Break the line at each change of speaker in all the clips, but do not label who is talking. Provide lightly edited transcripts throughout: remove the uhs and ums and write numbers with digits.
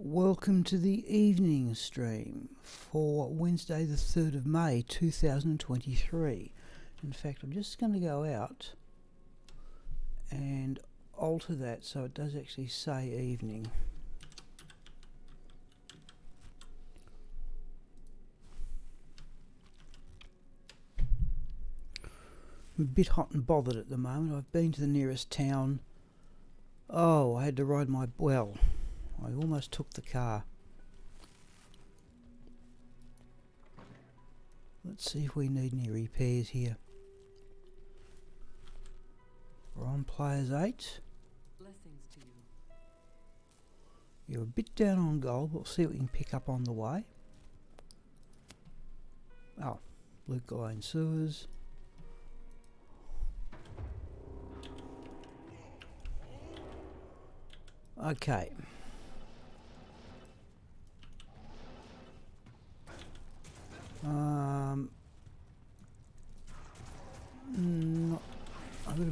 Welcome to the evening stream for Wednesday the 3rd of May 2023. In fact, I'm just going to go out and alter that so it does actually say evening. I'm a bit hot and bothered at the moment. I've been to the nearest town. Oh, I had to ride my... well, I almost took the car. Let's see if we need any repairs here. We're on players 8.
Blessings to you.
You're a bit down on gold, but we'll see what we can pick up on the way. Oh, Luke Lane Sewers. Okay. I gotta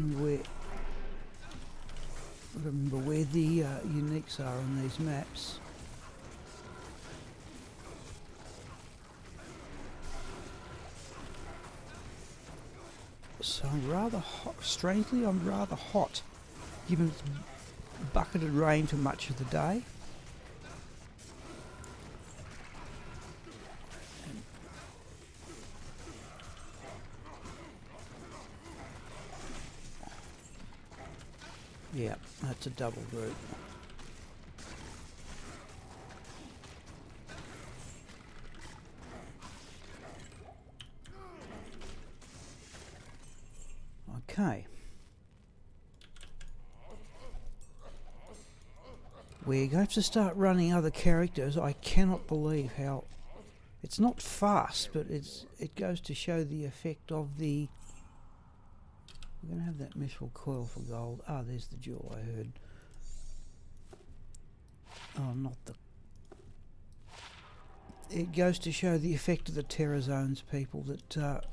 remember where the uniques are on these maps. So I'm rather hot. Strangely, I'm rather hot, given it's bucketed rain for much of the day. Yeah, that's a double group. Okay. We're going to have to start running other characters. I cannot believe how... It's not fast, but it goes to show the effect of the... We're going to have that mithril coil for gold. Ah, there's the jewel I heard. Oh, not the... It goes to show the effect of the terror zones, people, that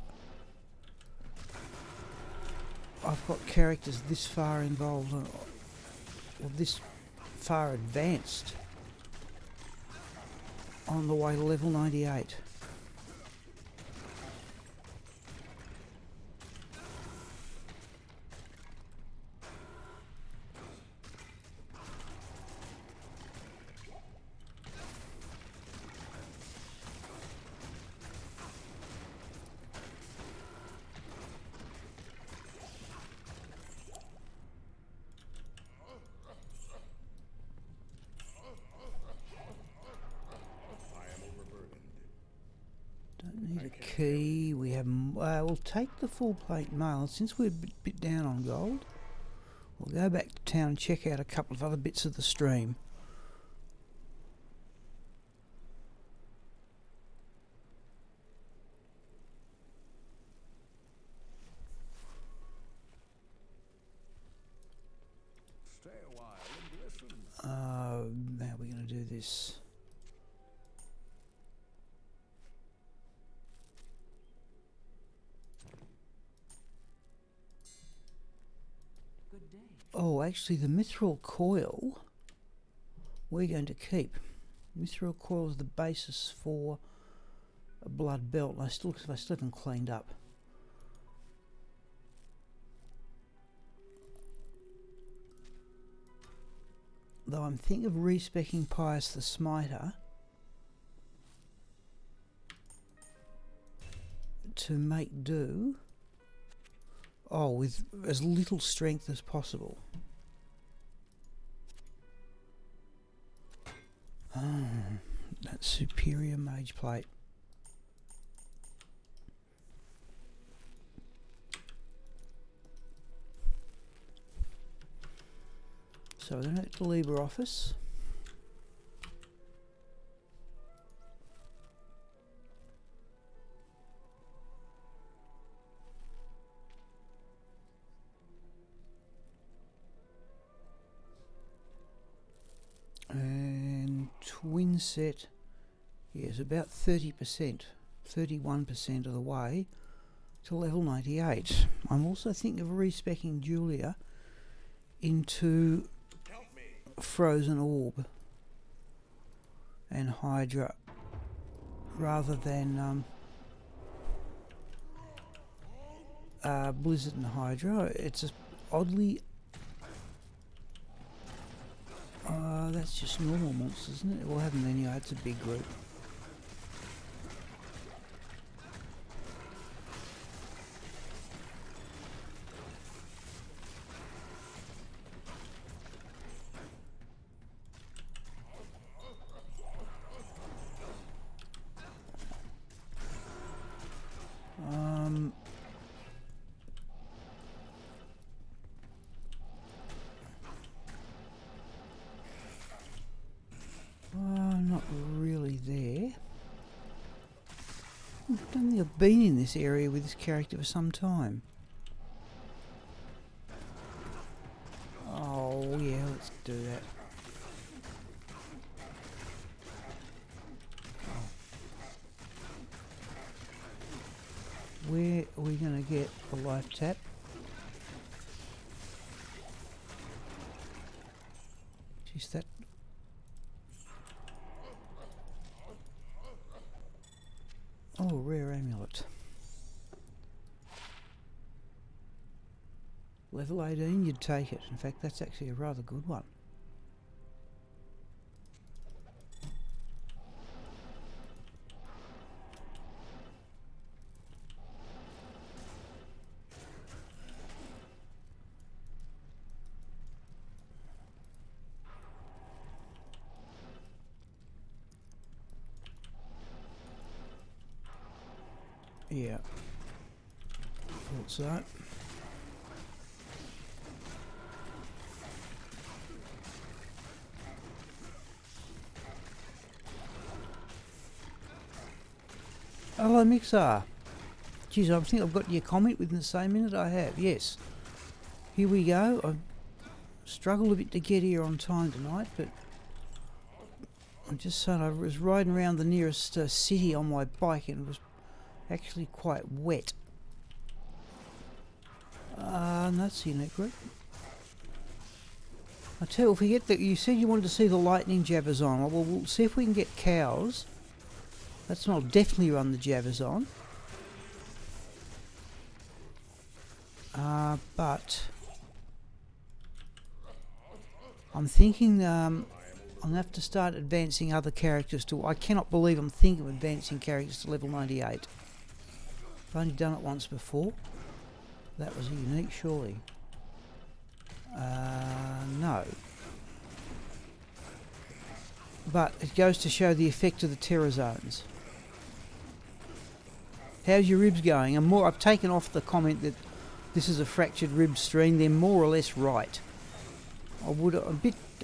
I've got characters this far involved, or this far advanced, on the way to level 98. Key, we have... we'll take the full plate mail. Since we're a bit down on gold, we'll go back to town and check out a couple of other bits of the stream.
Stay a while and listen.
How are we going to do this? Oh, actually, the mithril coil we're going to keep. Mithril coil is the basis for a blood belt. I still haven't cleaned up. Though I'm thinking of respecking Pius the Smiter to make do. Oh, with as little strength as possible. That superior mage plate. So then at the LibreOffice. And Twinset, yes, about 30%, 31% of the way to level 98. I'm also thinking of respecking Julia into Frozen Orb. and Hydra rather than Blizzard and Hydra. It's just oddly... that's just normal monsters, isn't it? We'll have them anyway, it's a big group. Not really there. I don't think I've been in this area with this character for some time. Oh yeah, let's do that. Where are we going to get the life tap? Jeez, that... Oh, rare amulet. Level 18, you'd take it. In fact, that's actually a rather good one. Yeah. Thought so. Hello, Mixar. Geez, I think I've got your comment within the same minute I have. Yes. Here we go. I struggled a bit to get here on time tonight, but I'm just saying I was riding around the nearest city on my bike and it was actually quite wet. And that's the unique group. I tell you, if we get that, you said you wanted to see the lightning javazon. Well, we'll see if we can get cows. That's not definitely run the javazon. But I'm thinking I'm going to have to start advancing other characters to... I cannot believe I'm thinking of advancing characters to level 98. I've only done it once before. That was a unique, surely. No. But it goes to show the effect of the terror zones. How's your ribs going? And more, I've taken off the comment that this is a fractured rib stream. They're more or less right. I would a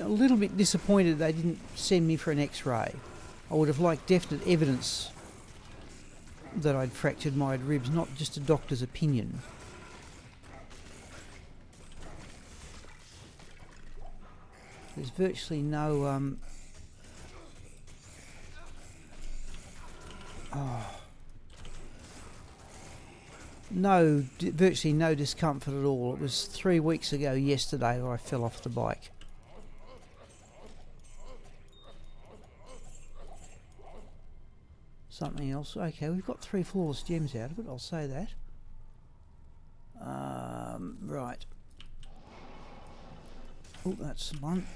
little bit disappointed they didn't send me for an X-ray. I would have liked definite evidence that I'd fractured my ribs, not just a doctor's opinion. There's virtually no virtually no discomfort at all. It was 3 weeks ago yesterday where I fell off the bike. Something else. Okay, we've got 3 flawless gems out of it, I'll say that. Right. Oh, that's one.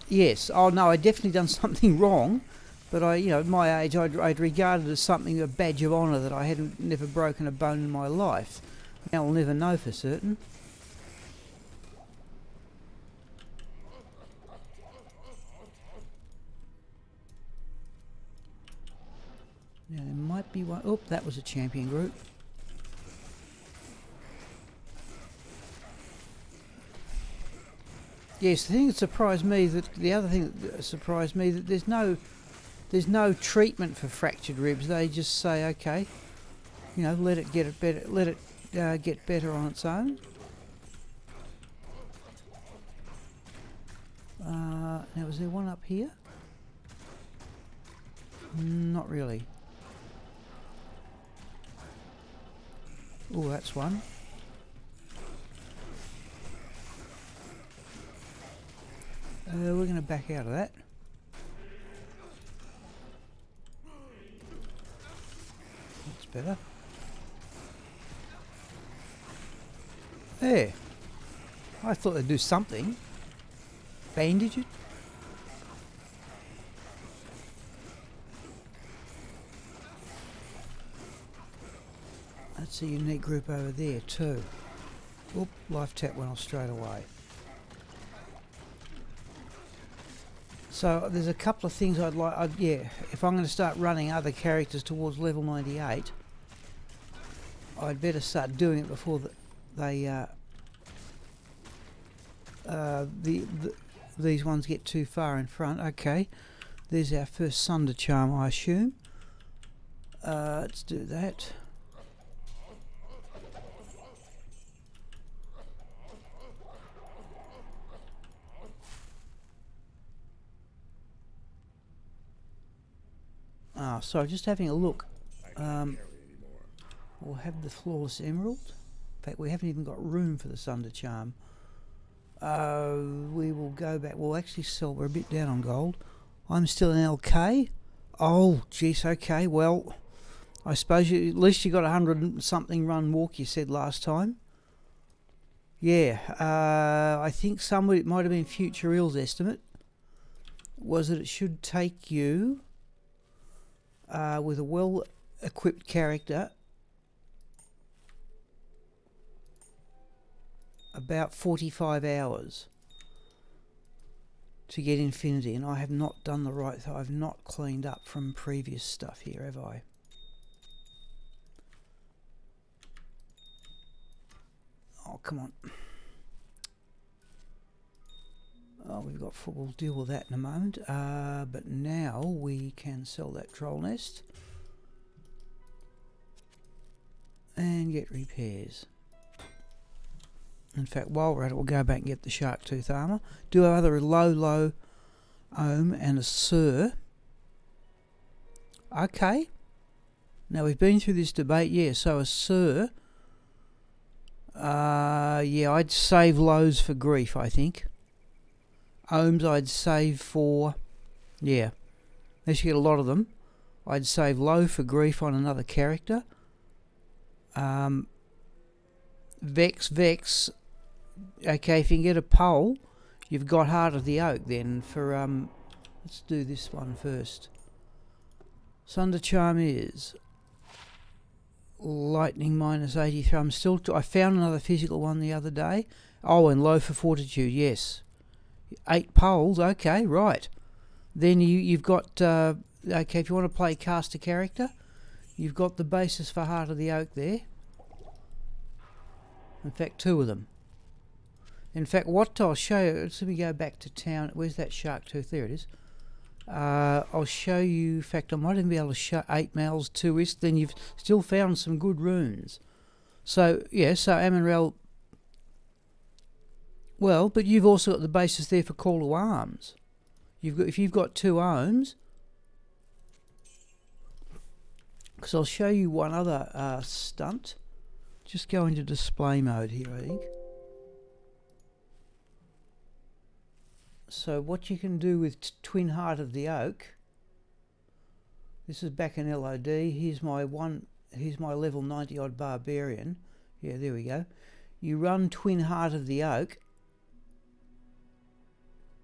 Yes. Oh no, I'd definitely done something wrong, but at my age, I'd regarded it as something, a badge of honour that I hadn't never broken a bone in my life. Now I'll never know for certain. Now there might be one. Oh, that was a champion group. Yes, the thing that surprised me, that there's no treatment for fractured ribs. They just say, okay, let it get better on its own. Now, is there one up here? Not really. Oh, that's one. We're going to back out of that. That's better. There. I thought they'd do something. Bandage it. That's a unique group over there too. Oop, life tap went off straight away. So there's a couple of things I'd like, yeah, if I'm going to start running other characters towards level 98, I'd better start doing it before these ones get too far in front. Okay, there's our first Sunder charm, I assume. Let's do that. So just having a look. We'll have the flawless emerald. In fact, we haven't even got room for the Sunder charm. We will go back. We'll actually sell. We're a bit down on gold. I'm still in LK. Oh, jeez. Okay. Well, I suppose at least you got 100 and something run walk. You said last time. Yeah. I think somebody, it might have been Future Ill's estimate, was that it should take you with a well-equipped character about 45 hours to get infinity, and I have not done the right thing. I've not cleaned up from previous stuff here, have I? Oh, come on. Oh, we'll deal with that in a moment. But now we can sell that troll nest and get repairs. In fact, while we're at it, we'll go back and get the shark tooth armor. Do our other low ohm and a sir. Okay. Now we've been through this debate. Yeah, so a sir. Yeah, I'd save lows for grief, I think. Ohms I'd save for, yeah, unless you get a lot of them, I'd save low for grief on another character. Vex, okay, if you can get a pole, you've got Heart of the Oak then for, let's do this one first. Sunder charm is lightning minus 83. I found another physical one the other day. Oh, and low for fortitude, yes. 8 poles, okay, right. Then you've got, okay, if you want to play caster character, you've got the basis for Heart of the Oak there. In fact, 2 of them. In fact, what I'll show you, let me go back to town. Where's that shark tooth? There it is. I'll show you, in fact, I might even be able to show 8 males, 2 ist, then you've still found some good runes. So, yeah, so Amonrel. Well, but you've also got the basis there for Call to Arms. If you've got 2 ohms, because I'll show you one other stunt. Just go into display mode here, I think. So what you can do with Twin Heart of the Oak. This is back in LOD. Here's my level 90 odd barbarian. Yeah, there we go. You run Twin Heart of the Oak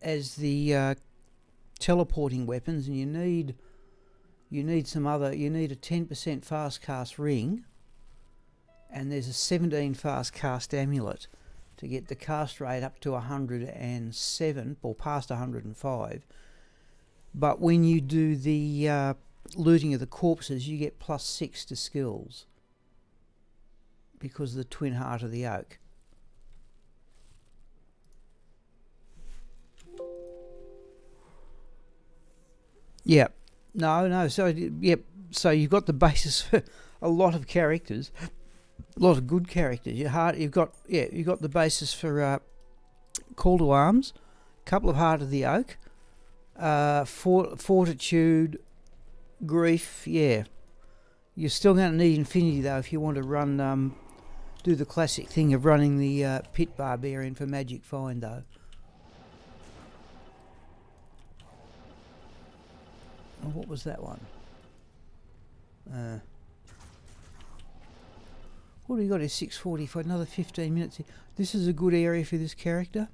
as the teleporting weapons, and you need a 10% fast cast ring, and there's a 17 fast cast amulet to get the cast rate up to 107 or past 105. But when you do the looting of the corpses, you get +6 to skills because of the Twin Heart of the Oak. Yeah, no. So yep. So you've got the basis for a lot of characters, a lot of good characters. You've got the basis for Call to Arms, a couple of Heart of the Oak, Fortitude, Grief. Yeah, you're still going to need Infinity though if you want to run do the classic thing of running the Pit Barbarian for Magic Find though. Oh, what was that one? What do we got here? 6:40 for another 15 minutes. This is a good area for this character.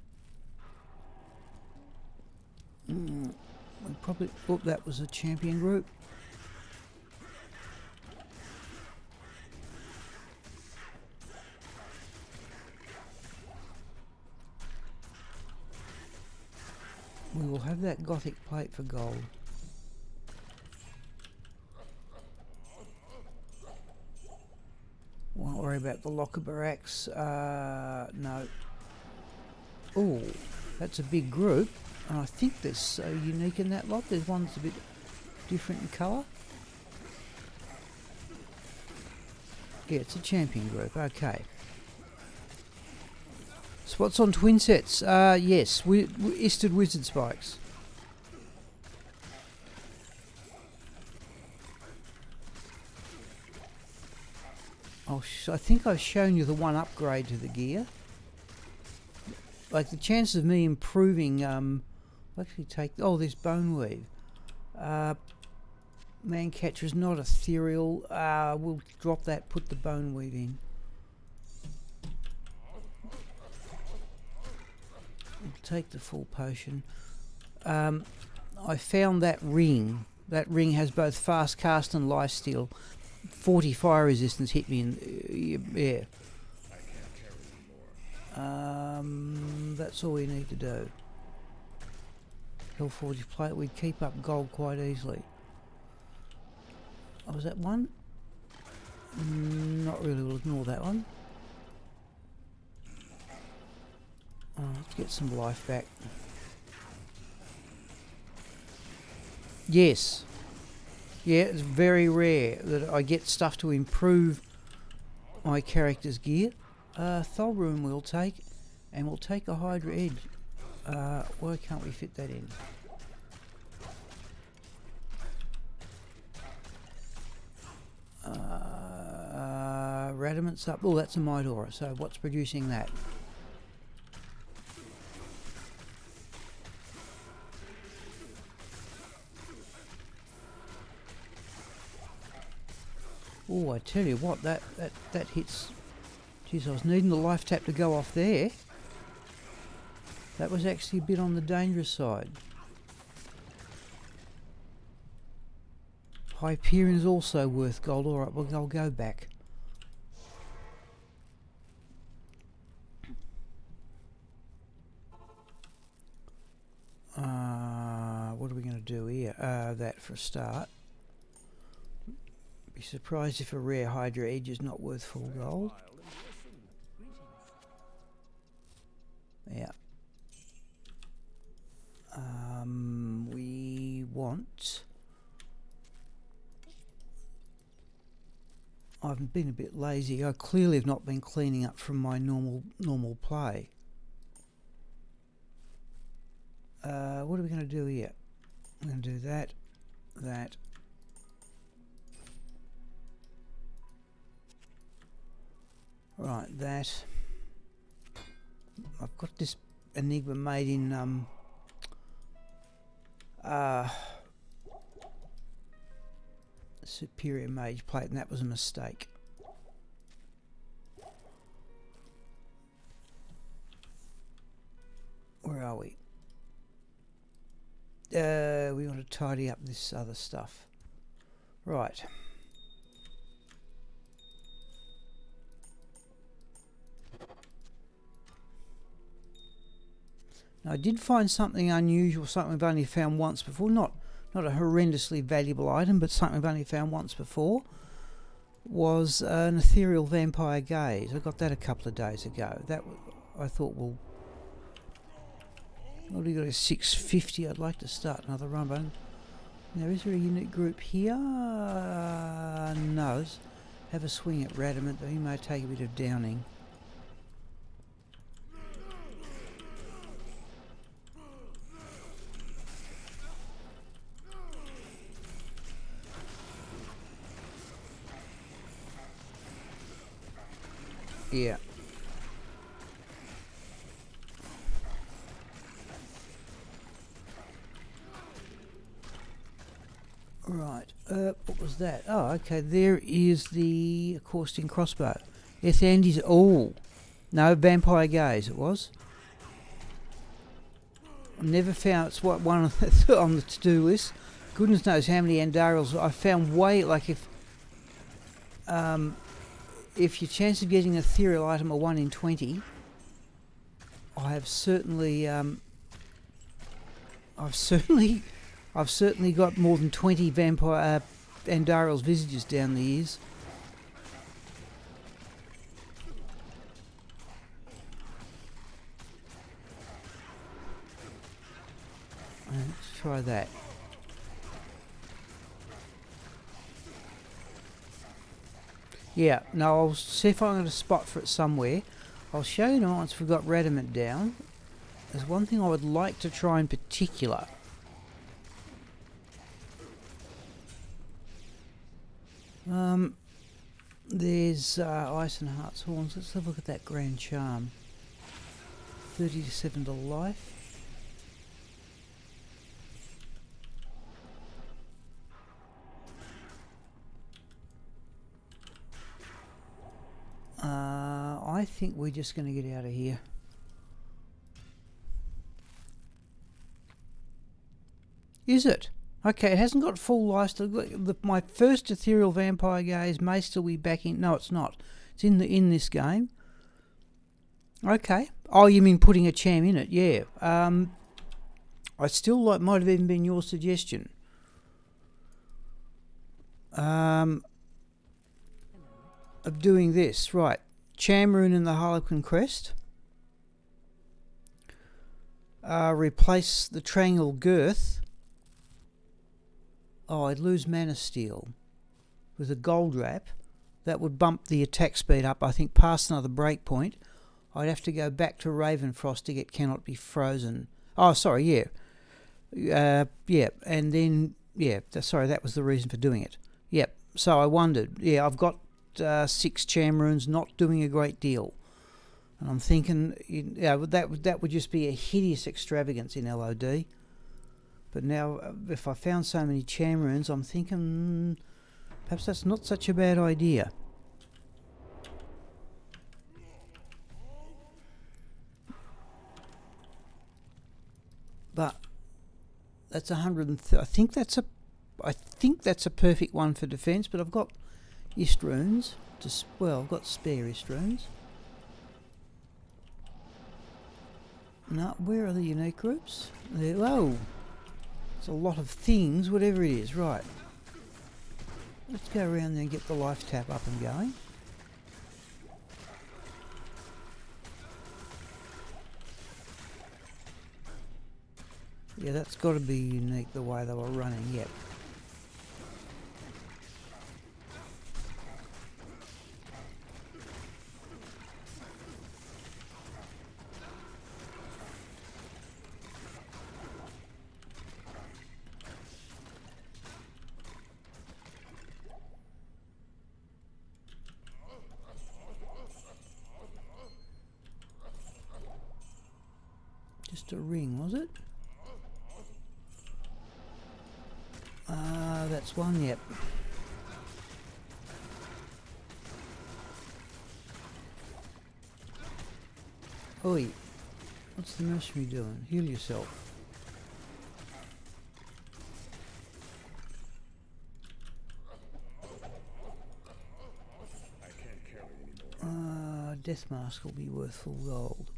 Probably. Oh, that was a champion group. We will have that gothic plate for gold. Won't worry about the locker barracks. No. Oh, that's a big group. And I think they're so unique in that lot. There's one that's a bit different in colour. Yeah, it's a champion group. Okay. Spots on Twinsets. Yes, Isted Wizard Spikes. I think I've shown you the one upgrade to the gear. Like the chances of me improving, I'll actually take, oh, there's bone weave. Mancatcher is not ethereal. We'll drop that, put the bone weave in. We'll take the full potion. I found that ring. That ring has both fast cast and lifesteal. 40 fire resistance hit me in, yeah. That's all we need to do. Hellforge plate, we keep up gold quite easily. Oh, was that one? Not really, we'll ignore that one. Oh, let's get some life back. Yes. Yeah, it's very rare that I get stuff to improve my character's gear. Thol room we'll take, and we'll take a Hydra Edge. Why can't we fit that in? Radiment's up. Oh, that's a Midora. So what's producing that? Oh, I tell you what, that hits. Jeez, I was needing the life tap to go off there. That was actually a bit on the dangerous side. Hyperion is also worth gold. Alright, well, I'll go back. What are we going to do here? That for a start. Be surprised if a rare Hydra Edge is not worth full gold. Yeah. We want... I've been a bit lazy. I clearly have not been cleaning up from my normal play. What are we going to do here? We're going to do that, that. Right, that. I've got this Enigma made in Superior Mage plate, and that was a mistake. Where are we? We want to tidy up this other stuff. Right. Now I did find something unusual, something I've only found once before. Not a horrendously valuable item, but something I've only found once before. Was an Ethereal Vampire Gaze. I got that a couple of days ago. That I thought, well, what do you got? A 650. I'd like to start another run, but now is there a unit group here? No. Let's have a swing at Radamant, though he may take a bit of downing. Yeah. Right, what was that? Oh, okay, there is the caustic crossbow. Ethandy's. Oh, no, vampire gaze it was. Never found, it's what one on the to-do list. Goodness knows how many Andariels I found. Way like if your chance of getting an ethereal item are 1 in 20, I have certainly I've certainly got more than 20 vampire Andariel's visages down the years. Let's try that. Yeah, no, I'll see if I can get a spot for it somewhere. I'll show you now once we've got Radamant down. There's one thing I would like to try in particular. There's Ice and Heart's Horns. Let's have a look at that Grand Charm. 30 to 7 to life. I think we're just going to get out of here. Is it? Okay, it hasn't got full life. My first ethereal vampire gaze may still be back in. No, it's not. It's in this game. Okay. Oh, you mean putting a cham in it? Yeah. I still like. Might have even been your suggestion. Of doing this, right? Cham rune in the Harlequin crest. Replace the triangle girth. Oh, I'd lose mana steel with a gold wrap. That would bump the attack speed up, I think, past another break point. I'd have to go back to Ravenfrost to get cannot be frozen. Oh, sorry, yeah. Yeah, and then, yeah, sorry, that was the reason for doing it. Yep, so I wondered. Yeah, I've got 6 cham runes, not doing a great deal. And I'm thinking, yeah, that would just be a hideous extravagance in LOD. But now, if I found so many cham runes, I'm thinking perhaps that's not such a bad idea. But that's 130. I think that's a perfect one for defence. But I've got Ist runes. I've got spare Ist runes. No, where are the unique groups? There. Oh. It's a lot of things, whatever it is. Right. Let's go around there and get the life tap up and going. Yeah, that's got to be unique the way they were running. Yep. Just a ring, was it? That's one, yep. Oi, what's the mercenary doing? Heal yourself.
I can't carry anymore.
Death mask will be worth full gold.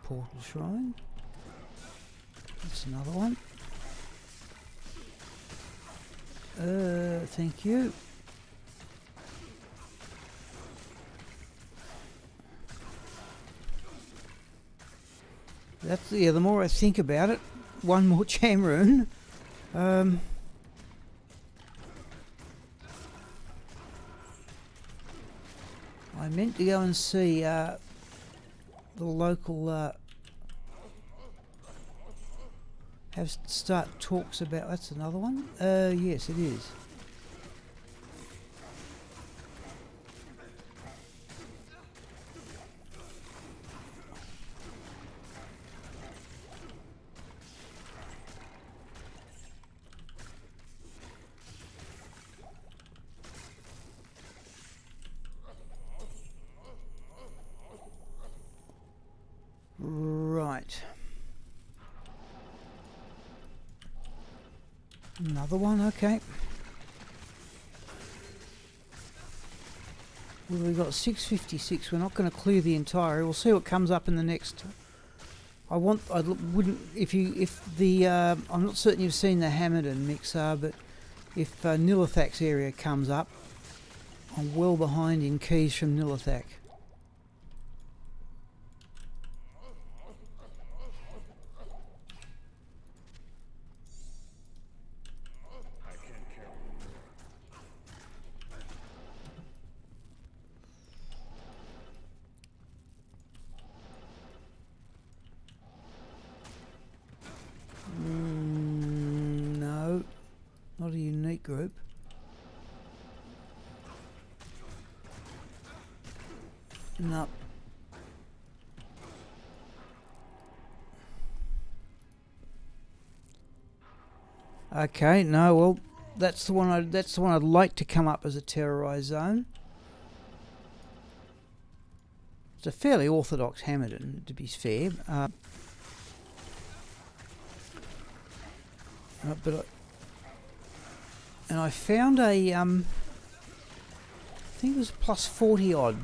Portal shrine. That's another one. Thank you. That's, yeah, the more I think about it, one more cham rune. I meant to go and see the local start talks about. That's another one. Yes, it is. Another one, okay. Well, we've got 656. We're not going to clear the entire. We'll see what comes up in the next. I wouldn't. I'm not certain you've seen the Hammerden mixer, but if Nilithak's area comes up, I'm well behind in keys from Nilithak. No, not a unique group. No. Okay, no, well, that's the one I'd like to come up as a terrorized zone. It's a fairly orthodox Hammerden, to be fair. And I found a I think it was plus 40 odd.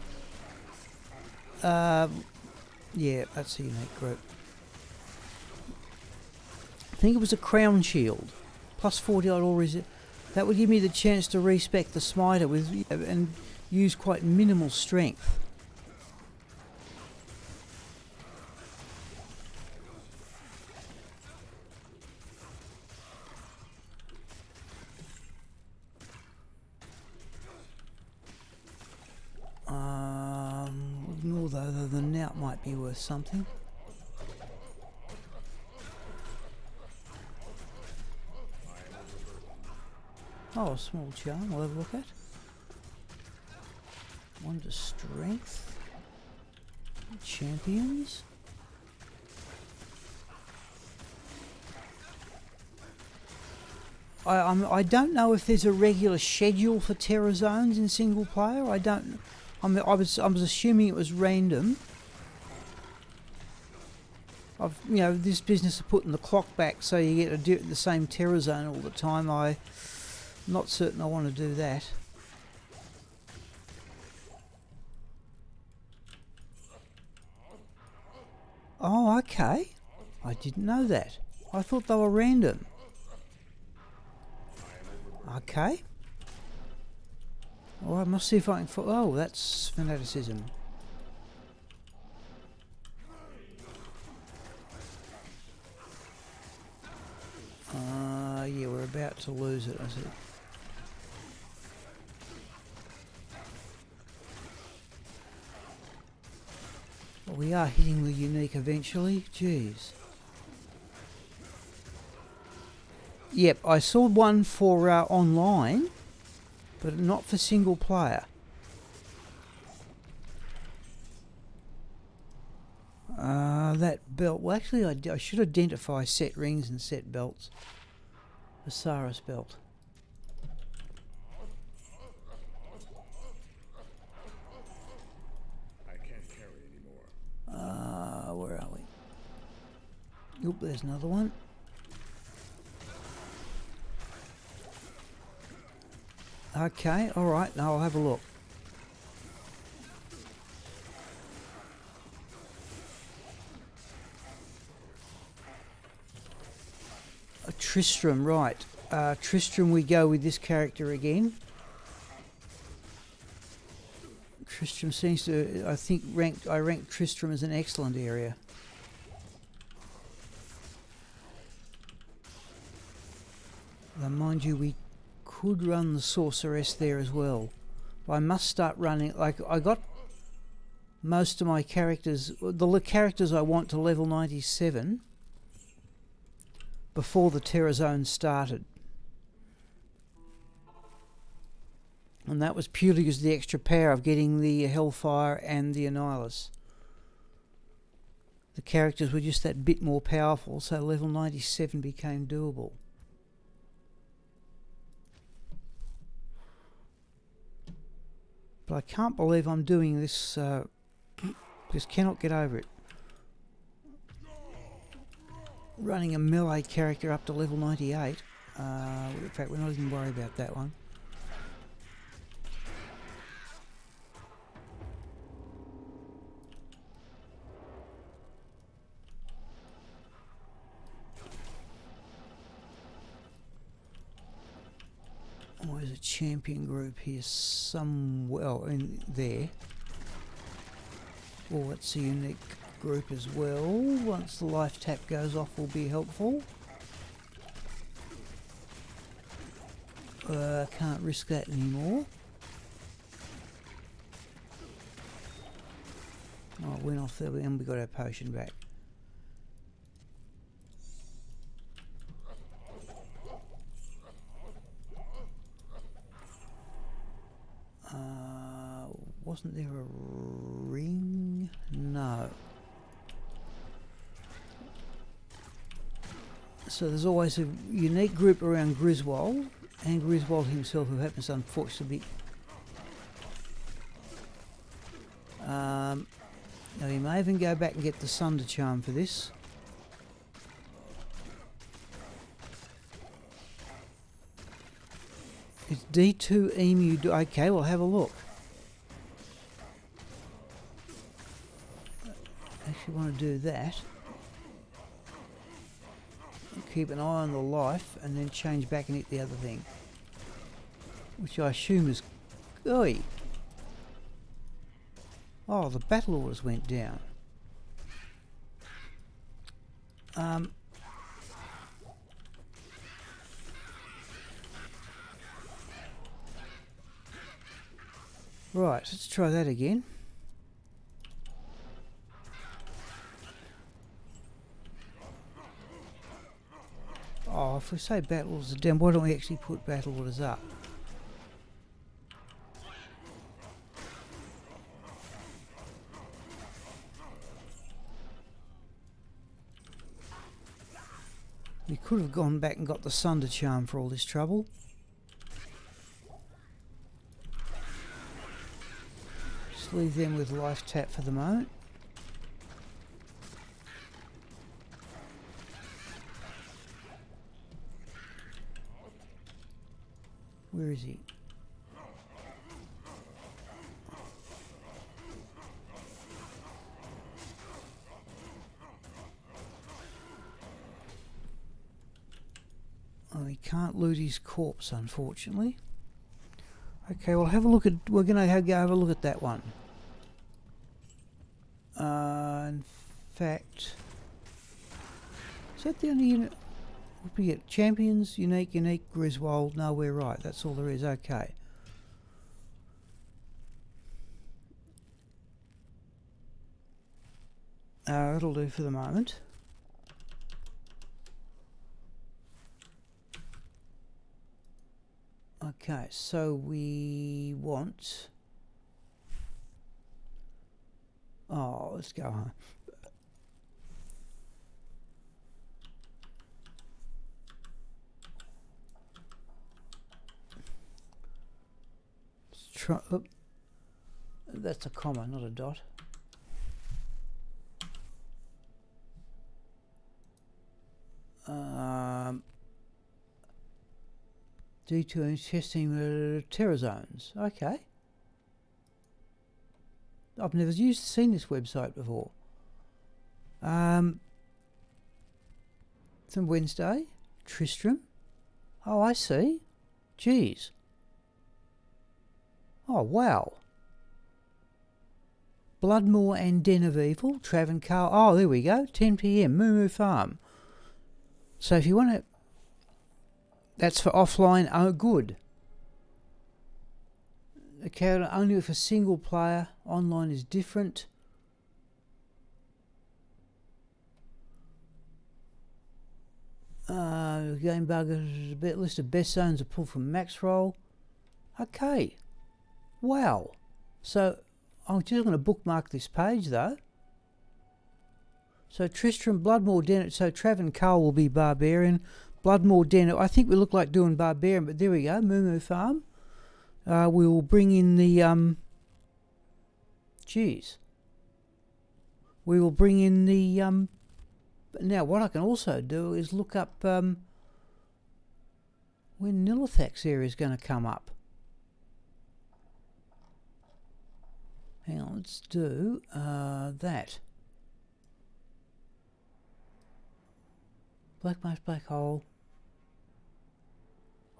Yeah, that's a unique group. I think it was a crown shield, plus 40 odd all that would give me the chance to respec the smiter with and use quite minimal strength. Although the knout might be worth something. Oh, a small charm, I'll have a look at. 1 to strength. Champions. I don't know if there's a regular schedule for terror zones in single player. I was assuming it was random. This business of putting the clock back so you get the same terror zone all the time. I'm not certain I want to do that. Oh, okay. I didn't know that. I thought they were random. Okay. Well, I must see if I can... Oh, that's fanaticism. Yeah, we're about to lose it, I see. Well, we are hitting the unique eventually. Jeez. Yep, I saw one for online, but not for single player. That belt. Well, actually, I should identify set rings and set belts. Osiris belt.
I can't carry anymore.
Where are we? Oop, there's another one. Okay, alright, now I'll have a look. Tristram, right. Tristram, we go with this character again. Tristram seems to, I think, I ranked Tristram as an excellent area. Now, mind you, we could run the sorceress there as well. But I must start running, like, I got most of my characters, the characters I want to level 97 before the Terror Zone started. And that was purely because of the extra power of getting the Hellfire and the Annihilus. The characters were just that bit more powerful, so level 97 became doable. But I can't believe I'm doing this, just cannot get over it. Running a melee character up to level 98. In fact, we're not even worried about that one. Oh, there's a champion group here somewhere, in there. Oh, it's a unique group as well. Once the life tap goes off will be helpful. Can't risk that anymore. Oh, it went off there and we got our potion back. Wasn't there a ring? No. So there's always a unique group around Griswold, and Griswold himself, who happens to unfortunately now you may even go back and get the Sunder charm for this. It's D2 emu. Okay, we'll have a look. Actually want to do that. Keep an eye on the life and then change back and hit the other thing, which I assume is... Oi! Oh, the battle orders went down. Right, let's try that again. Oh, if we say battle orders are down, why don't we actually put battle orders up? We could have gone back and got the Sunder charm for all this trouble. Just leave them with life tap for the moment. Where is he? Oh, he can't loot his corpse, unfortunately. Okay, we'll have a look at... We're going to go have a look at that one. In fact... Is that the only unit... What do we get? Champions, unique, Griswold. No, we're right. That's all there is. Okay. It'll do for the moment. Okay, so we want... Oh, let's go home. Oop. That's a comma, not a dot. D2 testing terror zones. Okay. I've never seen this website before. Some Wednesday. Tristram. Oh, I see. Geez. Oh, wow. Bloodmoor and Den of Evil, Travancar. Oh, there we go. 10 PM, Moo Moo Farm. So if you want to... That's for offline. Oh, good. Okay, only if a single player. Online is different. Game bug, list of best zones are pulled from Max Roll. Okay. Wow. So I'm just going to bookmark this page though. So Tristram, Bloodmoor, Den. So Travancar will be barbarian. Bloodmoor, Den. I think we look like doing barbarian, but there we go. Moo Moo Farm. We will bring in the geez. We will bring in the now what I can also do is look up when Nilithak's area is going to come up. Hang on, let's do that. Black Marsh Black Hole.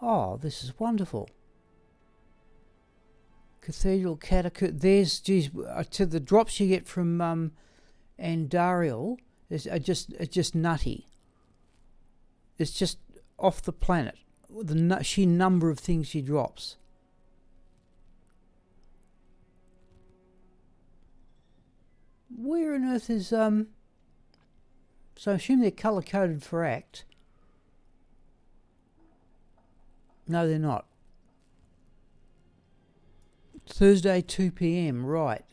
Oh, this is wonderful. Cathedral Catacomb. There's, geez, to the drops you get from Ethereal are just nutty. It's just off the planet. The sheer number of things she drops. Where on earth is So I assume they're colour coded for Act. No, they're not. Thursday 2 p.m. Right.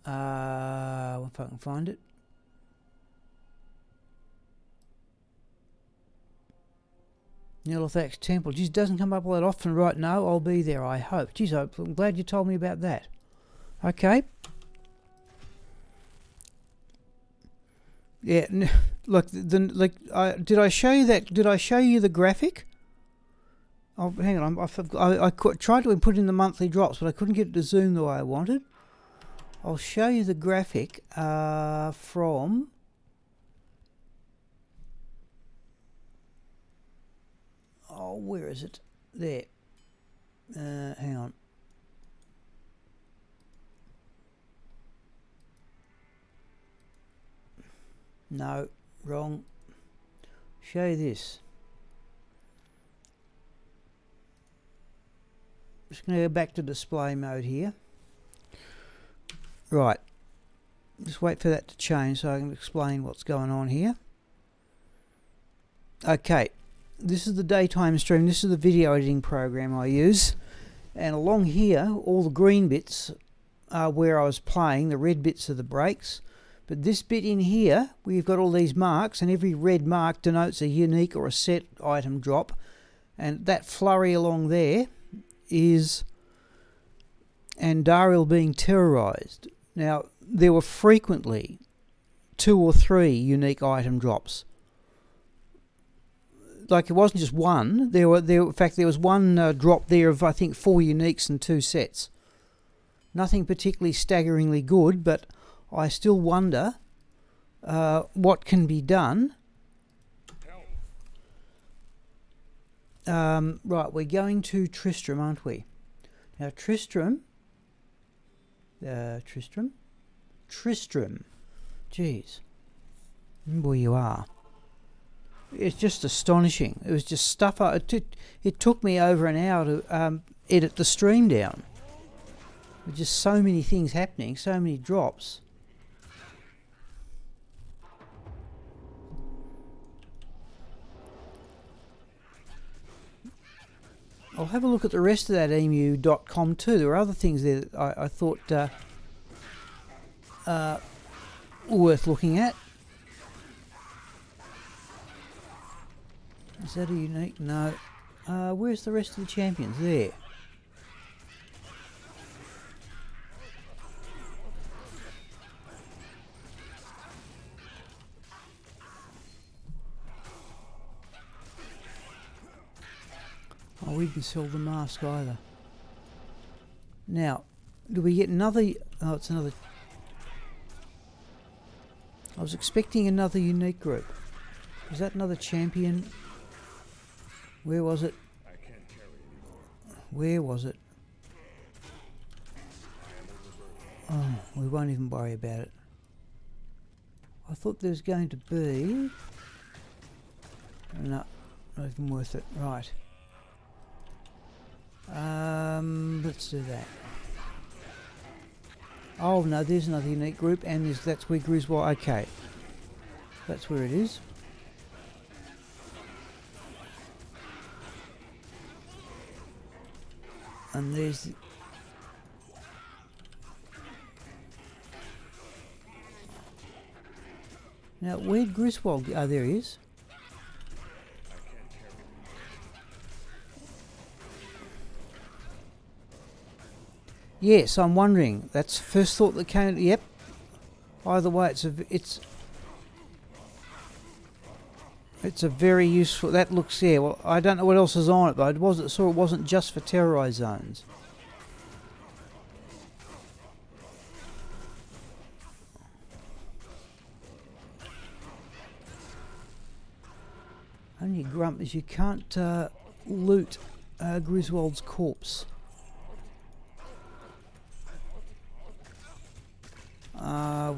If I can find it. Nilithak's Temple. Geez, it doesn't come up all that often. Right, no, I'll be there, I hope. Geez, I'm glad you told me about that. Okay. Yeah, look, did I show you that? Did I show you the graphic? Oh, hang on, I tried to put in the monthly drops, but I couldn't get it to zoom the way I wanted. I'll show you the graphic from... Oh, where is it? There. Hang on. No, wrong. Show you this. Just going to go back to display mode here. Right. Just wait for that to change so I can explain what's going on here. Okay. This is the daytime stream. This is the video editing program I use. And along here, all the green bits are where I was playing. The red bits are the breaks. But this bit in here, we've got all these marks, and every red mark denotes a unique or a set item drop. And that flurry along there is Ethereal being terrorized. Now, there were frequently 2 or 3 unique item drops. Like, it wasn't just one. In fact, there was one drop there of, I think, 4 uniques and 2 sets. Nothing particularly staggeringly good, but I still wonder what can be done. Right, we're going to Tristram, aren't we? Now, Tristram. Jeez. Boy, you are. It's just astonishing. It was just stuff. It took me over an hour to edit the stream down. With just so many things happening, so many drops. I'll have a look at the rest of that emu.com too. There were other things there that I thought worth looking at. Is that a unique? No. Where's the rest of the champions? There. Oh, we didn't sell the mask either. Now, do we get another... Oh, it's another... I was expecting another unique group. Was that another champion? Where was it? Where was it? Oh, we won't even worry about it. I thought there was going to be... No, not even worth it. Right. Let's do that. Oh no, there's another unique group, and that's where Griswold. Okay, that's where it is. And there's. Now, where'd Griswold? Oh, there he is. Yes, I'm wondering. That's the first thought that came. Yep. Either way, it's It's a very useful... That looks... Yeah, well, I don't know what else is on it, but I saw it wasn't just for terrorized zones. Only grump is you can't loot Griswold's corpse.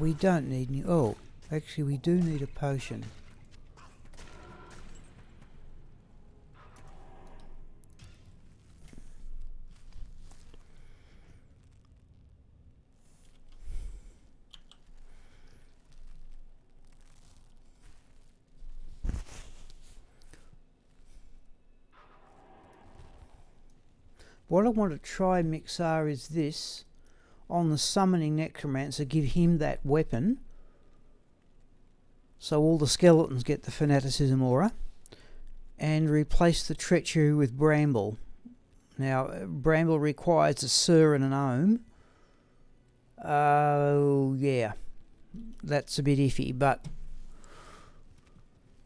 We don't need any... Oh, actually we do need a potion. What I want to try Mixar is this. On the summoning necromancer, give him that weapon. So all the skeletons get the fanaticism aura. And replace the treachery with bramble. Now, bramble requires a sir and an ohm. Oh, yeah. That's a bit iffy, but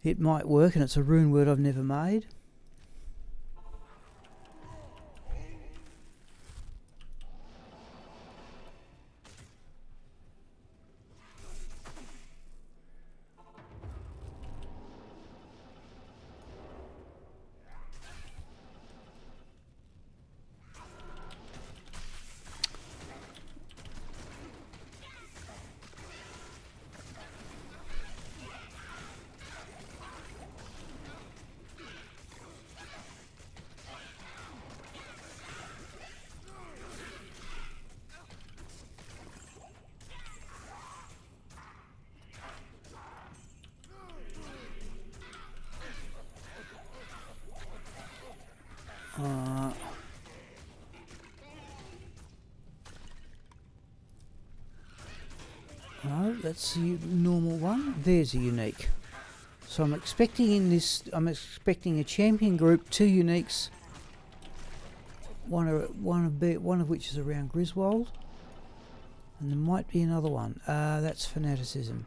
it might work, and it's a rune word I've never made. No, that's the normal one. There's a unique. So I'm expecting a champion group, 2 uniques. One of which is around Griswold, and there might be another one. That's fanaticism.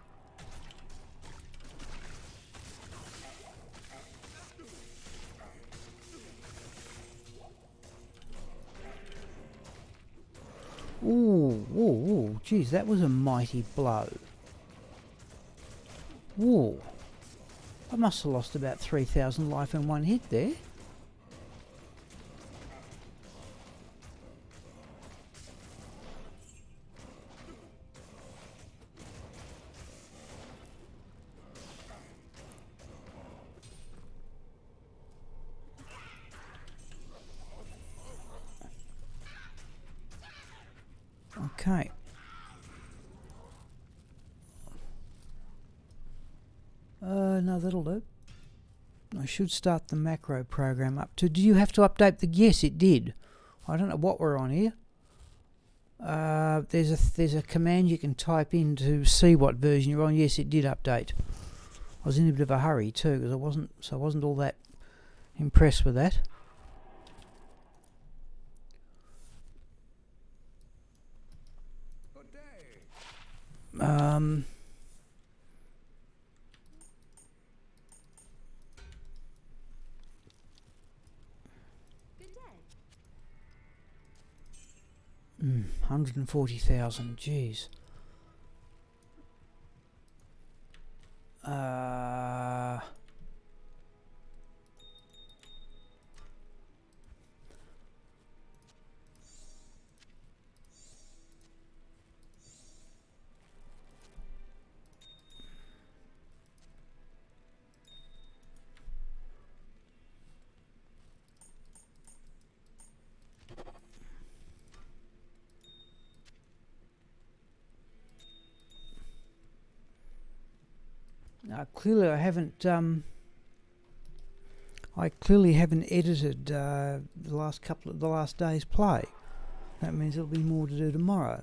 Ooh, geez, that was a mighty blow. Ooh, I must have lost about 3,000 life in one hit there. Okay. No, that'll do. I should start the macro program up to... Do you have to update the... Yes, it did. I don't know what we're on here. There's a command you can type in to see what version you're on. Yes, it did update. I was in a bit of a hurry too, because I wasn't all that impressed with that.
Good day.
140,000, jeez. Clearly I clearly haven't edited the last day's play. That means there'll be more to do tomorrow.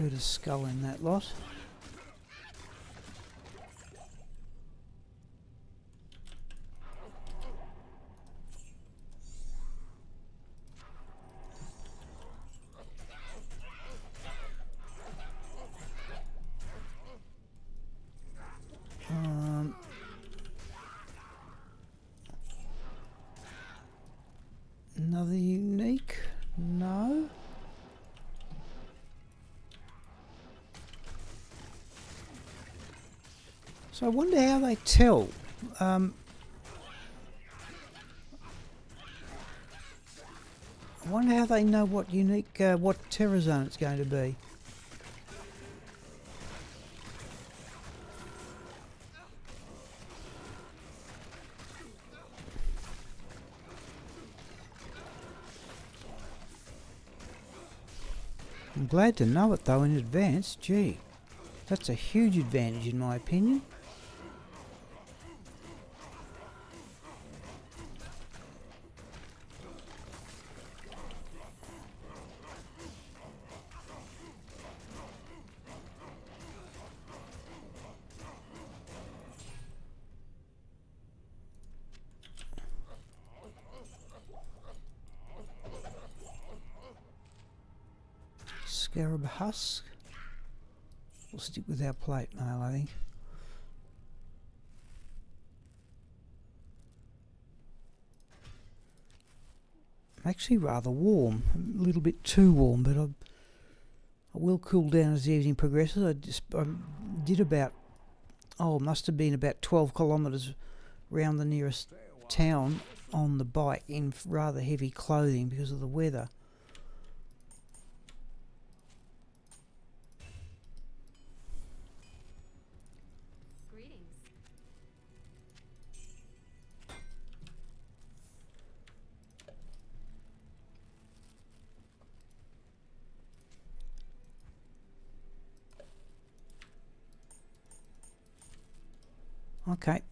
Heard a skull in that lot. Another unique? No. So I wonder how they tell. I wonder how they know what unique, what terrorized it's going to be. I'm glad to know it though in advance. Gee, that's a huge advantage in my opinion. Scarab husk. We'll stick with our plate mail, I think. I'm actually rather warm, a little bit too warm, but I will cool down as the evening progresses. I did about, must have been about 12 kilometres round the nearest town on the bike in rather heavy clothing because of the weather. Okay.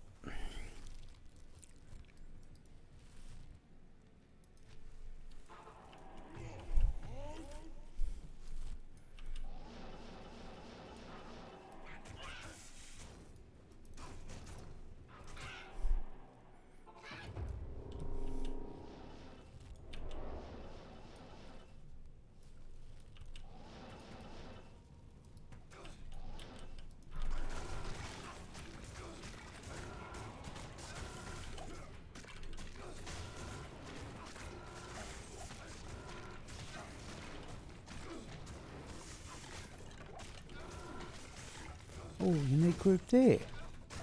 Oh, unique group there.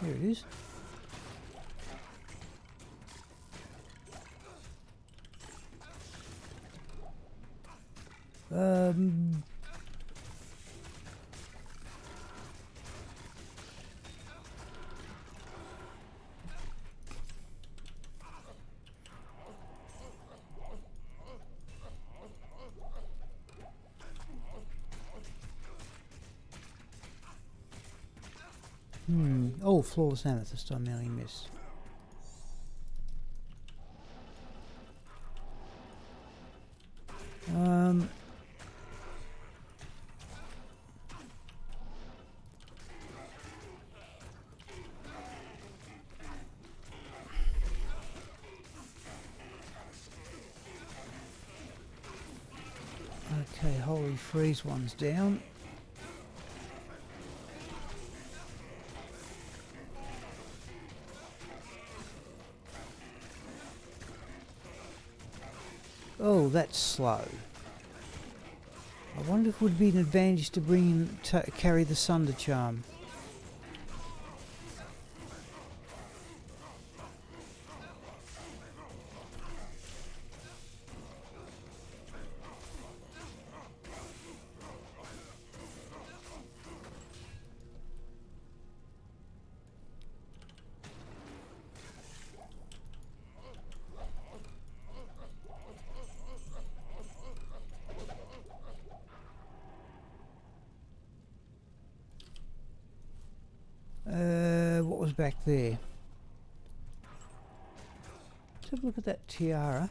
There it is. Oh, flawless amethyst, I nearly missed. Okay, holy freeze one's down. Oh, that's slow. I wonder if it would be an advantage to bring in carry the Sunder charm. What was back there? Let's have a look at that tiara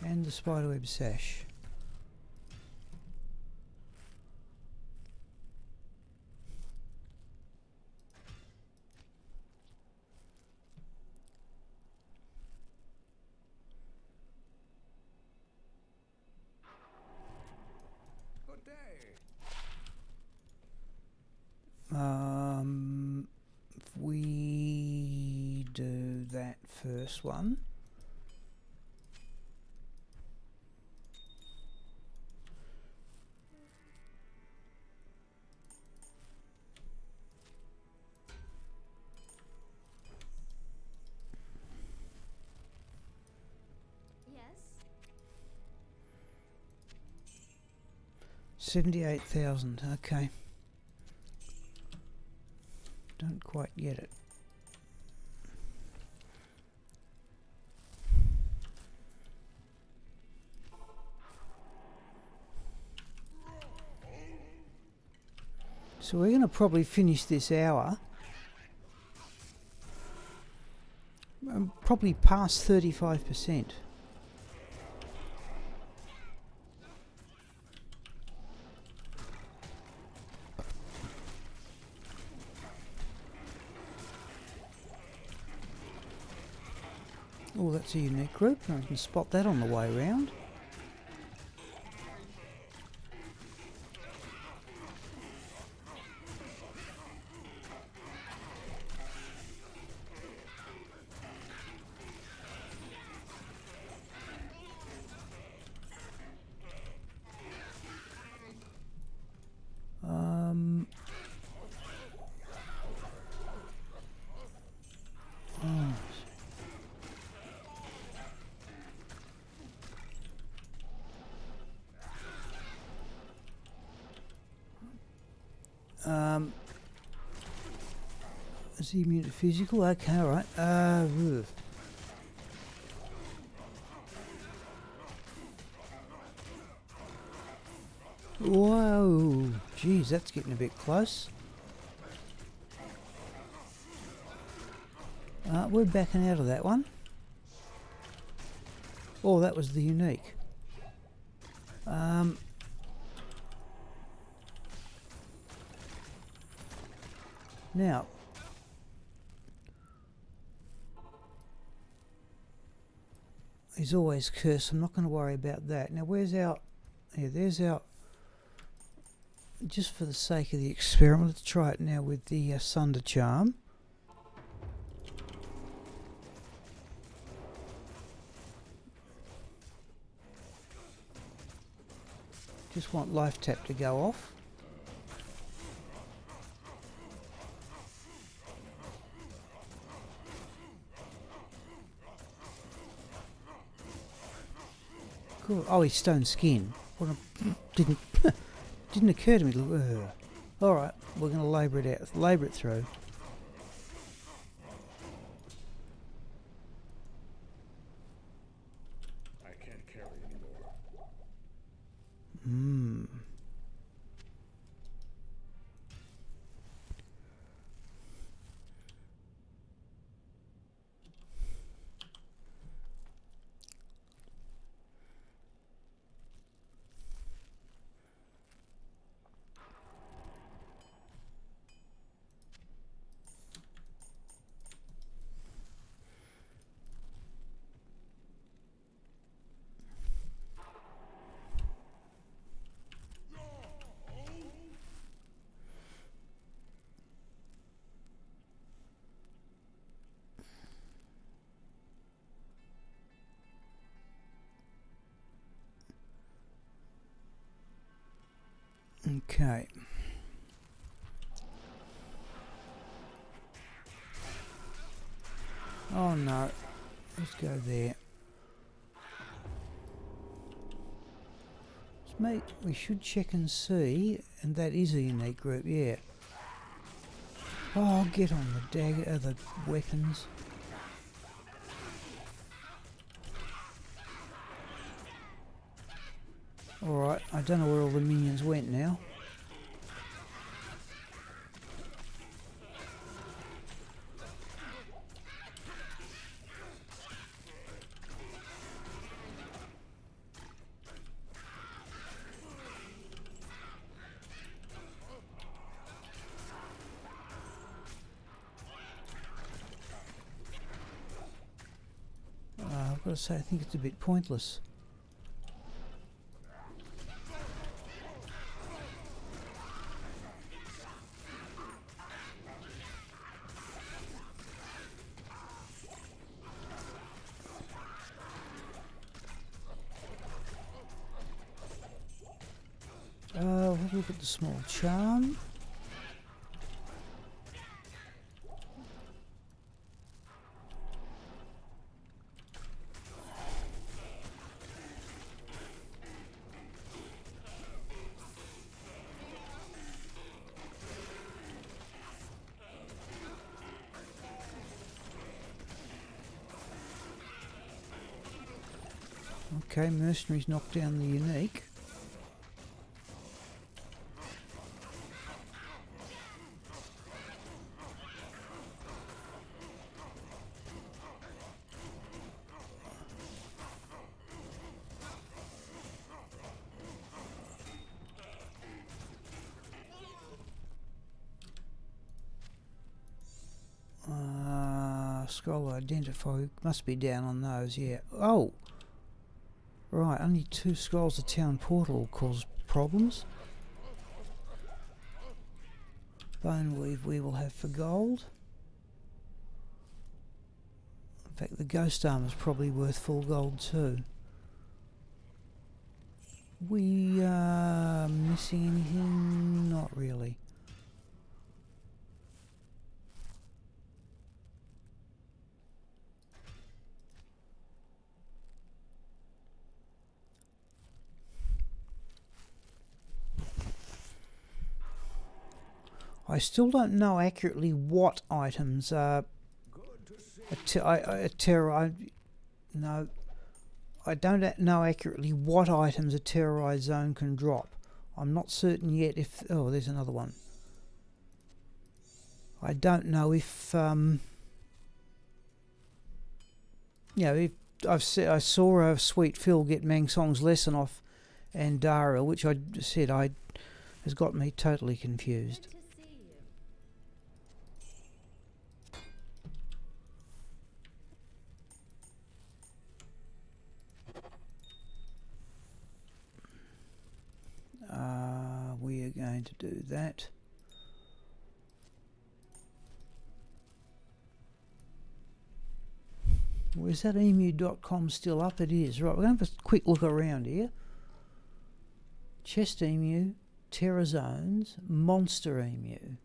and the spiderweb sash. first one.
Yes.
78,000. Okay. Don't quite get it. So we're going to probably finish this hour. Probably past 35%. Oh, that's a unique group. I can spot that on the way round. Is he immune to physical? Okay, alright. Whoa! Geez, that's getting a bit close. We're backing out of that one. Oh, that was the unique. Now, he's always cursed. I'm not going to worry about that. Now, where's our... Yeah, there's our... Just for the sake of the experiment, let's try it now with the Sunder charm. Just want life tap to go off. Cool. Oh, he's stone skin. What didn't occur to me. All right, we're going to labour it out. Labour it through.
I can't carry anymore.
Okay. Oh no. Let's go there. Mate, we should check and see, and that is a unique group, yeah. Oh, get on the dagger, the weapons. Alright, I don't know where all the minions went now. I've got to say, I think it's a bit pointless. look at the small charm. Okay, mercenaries knocked down the unique. Scroll identify must be down on those, yeah. Oh! Right, only 2 scrolls of town portal will cause problems. Bone weave we will have for gold. In fact, the ghost armor is probably worth full gold too. We are missing anything? Not really. I still don't know accurately what items are no, I don't know accurately what items a terrorized zone can drop. I'm not certain yet if... Oh, there's another one. I don't know if... you know, if I saw Sweet Phil get Mang Song's lesson off Andara, which I said has got me totally confused. We are going to do that. Well, is that emu.com still up? It is. Right, we're going to have a quick look around here. Chest emu, terror zones, monster emu.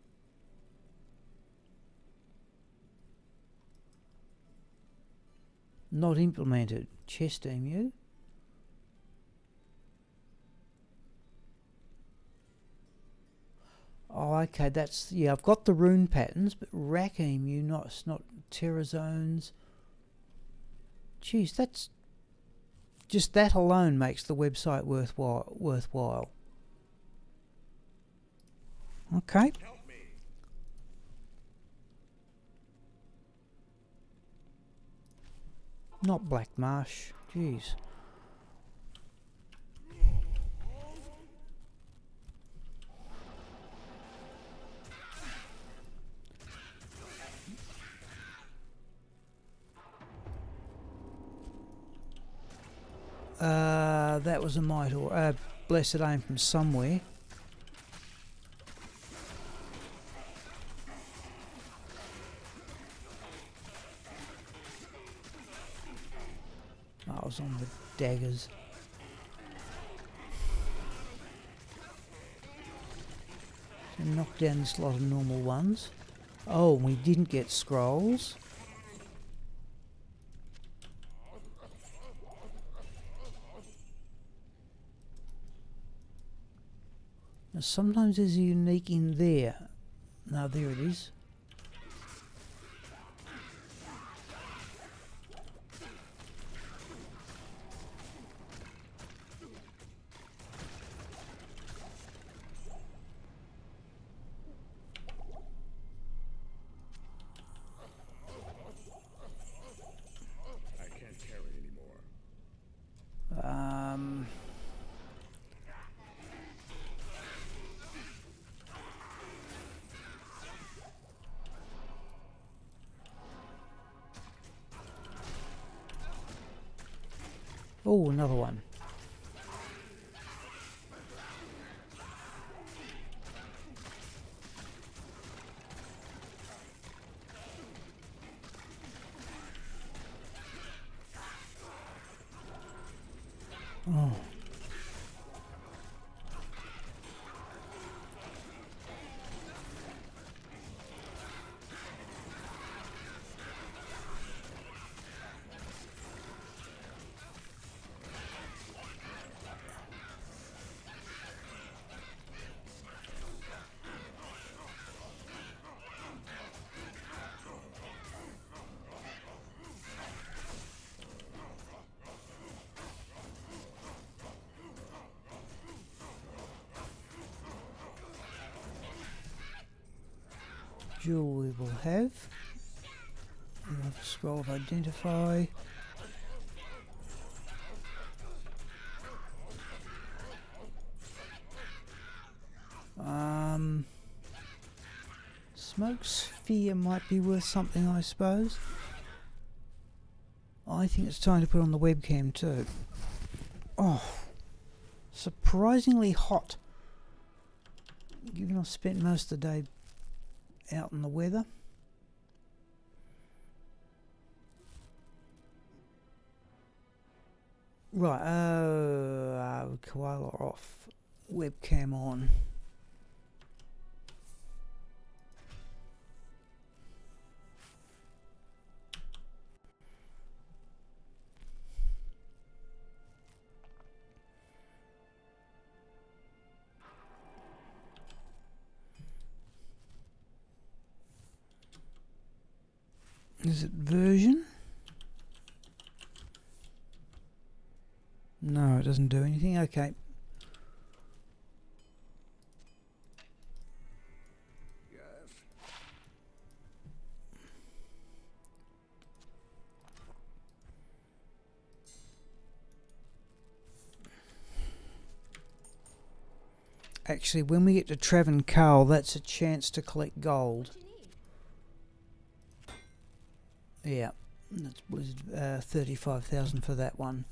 Not implemented. Chest emu. Oh, okay, that's... Yeah, I've got the rune patterns, but rack emu, not terror zones. Geez, that's... Just that alone makes the website worthwhile. Okay. Not Black Marsh. Jeez. That was a might or blessed aim from somewhere. I was on the daggers. So knock down this lot of normal ones. Oh, we didn't get scrolls. Now sometimes there's a unique in there. Now there it is. Oh, another one. Oh. jewel we will have. We have a scroll of identify. Smoke sphere might be worth something, I suppose. I think it's time to put on the webcam too. Oh, surprisingly hot. Given I've spent most of the day out in the weather. Right, koala off, webcam on. Is it version? No, it doesn't do anything. Okay.
Yes.
Actually, when we get to Travancore, that's a chance to collect gold. Yeah, that's 35,000 for that one.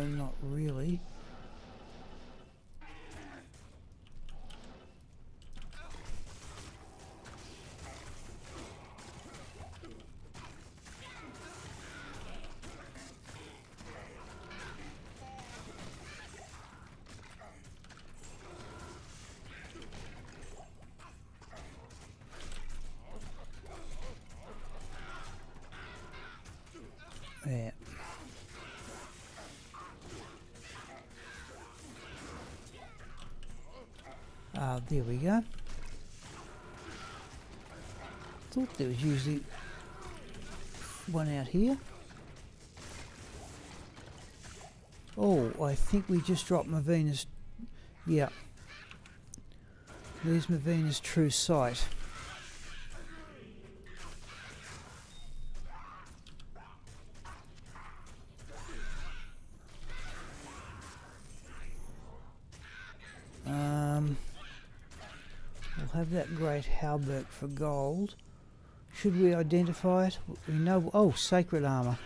Not really. Yeah. There we go. Thought there was usually one out here. Oh, I think we just dropped Mavina's. Yeah. There's Mavina's true sight. We'll have that great halberd for gold. Should we identify it? We know. Oh, sacred armor.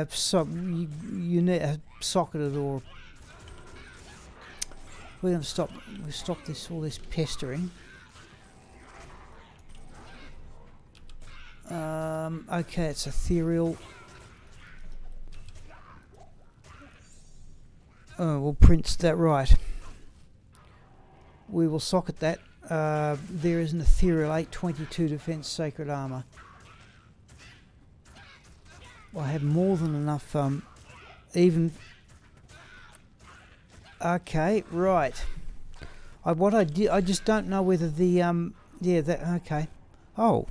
So you need a socketed or we're going to stop. We stop all this pestering. Okay, it's ethereal. Oh, we'll print that right. We will socket that. There is an ethereal 822 defense sacred armor. I have more than enough. Even. Okay, right. What I did, I just don't know whether the yeah, that okay. Oh,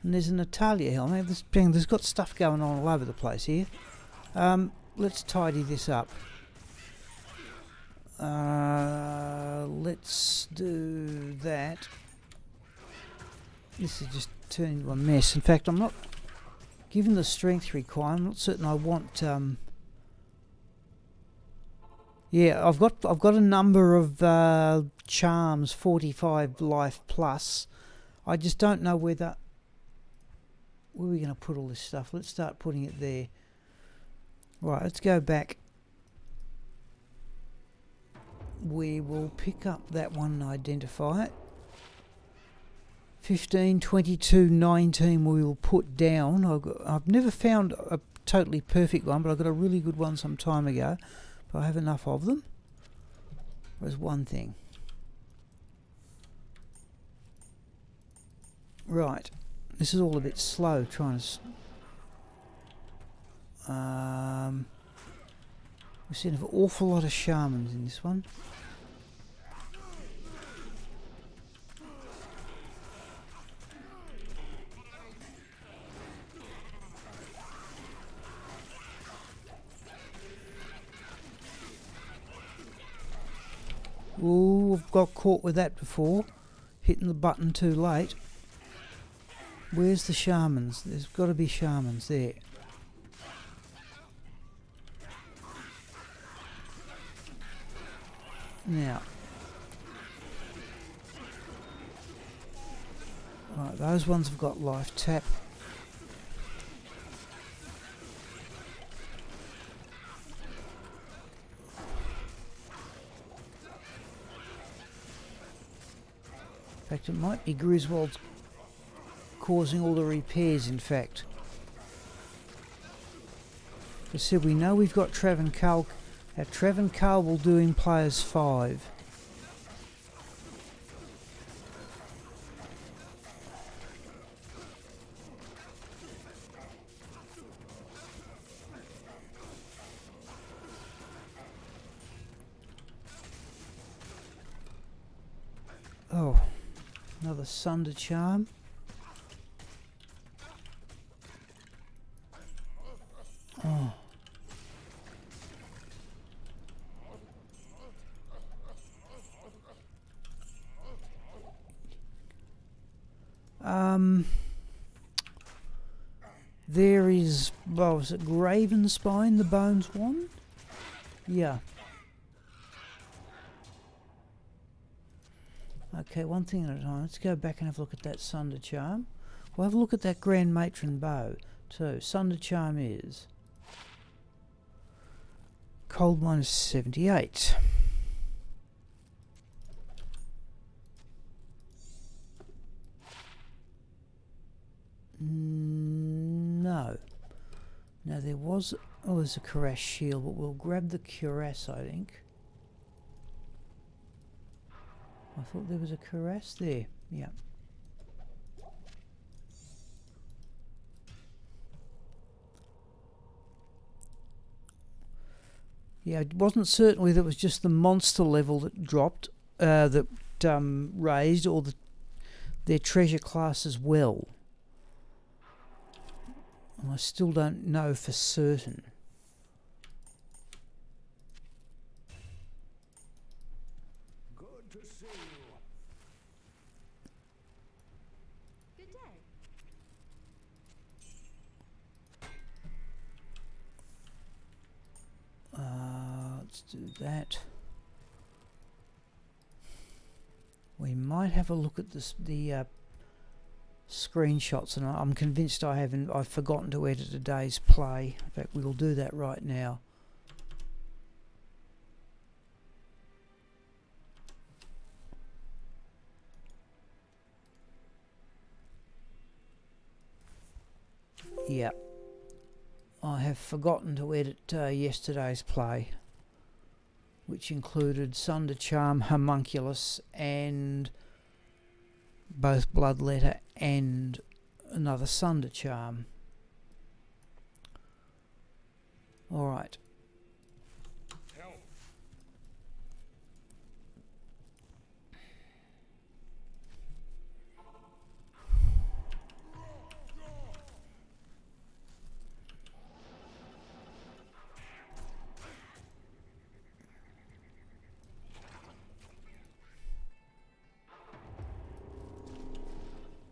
and there's an Natalia helm. There's got stuff going on all over the place here. Let's tidy this up. Let's do that. This is just turning into a mess. In fact, I'm not, given the strength requirement, I'm not certain I want. Yeah, I've got a number of charms, 45 life plus. I just don't know where are we going to put all this stuff. Let's start putting it there. Right, let's go back. We will pick up that one and identify it. 15, 22, 19 we will put down. I've never found a totally perfect one, but I got a really good one some time ago. But I have enough of them. There's one thing. Right. This is all a bit slow trying to... We've seen an awful lot of shamans in this one. Ooh, I've got caught with that before. Hitting the button too late. Where's the shamans? There's got to be shamans there. Now. Right, those ones have got life tap. In fact, it might be Griswold's causing all the repairs, in fact. As I said, we know we've got Travancal. Our Travancal will do in players 5. Oh, another Sunder charm. Oh. There is, well, was it Gravenspine, the Bones one? Yeah. Okay, one thing at a time. Let's go back and have a look at that Sunder charm. We'll have a look at that Grand Matron bow too. Sunder charm is cold minus 78. No. Now there was, oh, there's a cuirass shield, but we'll grab the cuirass, I think. I thought there was a cuirass there. Yeah. Yeah, I wasn't certain whether it was just the monster level that dropped, that raised, or their treasure class as well. And I still don't know for certain.
Good to see you.
Good day.
Let's do that. We might have a look at this, the screenshots, and I'm convinced I've forgotten to edit today's play. In fact, we'll do that right now. Yeah, I have forgotten to edit yesterday's play, which included Sunder Charm, Homunculus, and both Bloodletter and another Sunder Charm. Alright.
Helm.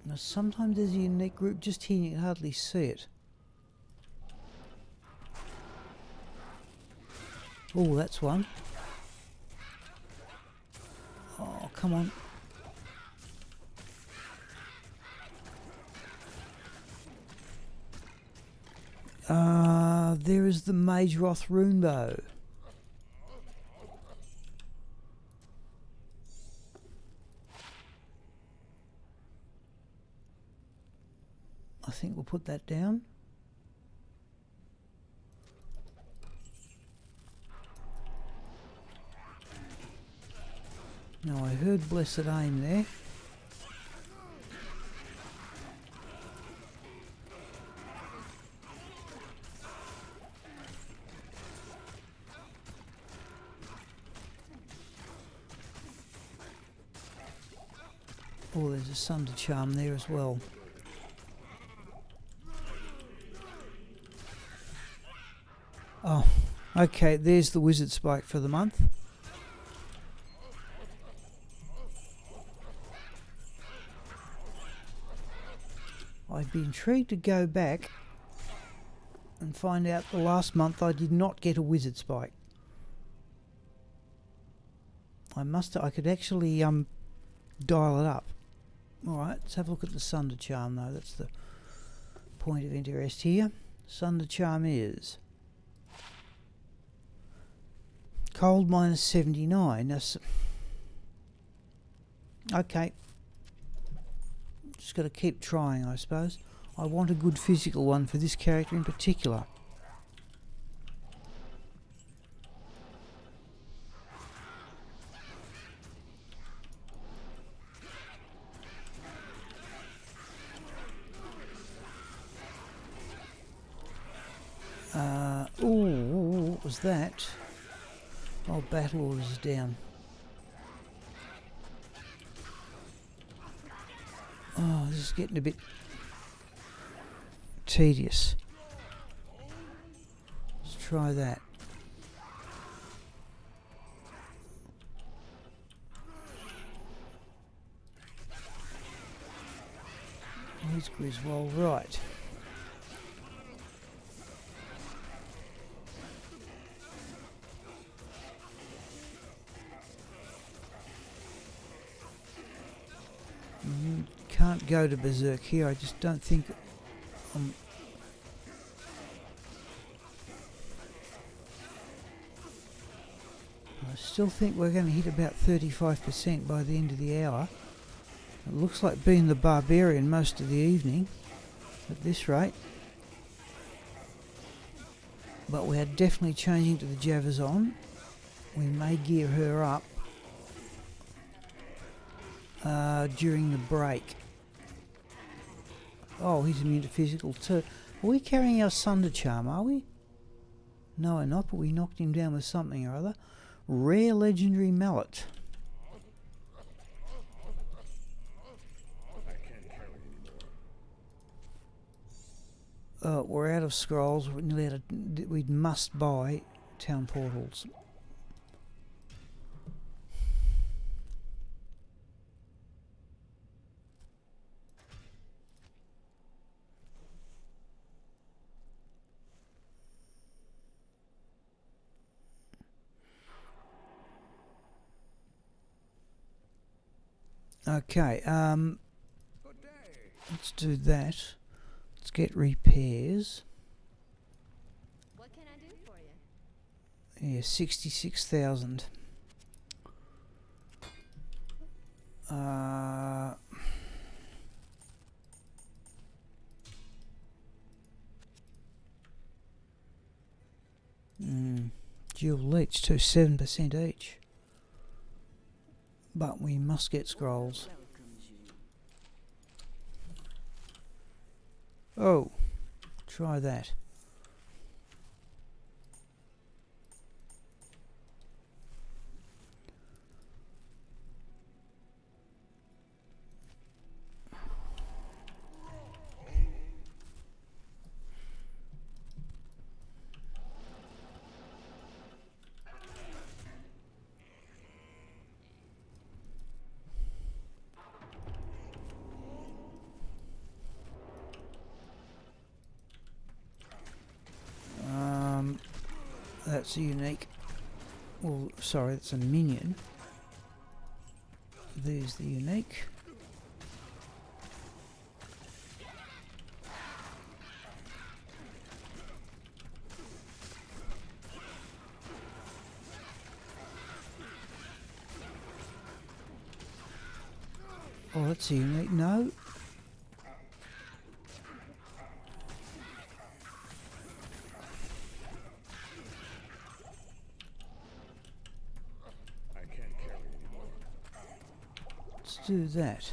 Now sometimes there's a unique group just here and you can hardly see it. Oh, that's one. Oh, come on. There is the Mageroth Runebow. I think we'll put that down. Now I heard Blessed Aim there. Oh, there's a Sunder charm there as well. Oh, okay, there's the wizard spike for the month. I'd be intrigued to go back and find out the last month I did not get a wizard spike. I could actually dial it up. Alright, let's have a look at the Sunder charm though, that's the point of interest here. Sunder charm is cold minus 79. That's okay. Just got to keep trying, I suppose. I want a good physical one for this character in particular. Ooh, what was that? Oh, battle orders is down. Oh, this is getting a bit tedious. Let's try that. Where's Griswold? Right. Can't go to berserk here. I just don't think I still think we're going to hit about 35% by the end of the hour. It looks like being the barbarian most of the evening at this rate. But we are definitely changing to the javazon. We may gear her up during the break. Oh, he's immune to physical too. Are we carrying our Sunder charm, are we? No, we're not, but we knocked him down with something or other. Rare legendary mallet. We're out of scrolls. We must buy town portals. Okay, let's do that. Let's get repairs.
What can I do for you?
Yeah, 66,000. Dual leech to 7% each. But we must get scrolls. Oh, try that. That's a unique. Well, sorry, that's a minion. There's the unique. Oh, that's a unique. No. Do that.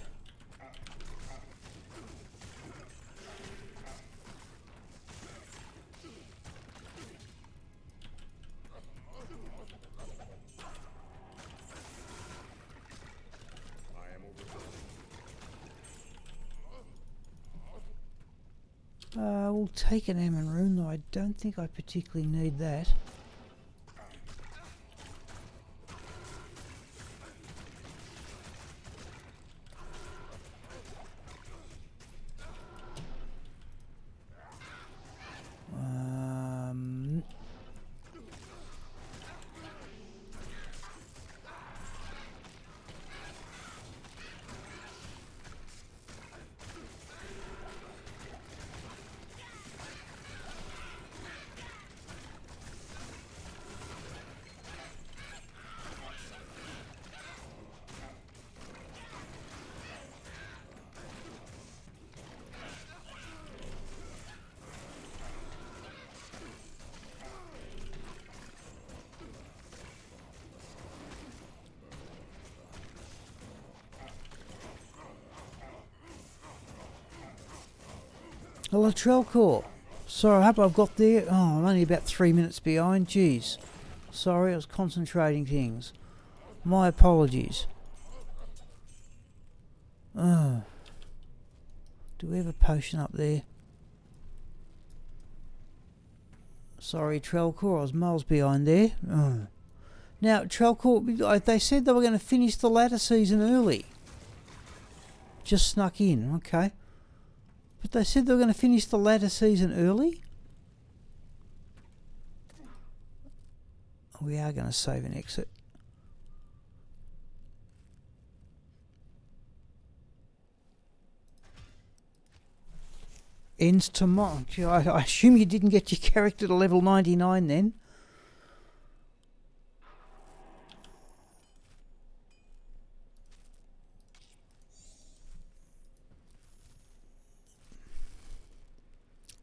We'll take an Ammon rune, though I don't think I particularly need that. Latrell Core. Sorry, I hope I've got there. Oh, I'm only about 3 minutes behind. Jeez. Sorry, I was concentrating things. My apologies. Do we have a potion up there? Sorry, Trelcor, I was miles behind there. Now, Trelcor, they said they were going to finish the latter season early. Just snuck in, okay. But they said they were going to finish the latter season early? We are going to save and exit. Ends tomorrow. I assume you didn't get your character to level 99 then.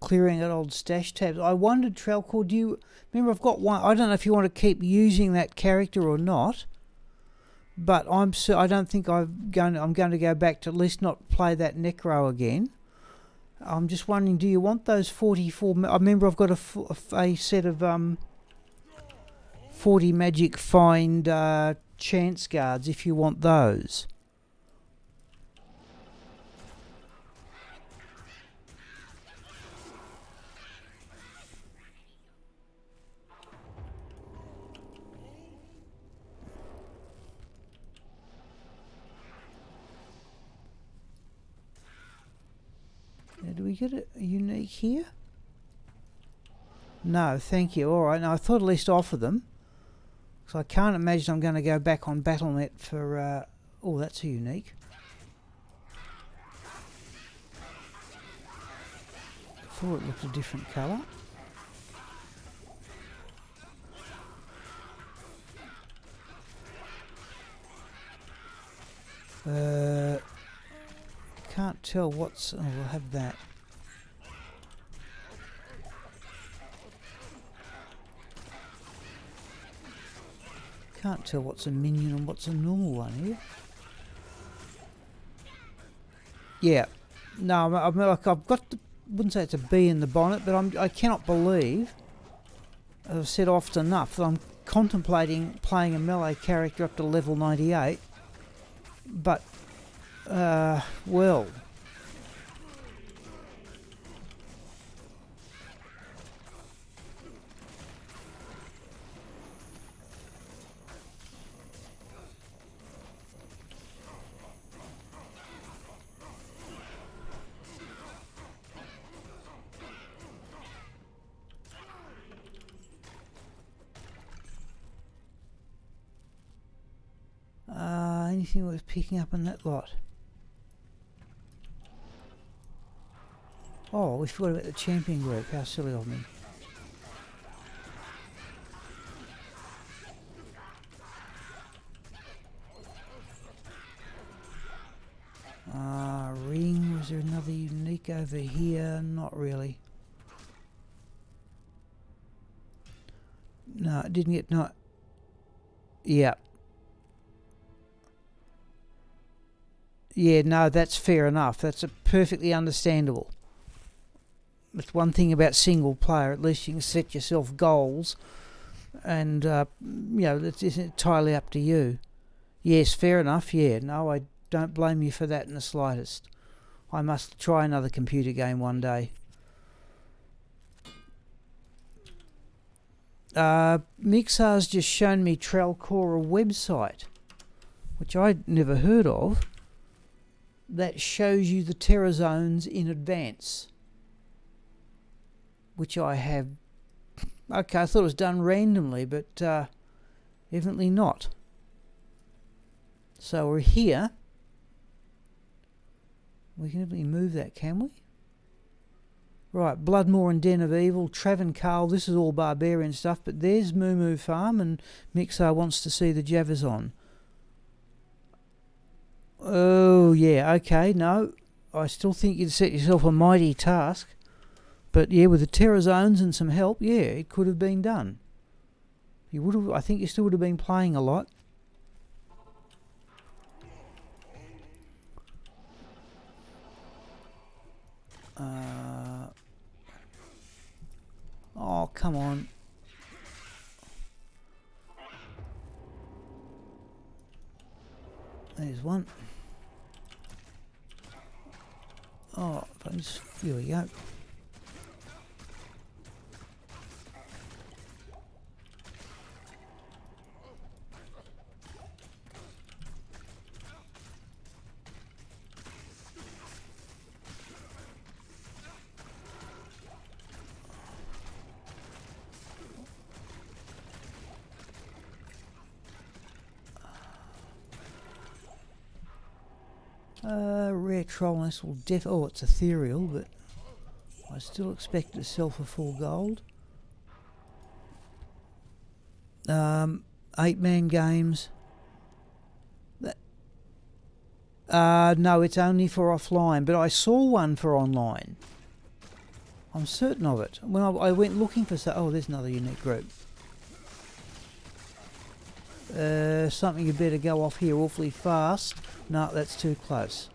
Clearing out old stash tabs. I wondered, Trelcor, do you remember? I've got one. I don't know if you want to keep using that character or not, but I don't think I'm going to go back to at least not play that Necro again. I'm just wondering, do you want those 44? I remember I've got a set of 40 magic find chance guards. If you want those. Now, do we get a unique here? No, thank you. All right, now I thought at least offer them. So I can't imagine I'm going to go back on Battle.net for... oh, that's a unique. I thought it looked a different colour. Can't tell what's... oh, we'll have that. Can't tell what's a minion and what's a normal one here. Yeah. No, I've got the... wouldn't say it's a bee in the bonnet, but I cannot believe, as I've said often enough, that I'm contemplating playing a melee character up to level 98. But... well... anything worth picking up in that lot? Oh, we forgot about the champion group. How silly of me. Ring. Was there another unique over here? Not really. No, it didn't get... no. Yeah. Yeah, no, that's fair enough. That's perfectly understandable. It's one thing about single player, at least you can set yourself goals, and you know, it's entirely up to you. Yes, fair enough. Yeah, no, I don't blame you for that in the slightest. I must try another computer game one day. Mixar's just shown me Trelcora website, which I'd never heard of, that shows you the terror zones in advance, which I have. Okay, I thought it was done randomly, but evidently not. So we're here. We can definitely move that, can we? Right, Bloodmoor and Den of Evil, Travancarl, this is all barbarian stuff, but there's Moo Moo Farm, and Mixar wants to see the Javazon. Oh, yeah, okay, no. I still think you'd set yourself a mighty task. But yeah, with the terror zones and some help, yeah, it could have been done. You would have, I think you still would have been playing a lot. Oh, come on. There's one. Oh, here we go. Rare trollness will oh, it's Ethereal, but I still expect it to sell for full gold. 8-man games. No, it's only for offline, but I saw one for online. I'm certain of it. When I went looking for oh, there's another unique group. Something you better go off here awfully fast. No, that's too close.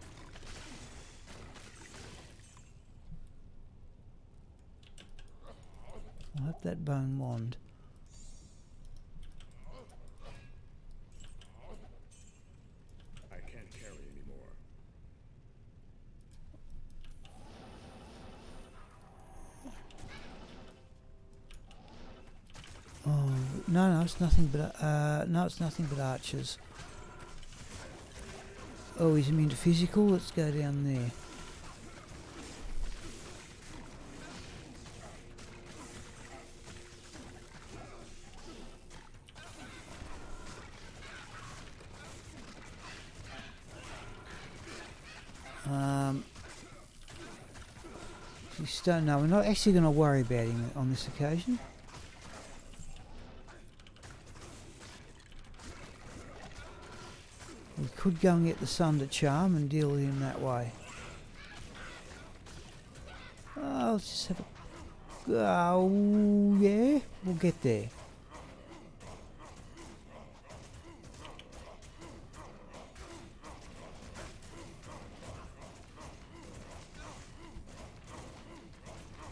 I hope that bone wand.
I can't carry anymore.
Oh no, it's nothing but no, it's nothing but archers. Oh, he's immune to physical. Let's go down there. No, we're not actually going to worry about him on this occasion. We could go and get the Sunder charm and deal with him that way. Oh, let's just have a... Oh, yeah, we'll get there.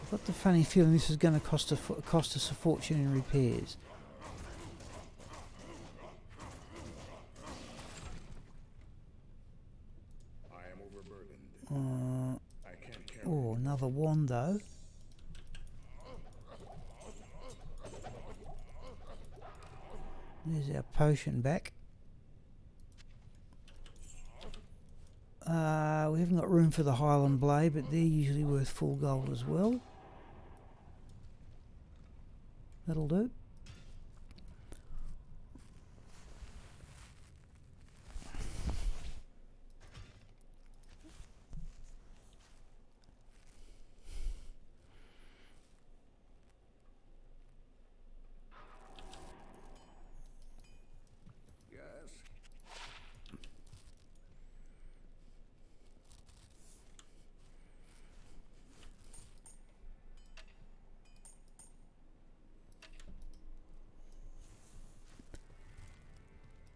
I've got the funny feeling this is going to cost us a fortune in repairs.
I am overburdened. I can't carry.
Oh, another wand though. There's our potion back. We haven't got room for the Highland Blade, but they're usually worth full gold as well. That'll do.
Yes.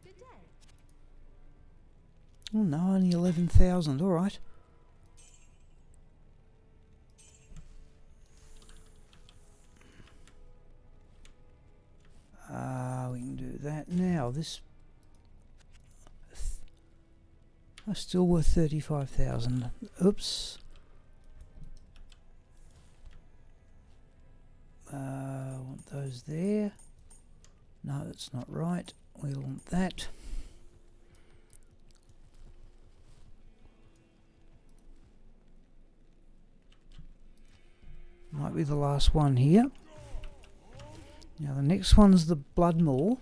Good day.
Oh no, only 11,000. All right. We can do that now. This are still worth 35,000. Oops. I want those there. No, that's not right. We want that. Might be the last one here. Now the next one's the blood maul.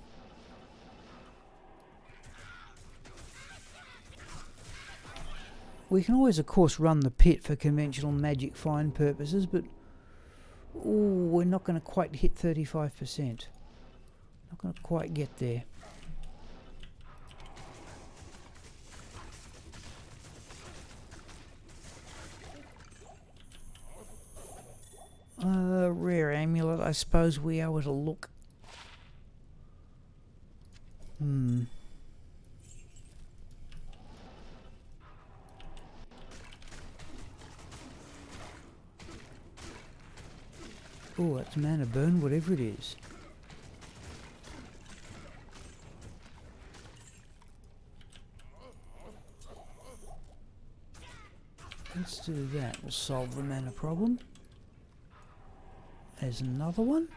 We can always, of course, run the pit for conventional magic find purposes, but we're not going to quite hit 35%. Not going to quite get there. Rare amulet, I suppose we are to look. Oh, that's mana burn, whatever it is. Let's do that. We'll solve the mana problem. There's another one.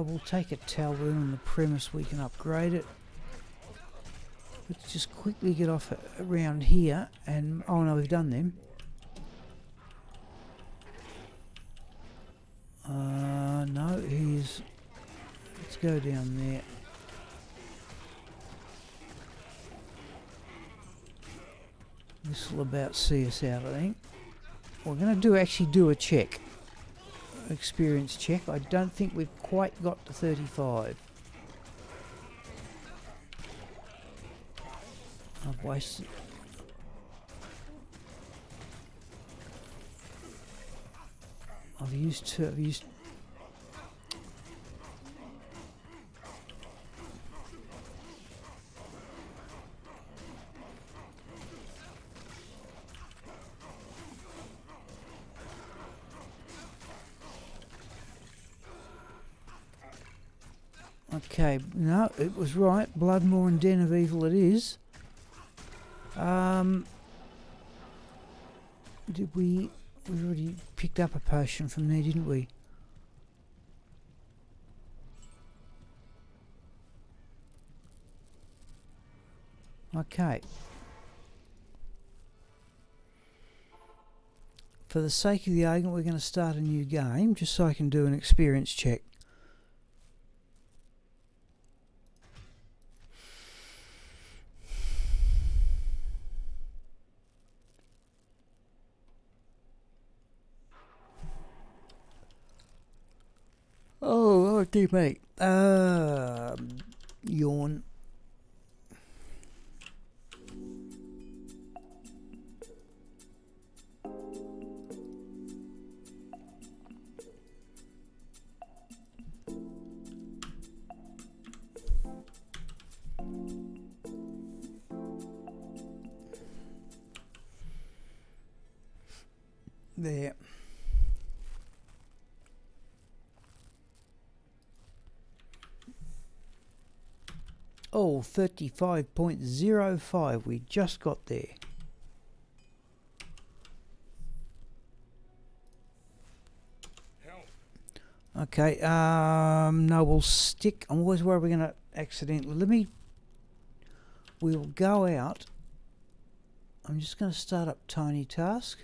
We'll take a towel rune on the premise we can upgrade it. Let's just quickly get off around here and... oh no, we've done them. No, here's... let's go down there. This will about see us out, I think. We're going to actually do a check. Experience check. I don't think we've quite got to 35. I've wasted... I've used... Okay, no, it was right. Bloodmore and Den of Evil it is. Did we already picked up a potion from there, didn't we? Okay. For the sake of the argument, we're going to start a new game, just so I can do an experience check. Oh dear mate. Yawn. There. Oh, 35.05. We just got there. Okay, no, we'll stick. I'm always worried we're going to accidentally. We'll go out. I'm just going to start up tiny task.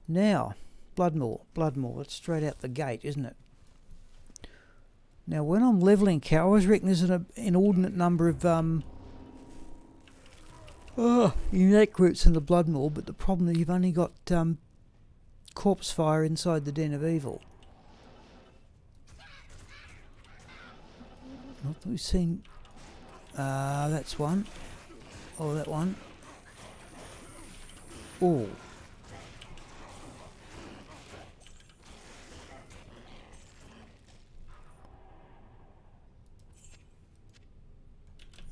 Now, Bloodmore. It's straight out the gate, isn't it? Now, when I'm levelling cow, I always reckon there's an inordinate number of unique routes in the Bloodmore, but the problem is you've only got corpse fire inside the Den of Evil. Not that we've seen. That's one. Oh, that one. Oh.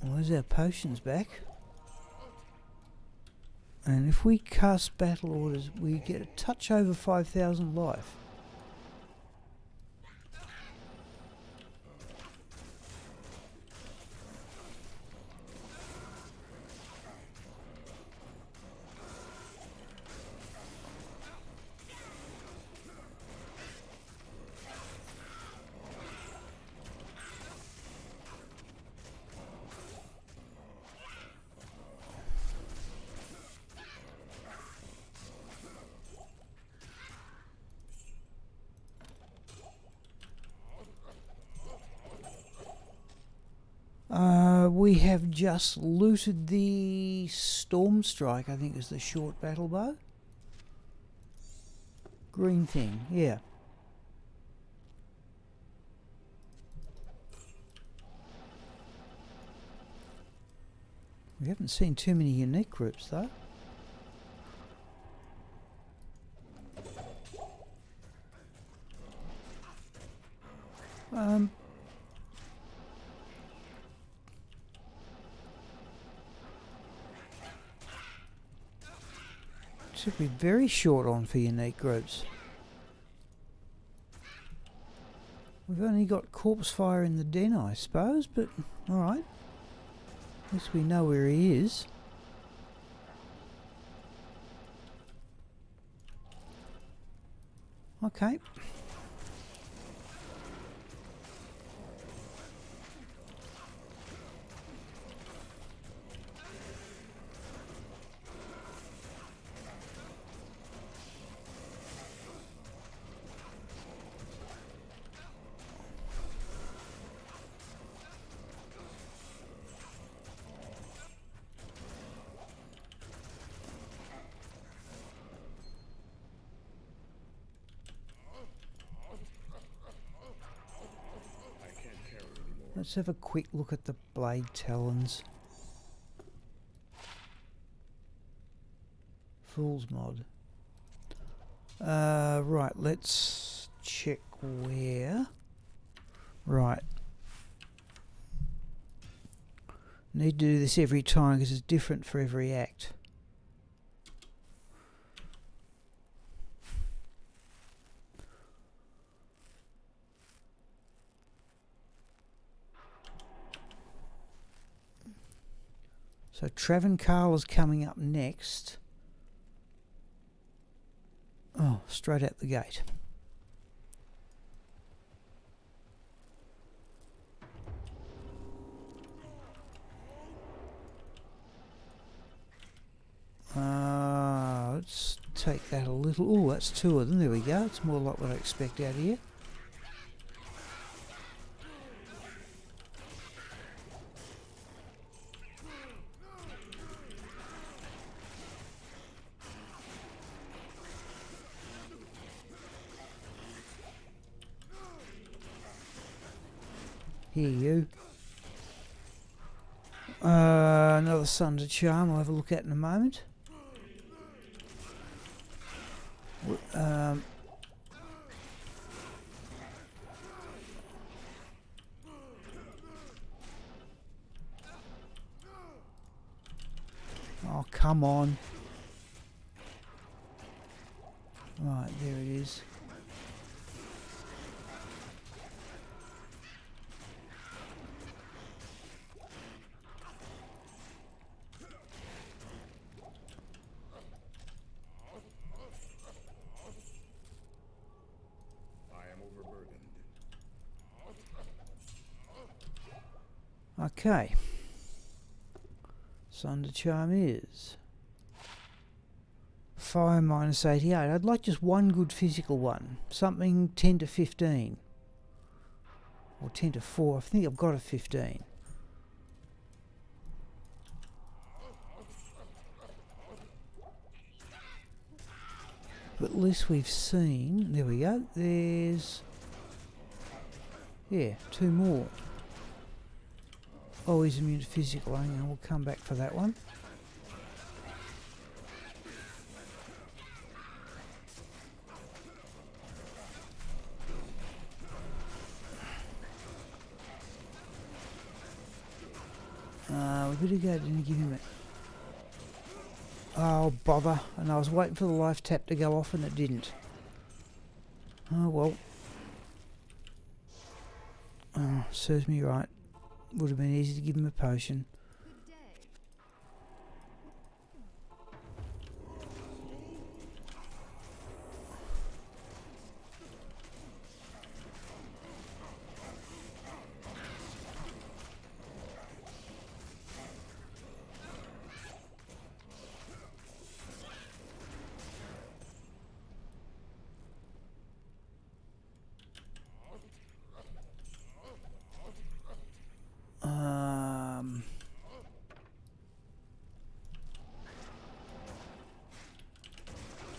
Where's our potions back? And if we cast battle orders, we get a touch over 5,000 life. We have just looted the Storm Strike, I think is the short battle bow. Green thing, yeah. We haven't seen too many unique groups though. Should be very short on for unique groups. We've only got corpse fire in the den, I suppose, but alright. At least we know where he is. Okay. Let's have a quick look at the blade talons. Fool's mod. Right, let's check where. Right. Need to do this every time because it's different for every act. So Travancarl is coming up next. Oh, straight out the gate. Let's take that a little. Oh, that's two of them. There we go. It's more like what I expect out here. Here you. Another Sunder charm I'll have a look at in a moment. Oh, come on. Right, there it is. Okay. Sunder charm is fire minus 88. I'd like just one good physical one. Something 10 to 15. Or 10 to 4. I think I've got a 15. But at least we've seen... There we go. There's... Yeah, two more. Oh, he's immune to physical. Hang on, we'll come back for that one. We better go and give him a... Oh, bother. And I was waiting for the life tap to go off and it didn't. Oh, well. Oh, serves me right. Would have been easy to give him a potion.
Good day.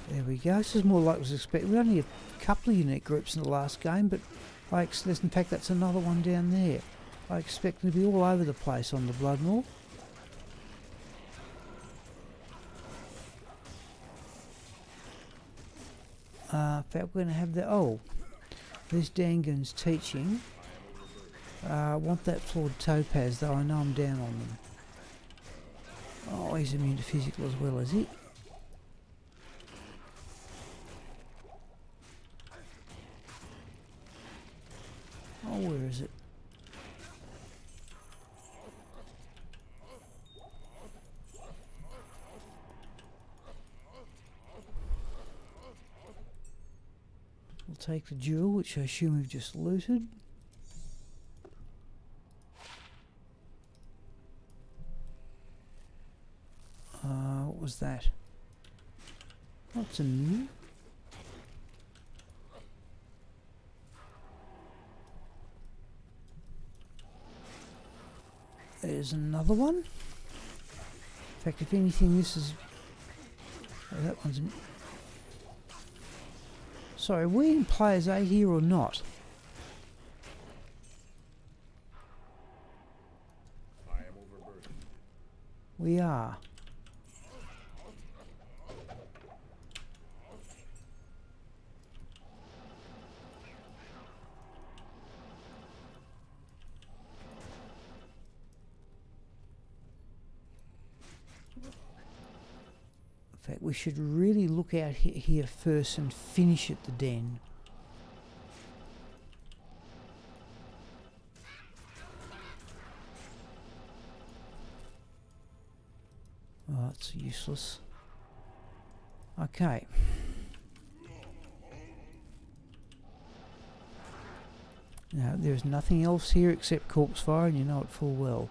There we go. This is more like I was expecting. We only had a couple of unique groups in the last game, but in fact that's another one down there. I expect them to be all over the place on the Bloodmoor. In fact, we're going to have the... Oh, there's Dangan's teaching. I want that flawed topaz, though I know I'm down on them. Oh, he's immune to physical as well, is he? Oh, where is it? We'll take the jewel, which I assume we've just looted. What was that? That's a new. There's another one. In fact, if anything, this is... Oh, that one's... Sorry, are we in Players 8 here or not?
I am overburdened.
We are. In fact, we should really look out here first and finish at the den. Oh, that's useless. Okay. Now, there's nothing else here except corpse fire, and you know it full well.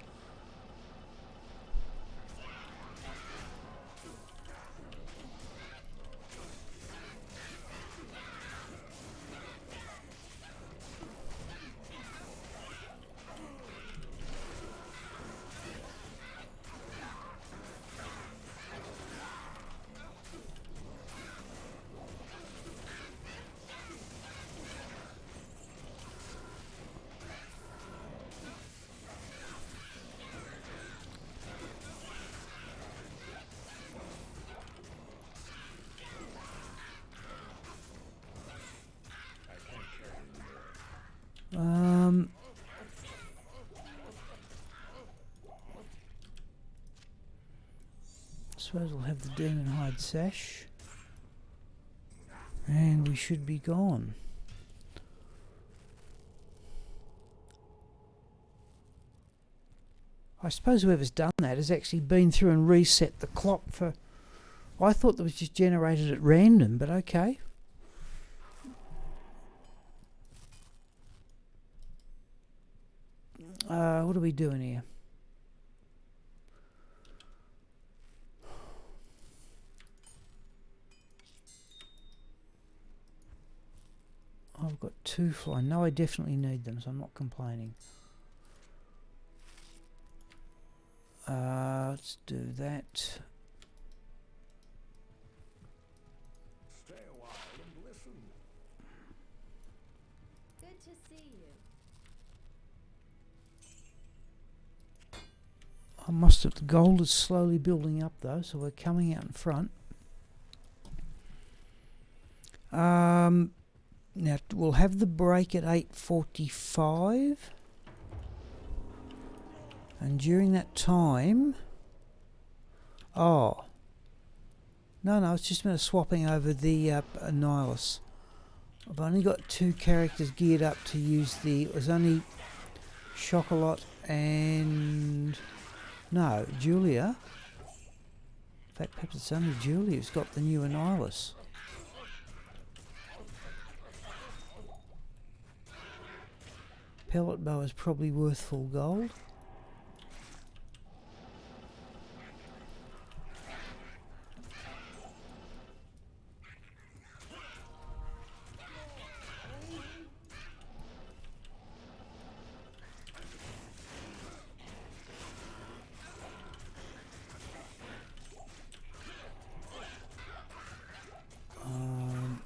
Suppose we'll have the demon hide sash, and we should be gone. I suppose whoever's done that has actually been through and reset the clock for... I thought that was just generated at random, but okay. What are we doing here? I've got 2 fly. No, I definitely need them, so I'm not complaining. Let's do that.
Stay a while and listen.
Good to see you.
I must have... The gold is slowly building up though, so we're coming out in front. Now we'll have the break at 8:45, and during that time, oh, No, it's just a matter of swapping over the Nihilus. I've only got 2 characters geared up to use the... It was only Chocolat and... No, Julia. In fact, perhaps it's only Julia who's got the new Nihilus. Pellet bow is probably worth full gold.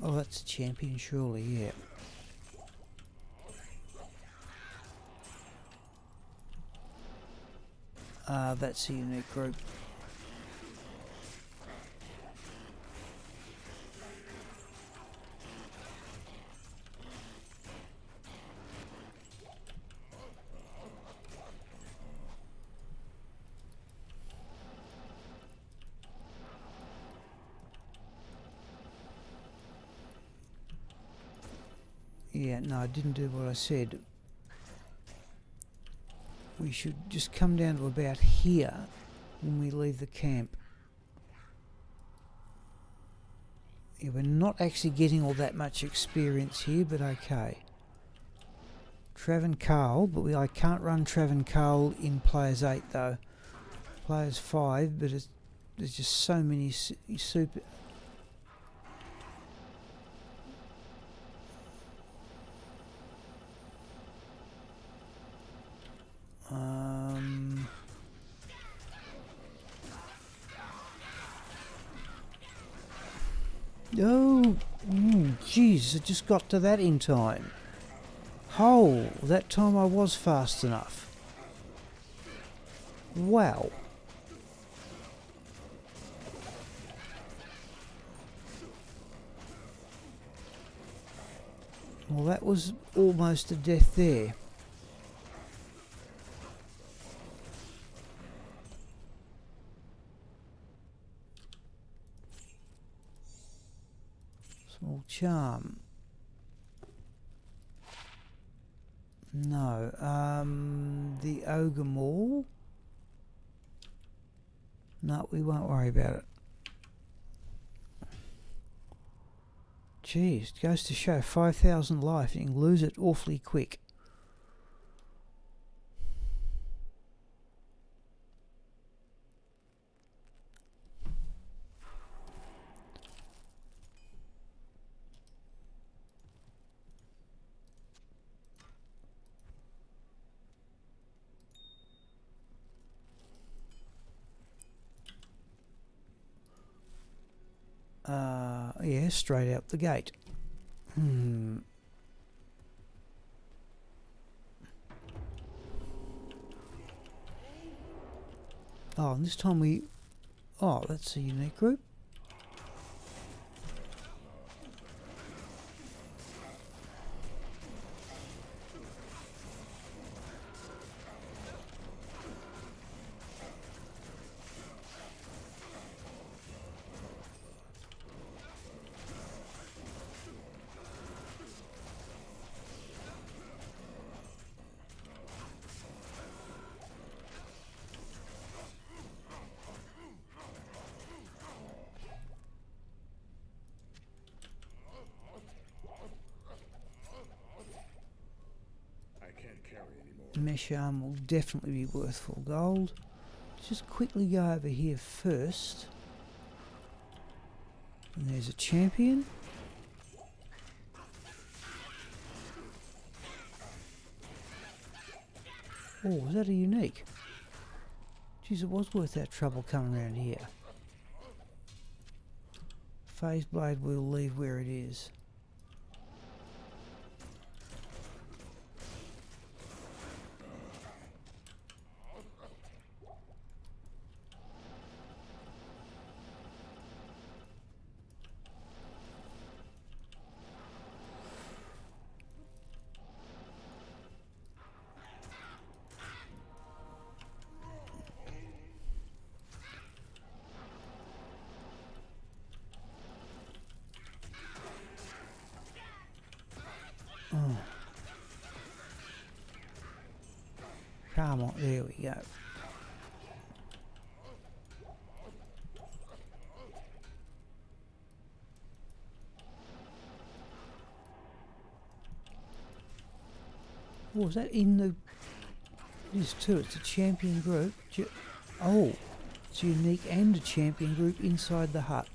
Oh, that's a champion, surely, yeah. That's a unique group. Yeah, no, I didn't do what I said. We should just come down to about here when we leave the camp. Yeah, we're not actually getting all that much experience here, but okay. Travancore, but I can't run Travancore in Players 8 though. Players 5, but there's just so many super... Oh, jeez, I just got to that in time. Oh, that time I was fast enough. Wow. Well, that was almost a death there. Small charm. No. The ogre maul. No, we won't worry about it. Jeez, it goes to show 5,000 life. You can lose it awfully quick. Yeah, straight out the gate. Oh, and this time we... Oh, that's a unique group. Mesh arm will definitely be worth full gold. Let's just quickly go over here first. And there's a champion. Oh, was that a unique? Jeez, it was worth that trouble coming around here. Phase blade we'll leave where it is. Oh. Come on, there we go. Oh, is that in the... It is too, it's a champion group. Oh, it's unique and a champion group inside the hut.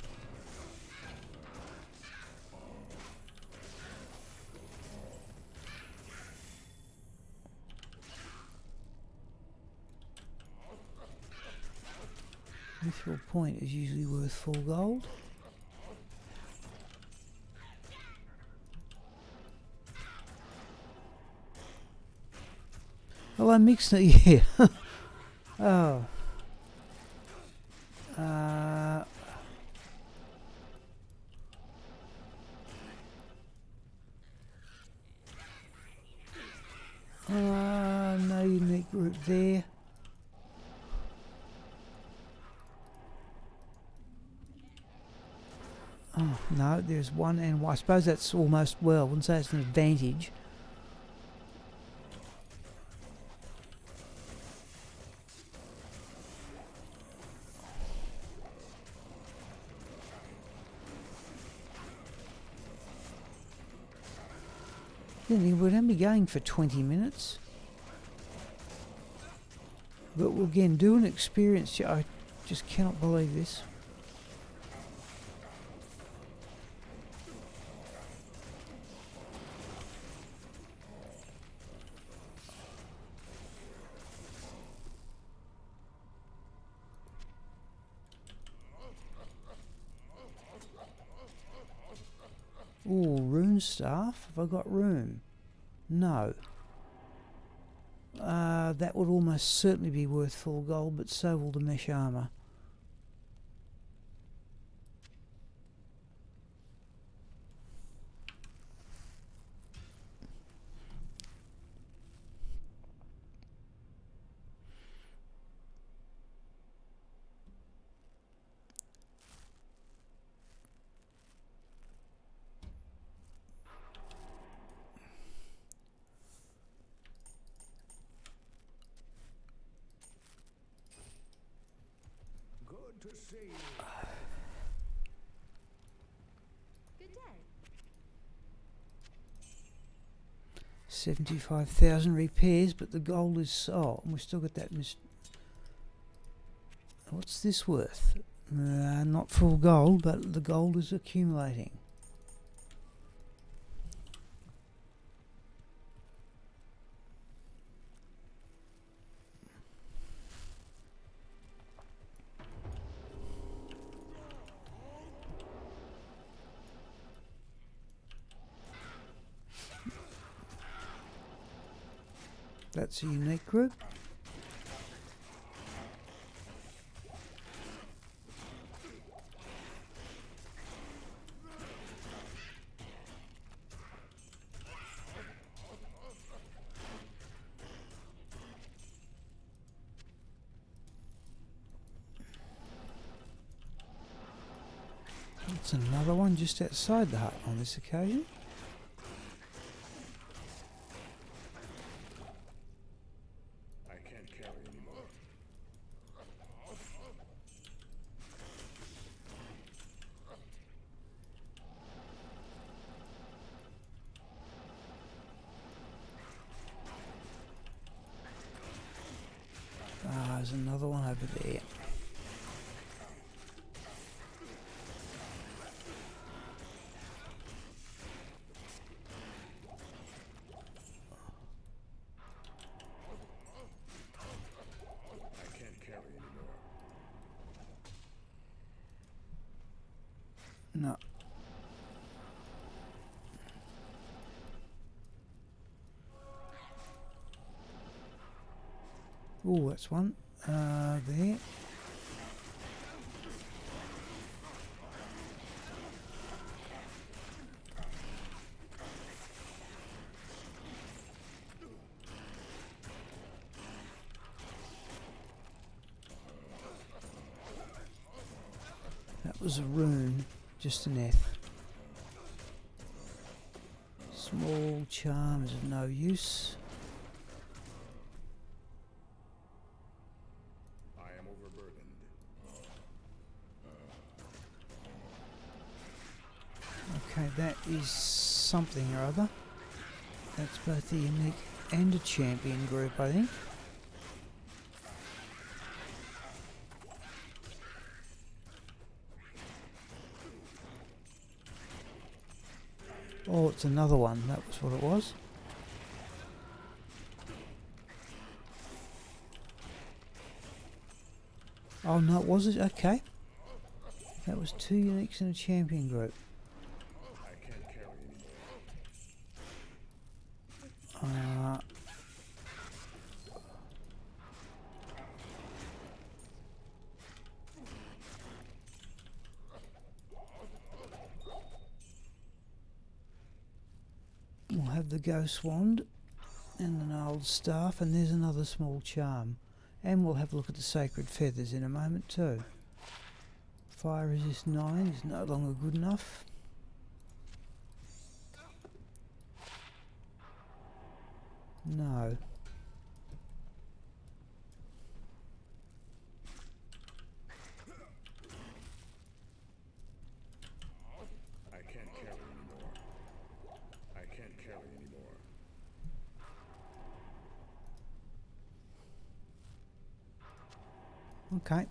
Ethereal point is usually worth 4 gold. Hello, Mixer. Yeah. Oh. No unique group there. Oh, no, there's one and one. I suppose that's almost, well, I wouldn't say it's an advantage. Then we'd only be going for 20 minutes. But we'll again do an experience. I just cannot believe this. Ooh, rune staff. Have I got room? No. That would almost certainly be worth 4 gold, but so will the mesh armour.
To see you.
Good day.
75,000 repairs, but the gold is... Oh, and we've still got that... What's this worth? Not full gold, but the gold is accumulating. That's a unique group. That's another one just outside the hut on this occasion. There's another one over there.
I can't carry anymore.
No. Oh, that's one. There. That was a rune, just an F. Small charm is of no use.
I am overburdened.
Okay, that is something or other. That's both a unique and a champion group, I think. Oh, it's another one. That was what it was. Oh no, was it? Okay. That was 2 uniques and a champion group.
I can't carry
Uh, we'll have the ghost wand and an old staff, and there's another small charm. And we'll have a look at the sacred feathers in a moment too. Fire resist 9 is no longer good enough. No.
I can't carry anymore. I can't carry anymore.
Okay.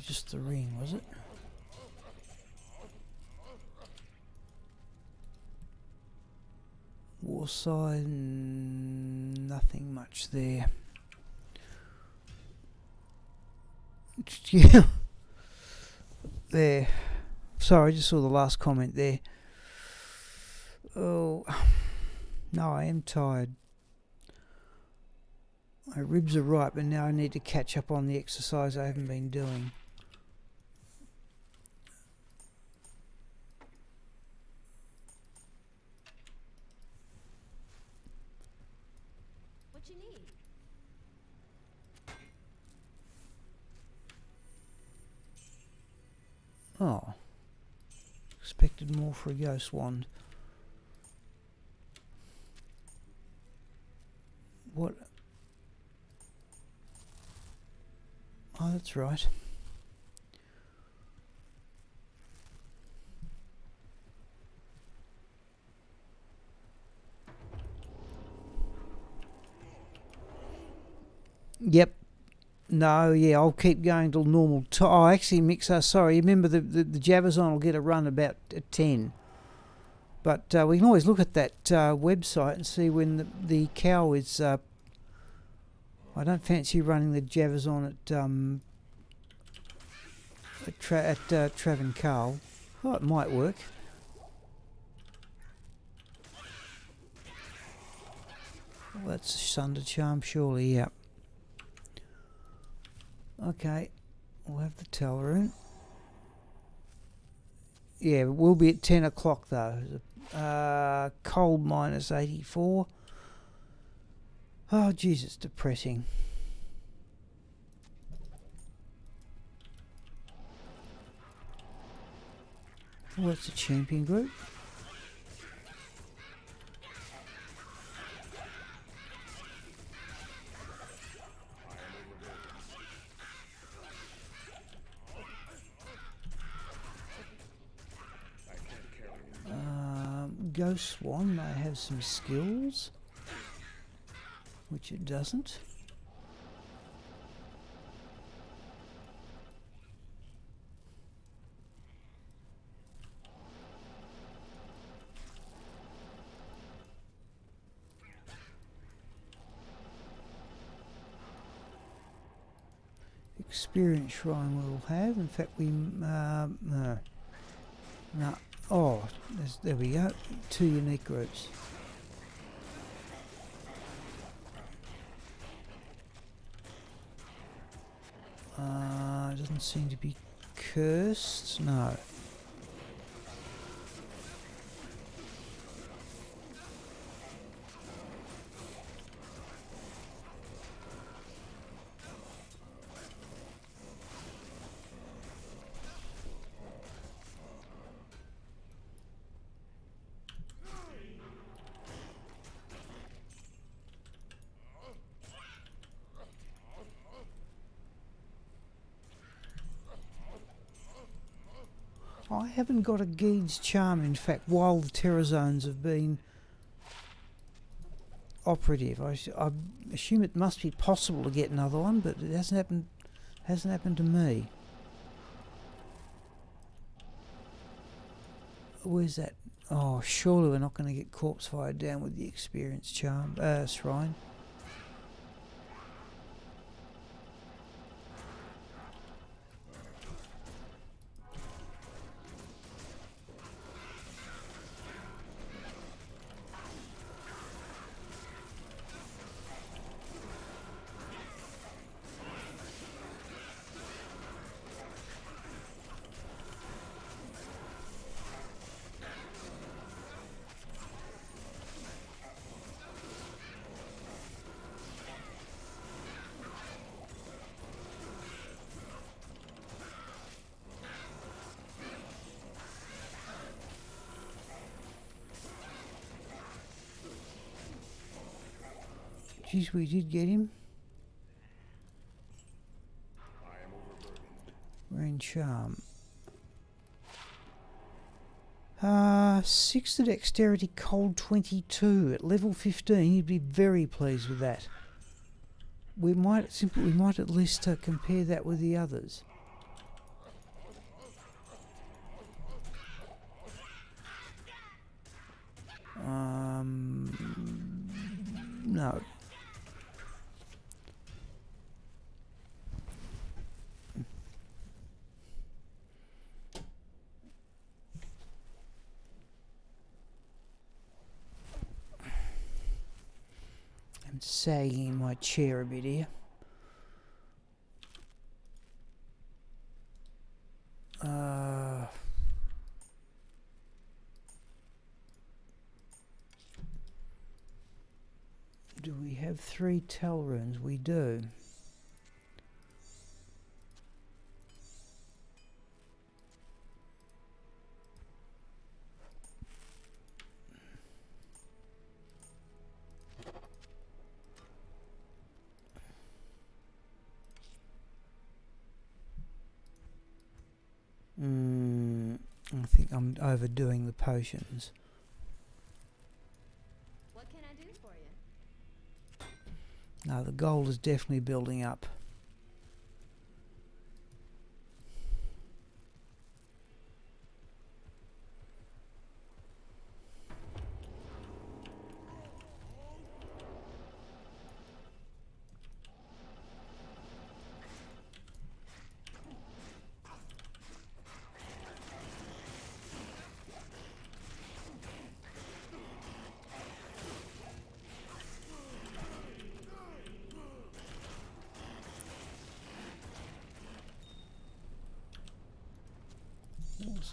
Just the ring, was it? Warside, nothing much there. Yeah. There. Sorry, I just saw the last comment there. Oh, no, I am tired. My ribs are right, but now I need to catch up on the exercise I haven't been doing.
What you need?
Oh. Expected more for a ghost wand. What? Oh, that's right. Yep. No, yeah, I'll keep going till normal. Oh, actually, Mixer, sorry. Remember, the javazon will get a run about at 10. But we can always look at that website and see when the cow is... I don't fancy running the javazon at Travancarl. Oh, it might work. Well, that's a Sunder charm, surely, yeah. Okay, we'll have the Teleroon. Yeah, we'll be at 10 o'clock though. Cold minus 84. Oh, jeez, it's depressing. Oh, that's a champion group. Ghost Swan may have some skills, which it doesn't. Experience shrine we'll have. In fact, we no. Oh, there we go. 2 unique groups. Doesn't seem to be cursed. No. I haven't got a Geed's Charm, in fact, while the terror zones have been operative. I assume it must be possible to get another one, but it hasn't happened to me. Where's that? Oh, surely we're not going to get corpse fired down with the experience charm shrine. Geez, we did get him. We're in charm. 6 to dexterity, cold 22 at level 15. You'd be very pleased with that. We might at least compare that with the others. No. I'm sagging in my chair a bit here. Do we have 3 tell runes? We do. I think I'm overdoing the potions.
What can I do for you?
No, the gold is definitely building up.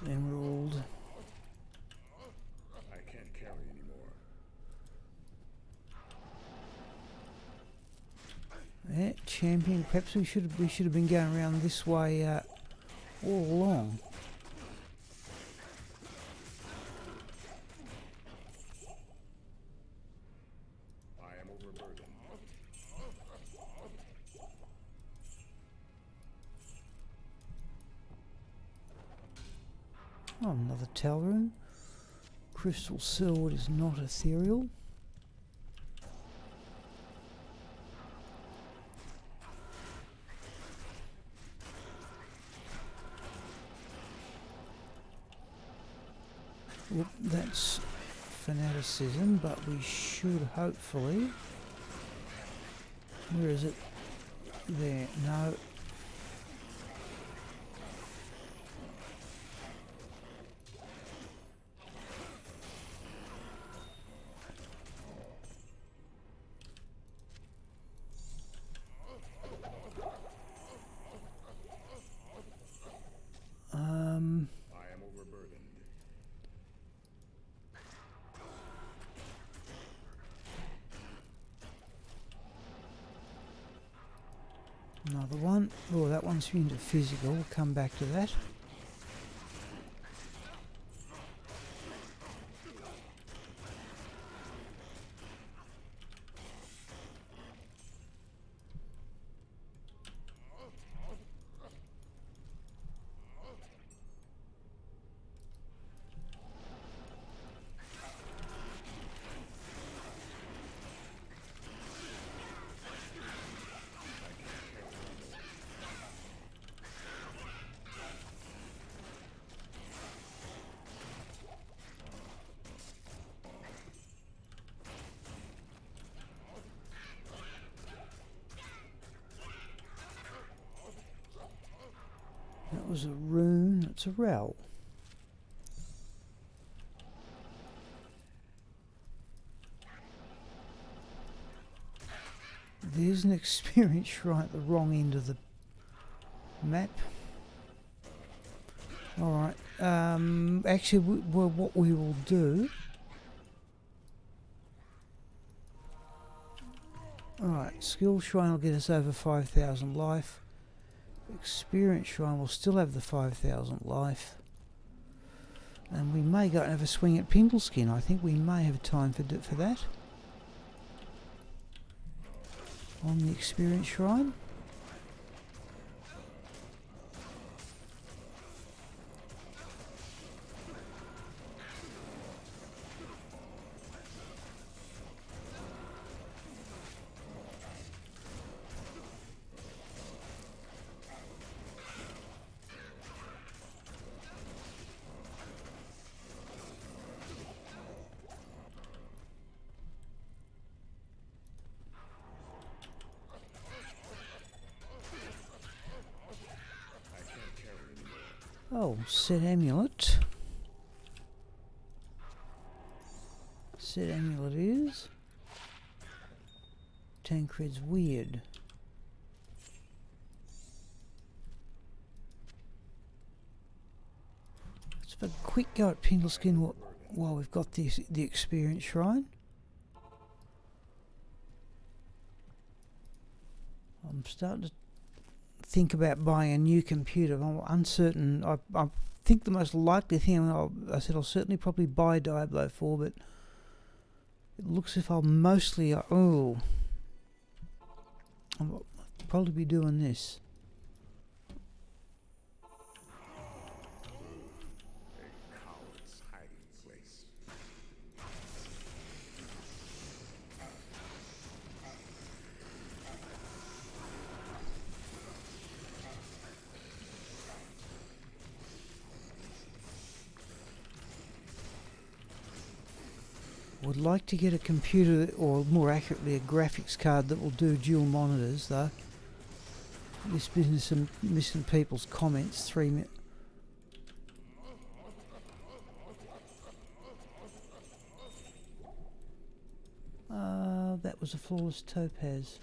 Emerald.
I can't carry anymore.
Yeah, champion. Perhaps we should have been going around this way all along.
I am overburdened.
Oh, another tell rune. Crystal sword is not ethereal. Well, that's fanaticism, but we should hopefully... Where is it? There. No.
I am overburdened.
Another one. Oh, that one's into physical. We'll come back to that. That was a rune. It's a rel. There's an experience shrine at the wrong end of the map. Alright, actually what we will do... Alright, skill shrine will get us over 5,000 life. Experience shrine will still have the 5,000 life. And we may go and have a swing at Pindleskin. I think we may have time for that. On the experience shrine. Oh, set amulet. Set amulet is. Tancred's weird. Let's have a quick go at Pindleskin while we've got the experience shrine. I'm starting to think about buying a new computer. I'm uncertain. I think the most likely thing, I said I'll certainly probably buy Diablo 4, but it looks as if I'll mostly... I'll probably be doing this. Would like to get a computer, or more accurately a graphics card that will do dual monitors though. This business and missing people's comments, 3 minutes. That was a flawless topaz.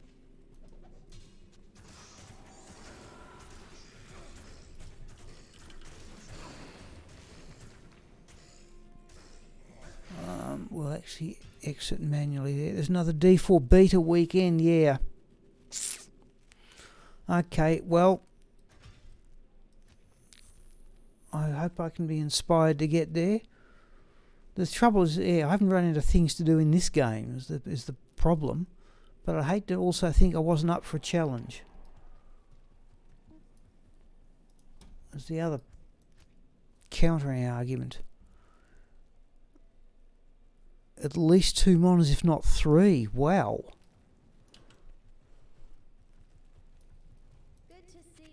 We'll actually exit manually there. There's another D4 beta weekend, yeah. Okay, well, I hope I can be inspired to get there. The trouble is, yeah, I haven't run into things to do in this game, is the problem. But I hate to also think I wasn't up for a challenge. That's the other countering argument. at least 2 monitors, if not 3. Wow.
Good to see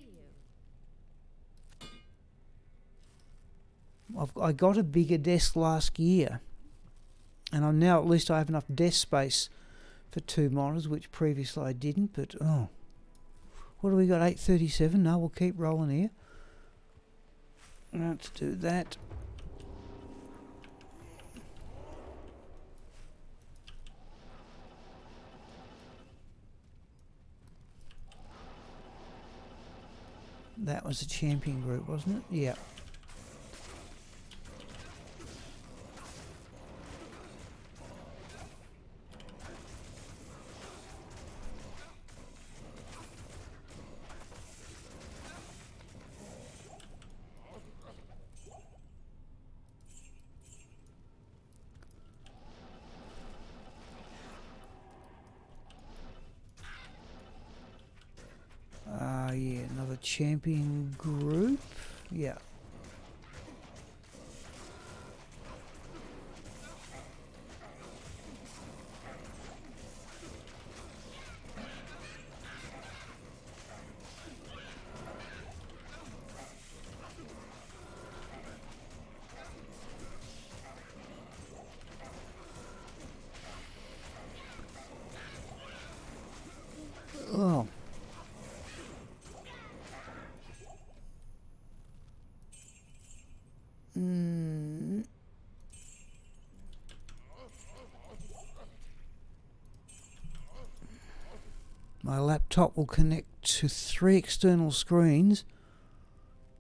you.
I got a bigger desk last year, and I'm now at least I have enough desk space for 2 monitors, which previously I didn't. But oh, what do we got? 837. No, we'll keep rolling here. Let's do that. That was the champion group, wasn't it? Yeah. Yeah, another champion group. Yeah. Oh. My laptop will connect to 3 external screens.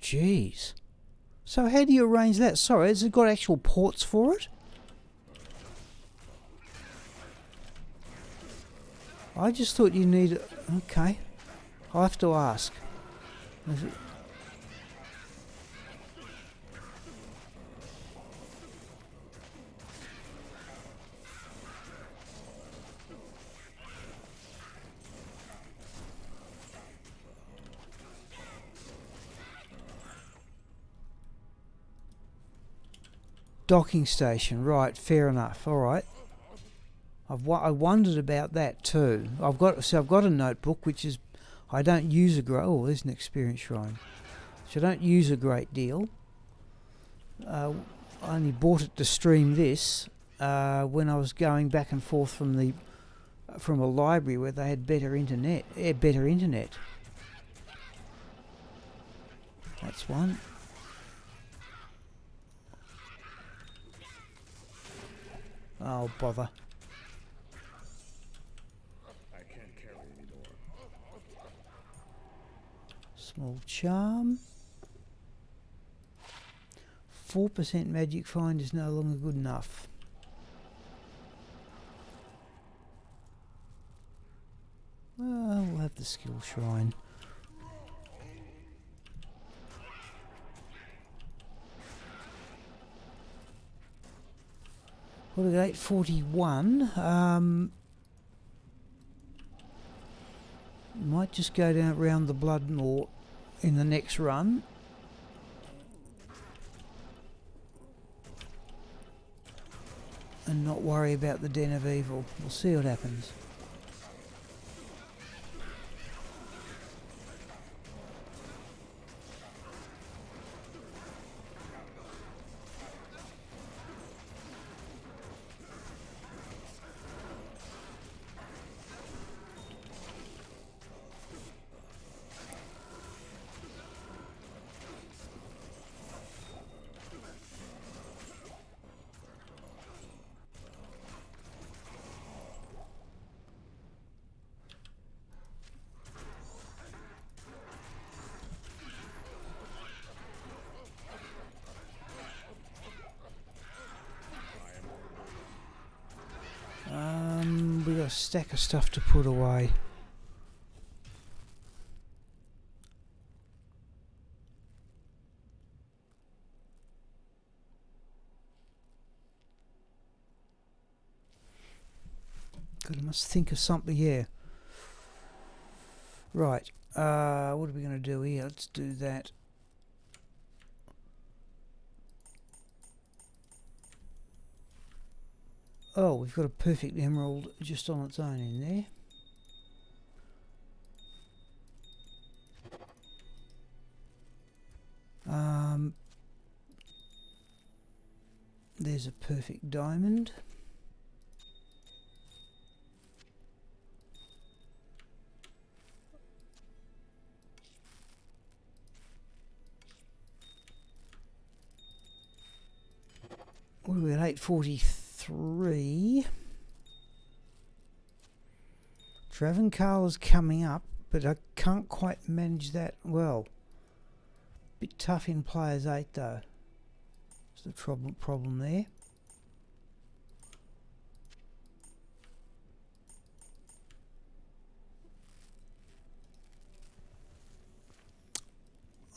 Jeez. So how do you arrange that? Sorry, has it got actual ports for it? I just thought you needed... Okay. I'll have to ask. Is it... Docking station, right, fair enough, alright. I wondered about that too. I've got a notebook which is I don't use oh, there's an experience shrine. So I don't use a great deal. I only bought it to stream this when I was going back and forth from a library where they had better internet. That's one. Oh, bother.
I can't carry anymore.
Small charm. 4% magic find is no longer good enough. Well, we'll have the skill shrine. What at 841? Might just go down around the blood more in the next run. And not worry about the Den of Evil. We'll see what happens. We got a stack of stuff to put away. God, I must think of something here. Right, what are we going to do here? Let's do that. Oh, we've got a perfect emerald just on its own in there. There's a perfect diamond. What are we at? 843. Travancal is coming up, but I can't quite manage that well. Bit tough in players 8 though. That's the problem there.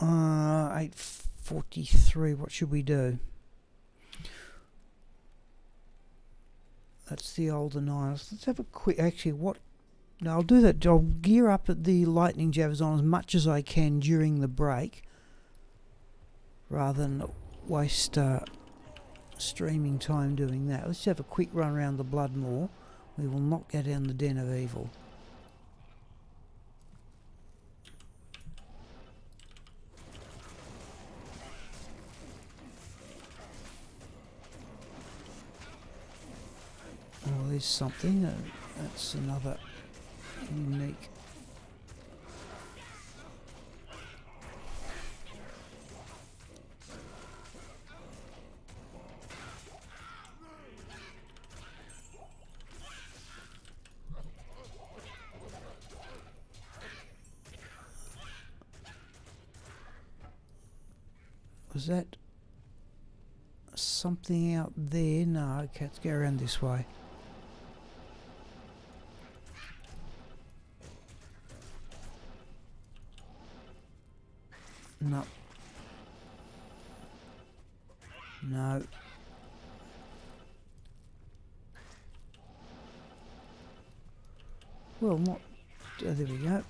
Uh, 843. What should we do? That's the older 9. Let's have a quick. Actually, what? No, I'll do that. I'll gear up at the lightning javazon as much as I can during the break, rather than waste streaming time doing that. Let's have a quick run around the Bloodmoor. We will not go down the Den of Evil. Oh, there's something. That's another unique. Was that something out there? No, okay, let's go around this way. No. No. Well, not. Oh, there we go.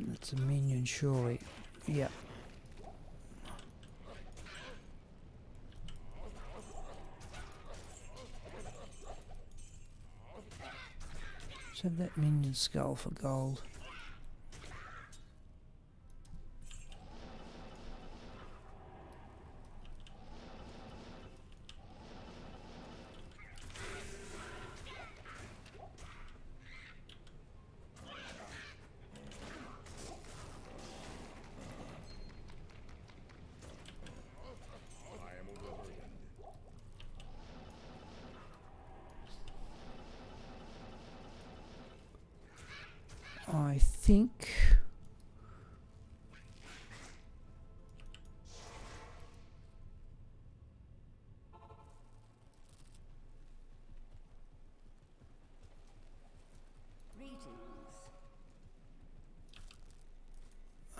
That's a minion, surely. Yep. Let's have that minion skull for gold. I think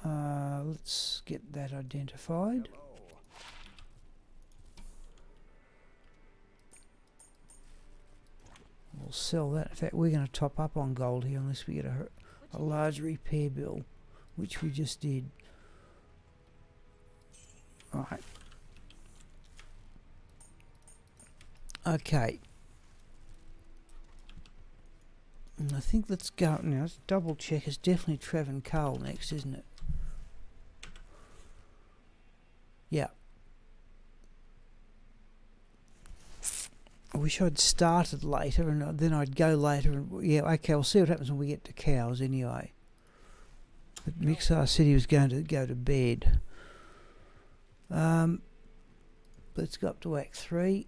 let's get that identified. We'll sell that. In fact, we're going to top up on gold here unless we get a large repair bill, which we just did. Alright. Okay. And I think let's go now. Let's double check. It's definitely Travancal next, isn't it? Yeah. I wish I'd started later and then I'd go later. And yeah, okay, we'll see what happens when we get to cows anyway. But Mixar said he was going to go to bed. Let's go up to Act 3.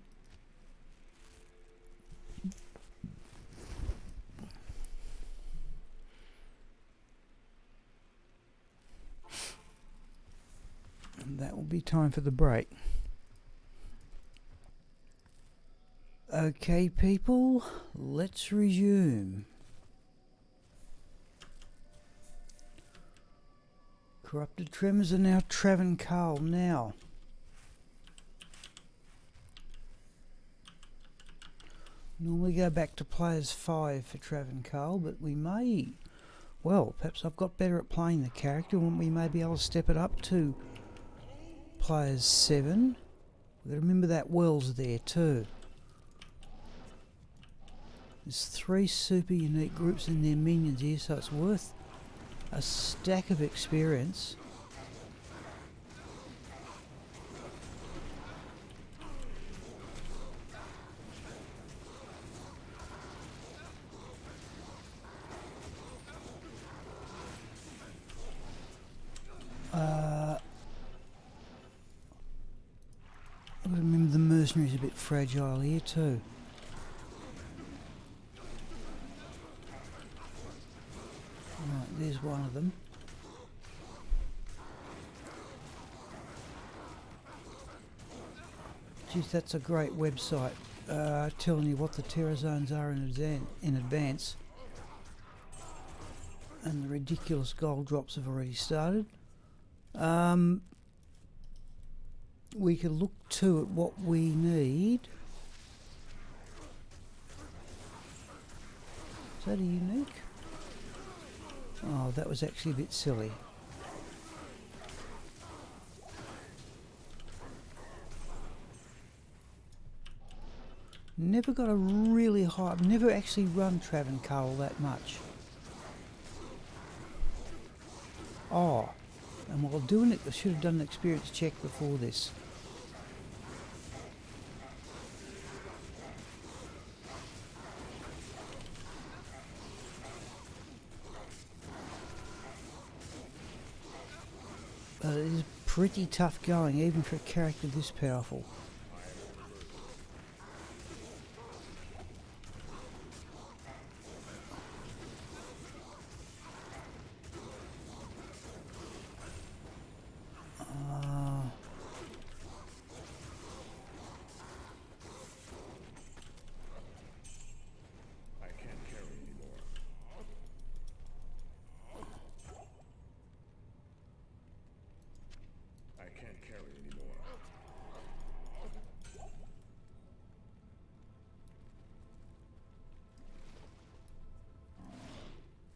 And that will be time for the break. Okay, people, let's resume. Corrupted Tremors are now Travancal now. Normally go back to players 5 for Travancal, but we may, well, perhaps I've got better at playing the character and we may be able to step it up to players 7. We've got to remember that Wells there too. There's 3 super unique groups and their minions here, so it's worth a stack of experience. I've got to remember the mercenary's a bit fragile here too. Right, there's one of them. Geez, that's a great website, telling you what the terror zones are in advance. And the ridiculous gold drops have already started. We could look too at what we need. Is that a unique? Oh, that was actually a bit silly. Never got a really high... I've never actually run Travancal that much. Oh, and while doing it, I should have done an experience check before this. But it is pretty tough going, even for a character this powerful.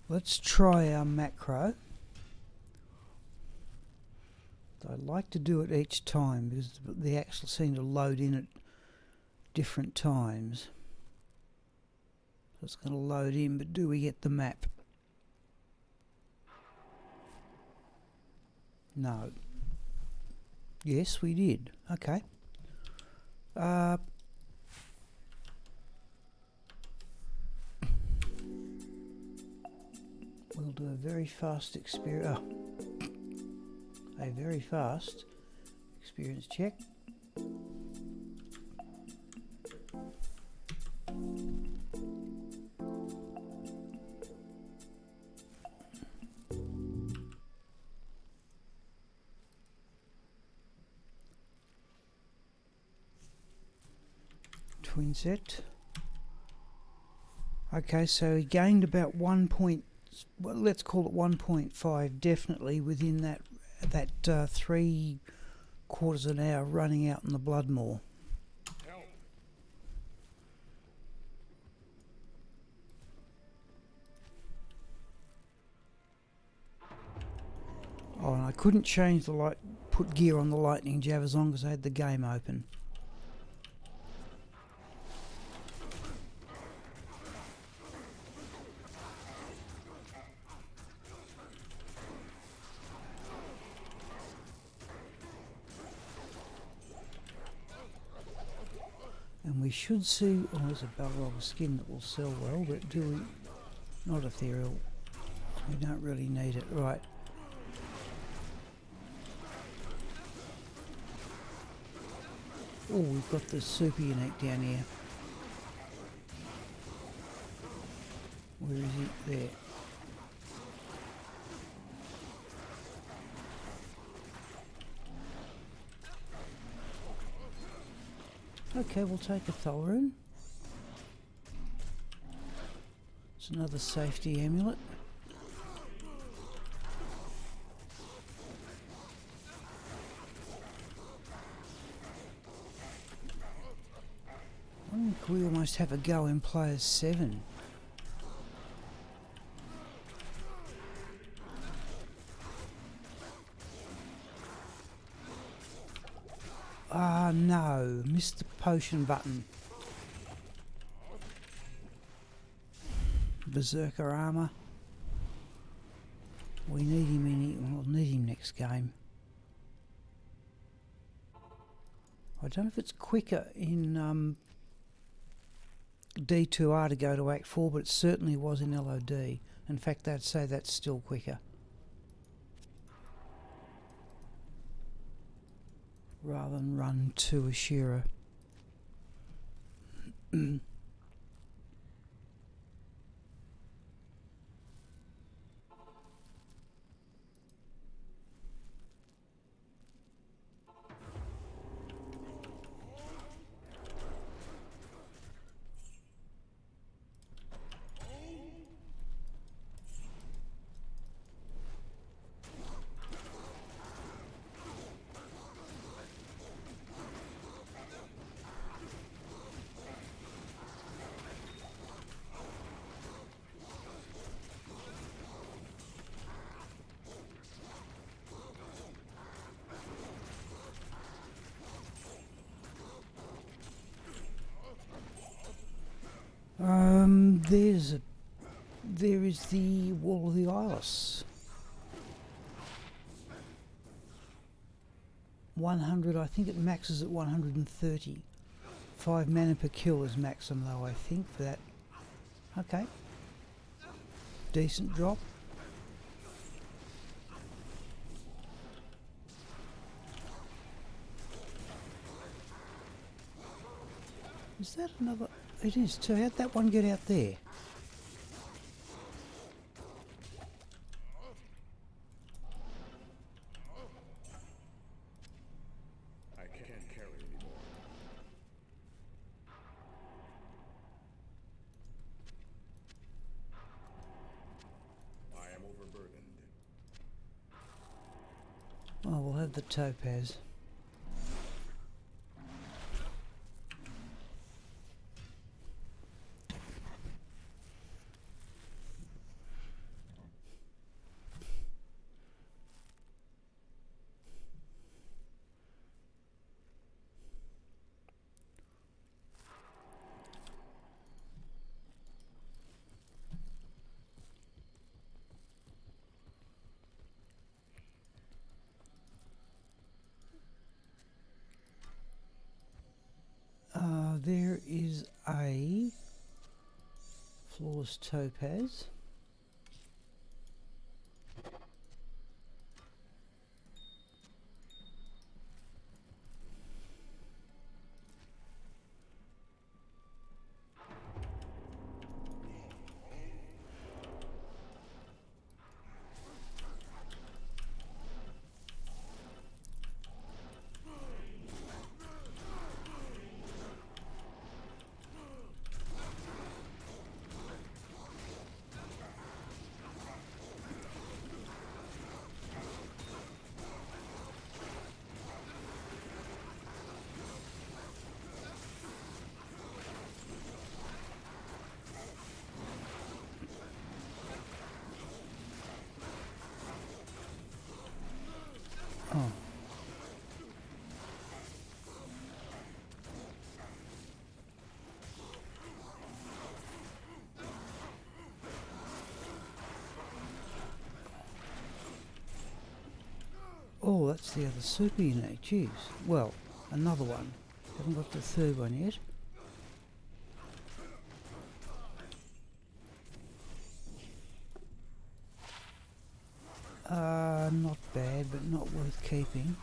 Let's try our macro. I like to do it each time because the axles seem to load in at different times. So it's going to load in, but do we get the map? No. Yes, we did. Okay. We'll do a very fast experience. A very fast experience check. Twinset. Okay, so he gained about 1 point. Well, let's call it 1.5, definitely within that 3/4 an hour running out in the Bloodmoor.
Helm.
Oh, and I couldn't change the put gear on the lightning javazon because I had the game open. And we should see, oh, there's a Balrog skin that will sell well, but do we, not Ethereal, we don't really need it, right. Oh, we've got the super unique down here. Where is he? There. Okay, we'll take a Tholrun. It's another safety amulet. I think we almost have a go in players 7. Ah no, missed the potion button. Berserker armour. We need him we'll need him next game. I don't know if it's quicker in D2R to go to Act 4, but it certainly was in LOD. In fact, I'd say that's still quicker. Rather than run to Ashira. There is the Wall of the Isles. 100, I think it maxes at 130. 5 mana per kill is maximum though, I think, for that. Okay. Decent drop. Is that another? It is too. How'd that one get out there?
I can't carry anymore. I am overburdened.
Oh, we'll have the topaz. There is a flawless topaz. Oh. Oh, that's the other super unit. Jeez. Well, another one. Haven't got the third one yet. Not bad, but not worth keeping.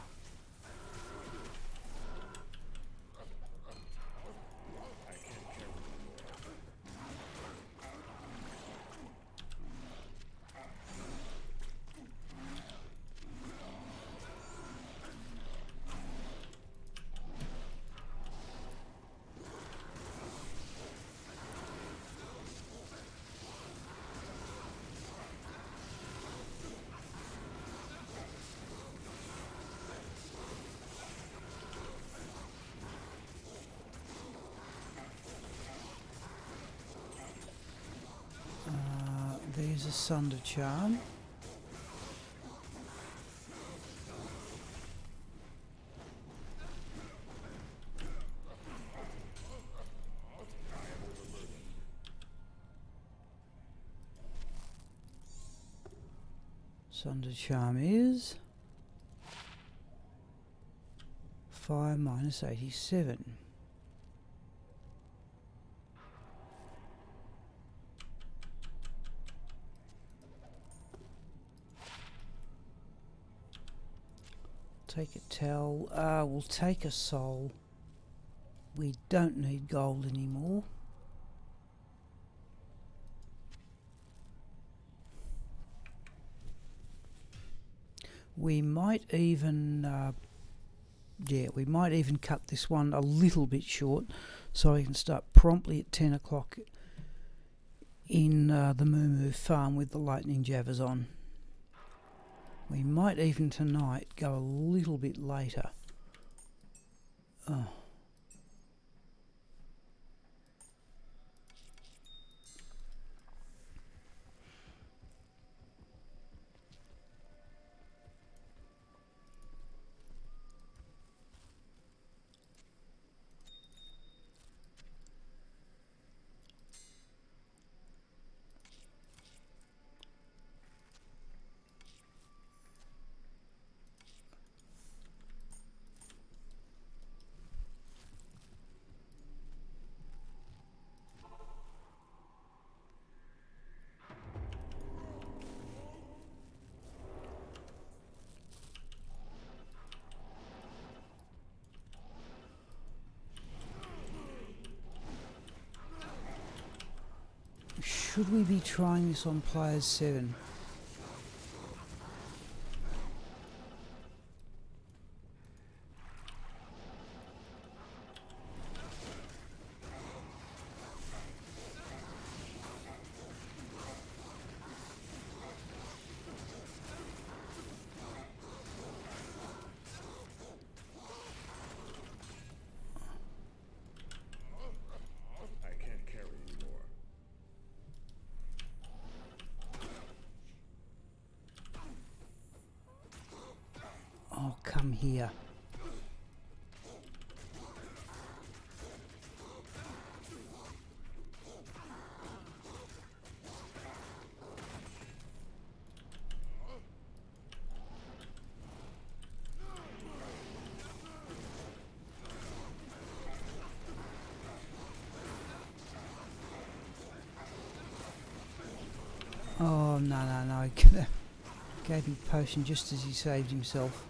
use a Sunder charm. Sunder charm is fire minus 87. Take a towel. We'll take a soul. We don't need gold anymore. We might even, we might even cut this one a little bit short, so we can start promptly at 10 o'clock in the Moo farm with the lightning javazon. We might even tonight go a little bit later. Oh. Should we be trying this on players 7? Oh, come here. Oh, no. Gave him potion just as he saved himself.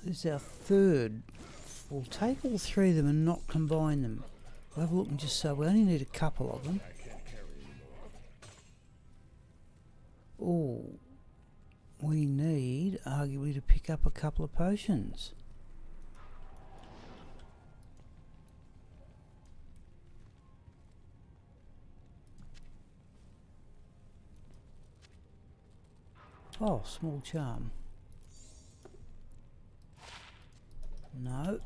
This is our third. We'll take all three of them and not combine them. We'll have a look and just say we only need a couple of them. Oh, we need arguably to pick up a couple of potions. Oh, small charm. No.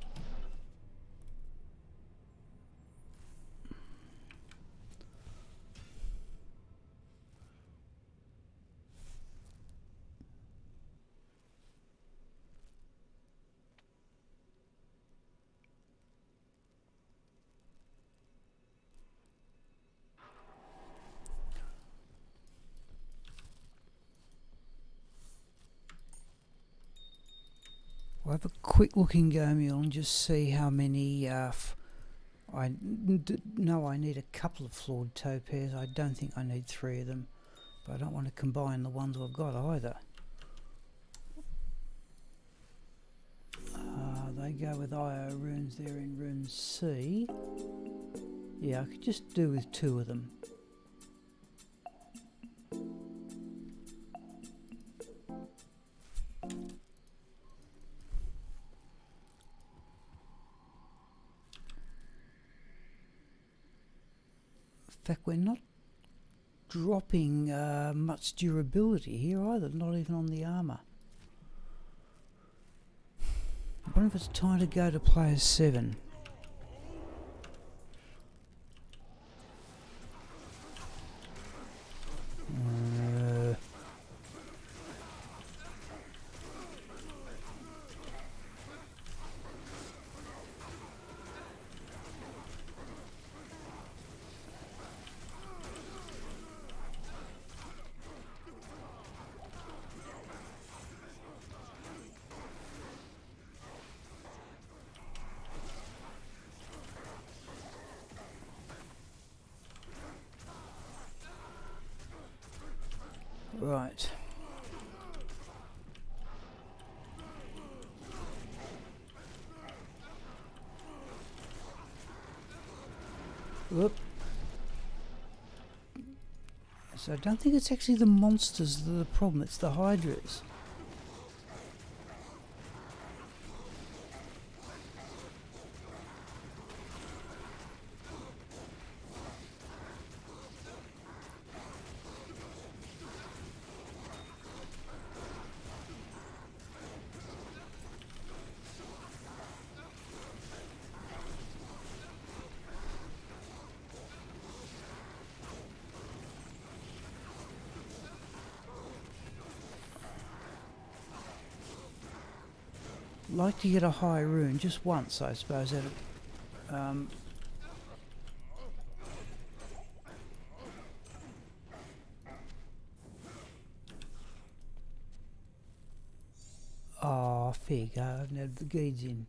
We'll have a quick look in Gomiel and just see how many I know I need a couple of flawed topaz. I don't think I need 3 of them, but I don't want to combine the ones I've got either. They go with IO runes there in rune C. Yeah, I could just do with 2 of them. fact, we're not dropping much durability here either, not even on the armour. I wonder if it's time to go to player 7. Right. Whoop. So I don't think it's actually the monsters that are the problem, it's the hydras. Like to get a high rune just once, I suppose. Oh, fair go. I haven't had the geeds in.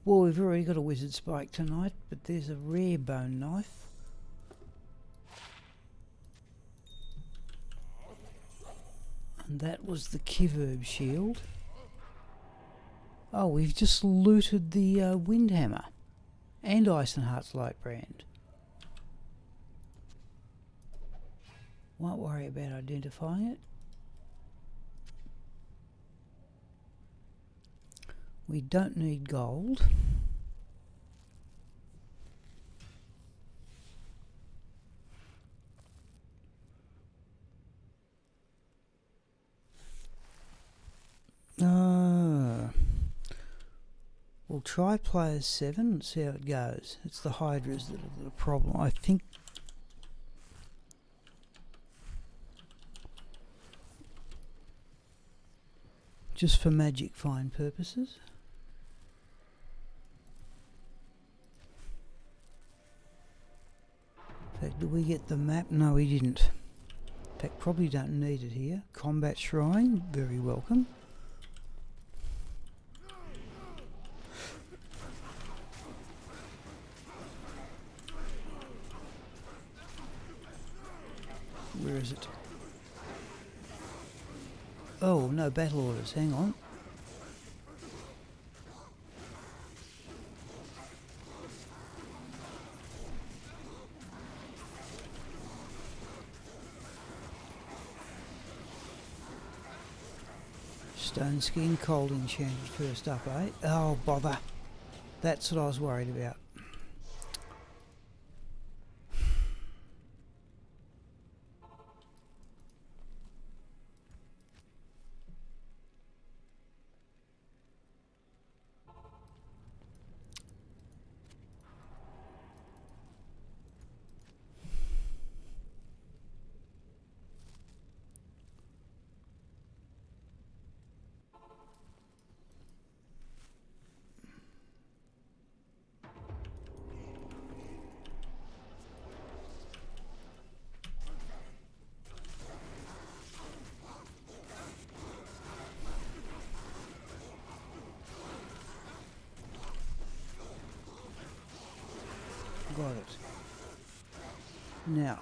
Well, we've already got a wizard spike tonight, but there's a rare bone knife. And that was the Kiverb shield. Oh, we've just looted the Windhammer and Icenheart's light brand. Won't worry about identifying it. We don't need gold. We'll try player 7 and see how it goes. It's the hydras that are the problem, I think. Just for magic find purposes. In fact, did we get the map? No, we didn't. In fact, probably don't need it here. Combat Shrine, very welcome. Where is it? Oh, no battle orders, hang on. Stone skin, cold enchanted first up, eh? Oh, bother. That's what I was worried about. got it. Now,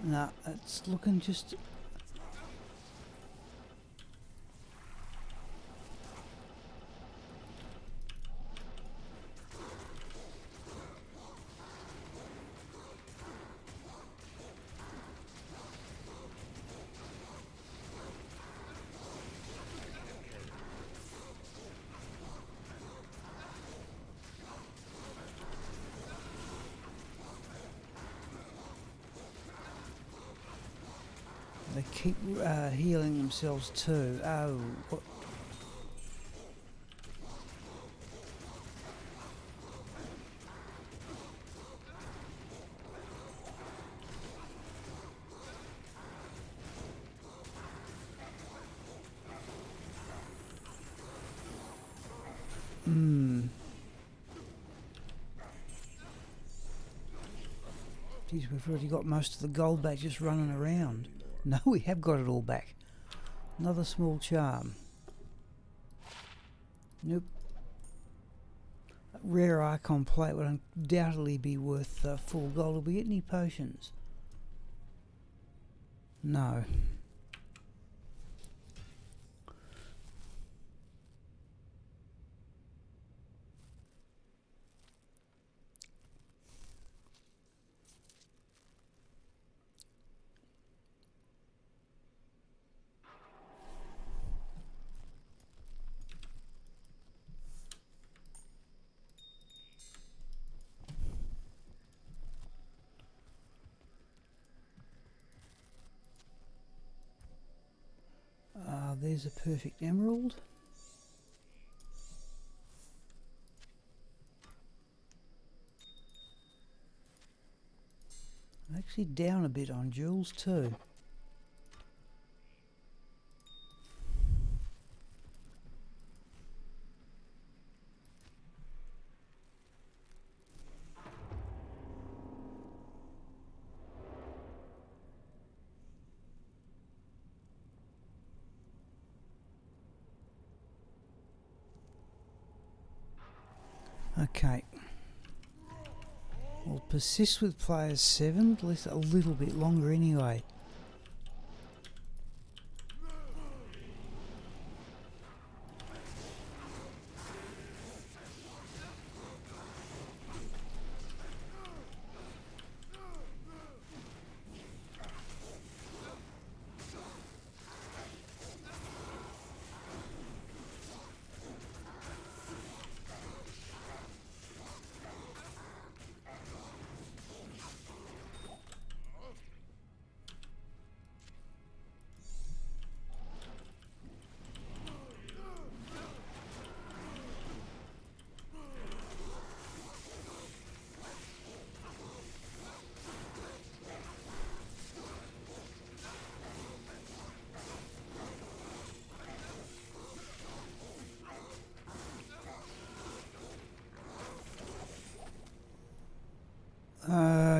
no, it's looking just... They keep healing themselves too. Oh, what? Geez, we've already got most of the gold back just running around. No, we have got it all back. Another small charm. Nope. A rare icon plate would undoubtedly be worth full gold. Will we get any potions? No. There's a perfect emerald. I'm actually down a bit on jewels too. Okay. We'll persist with players 7, at least a little bit longer anyway.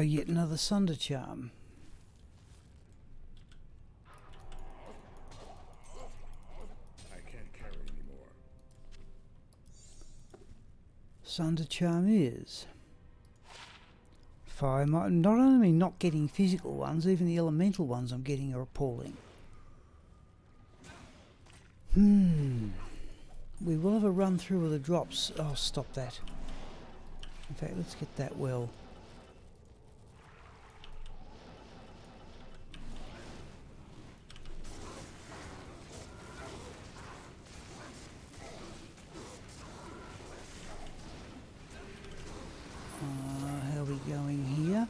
Yet another Sunder charm.
I can't carry anymore.
Sunder charm is fire. Not only not getting physical ones, even the elemental ones I'm getting are appalling. We will have a run through of the drops. Oh, stop that. In fact, let's get that well. How are we going here?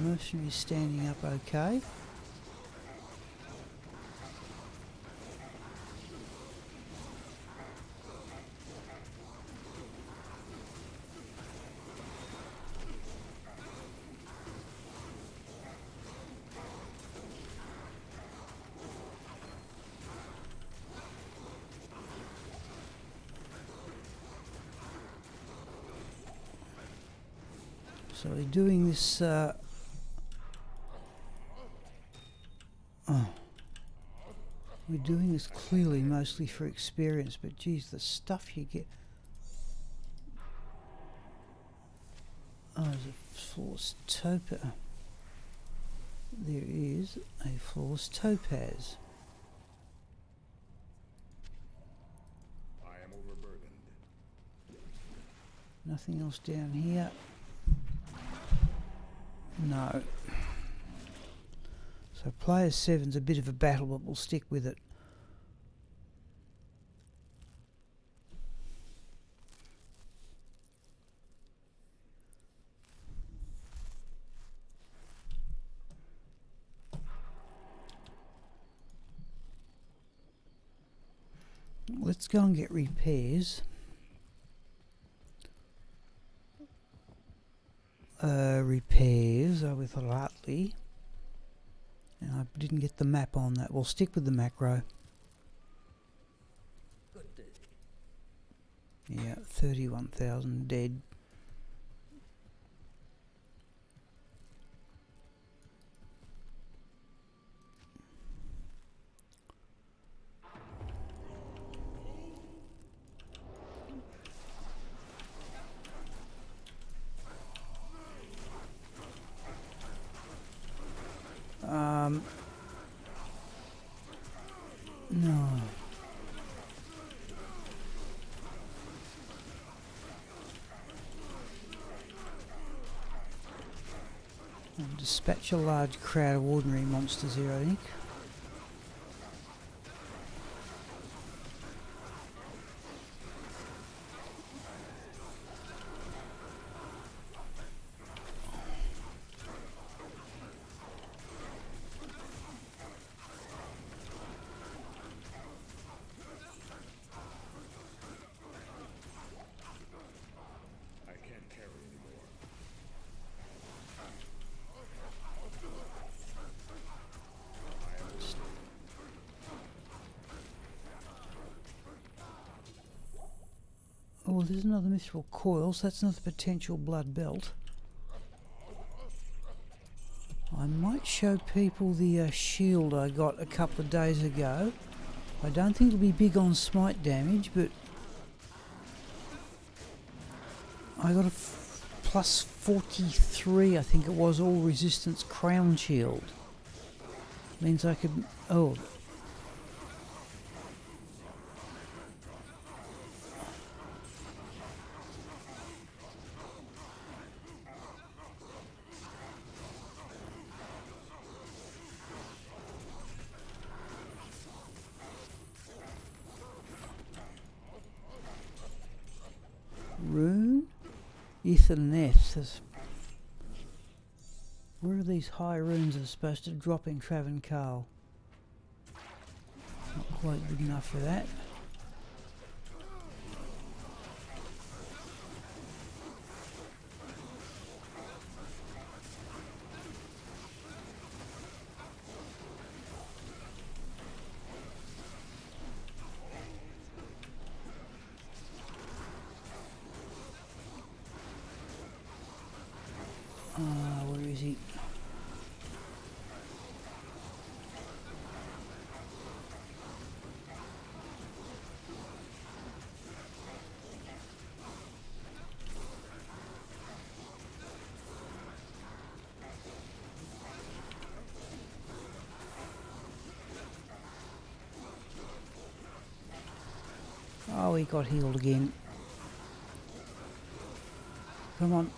Mercenary's standing up okay. So we're doing this. We're doing this clearly mostly for experience, but geez, the stuff you get. Oh, there's a flawless topaz. There is a flawless topaz.
I am overburdened.
Nothing else down here. No. So player 7's a bit of a battle, but we'll stick with it. Let's go and get repairs. Repairs are with Ratley. And I didn't get the map on that. We'll stick with the macro. Yeah, 31,000 dead. No. I'll dispatch a large crowd of ordinary monsters here, I think. Oh, there's another mithril coil, so that's another potential blood belt. I might show people the shield I got a couple of days ago. I don't think it'll be big on smite damage, but I got a plus 43, I think it was, all resistance crown shield. Means I could... oh. Rune? Ethernet. Where are these high runes that are supposed to drop in Travancal? Not quite good enough for that. Where is he? Oh, he got healed again. Come on.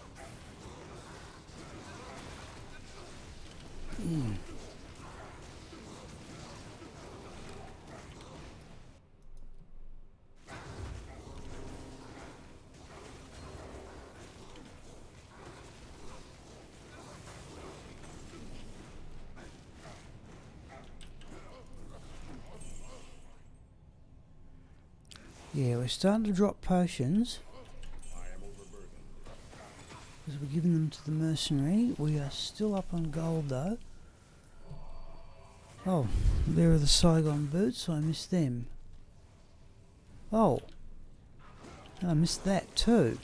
Yeah, we're starting to drop potions. Because we're giving them to the mercenary. We are still up on gold though. Oh, there are the Saigon boots. I missed them. Oh, I missed that too.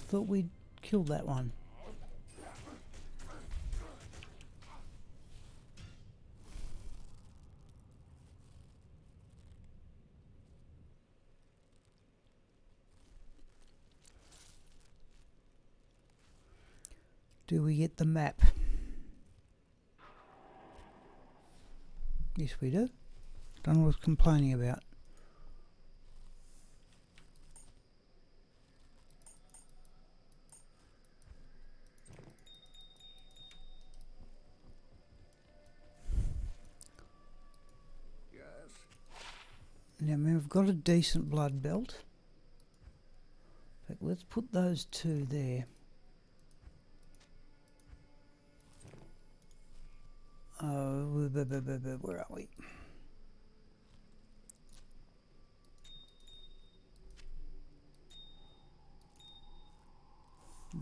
Thought we'd killed that one. Do we get the map? Yes, we do. Don't know what I was complaining about. Now, I mean, we've got a decent blood belt. In fact, let's put those two there. Oh, where are we?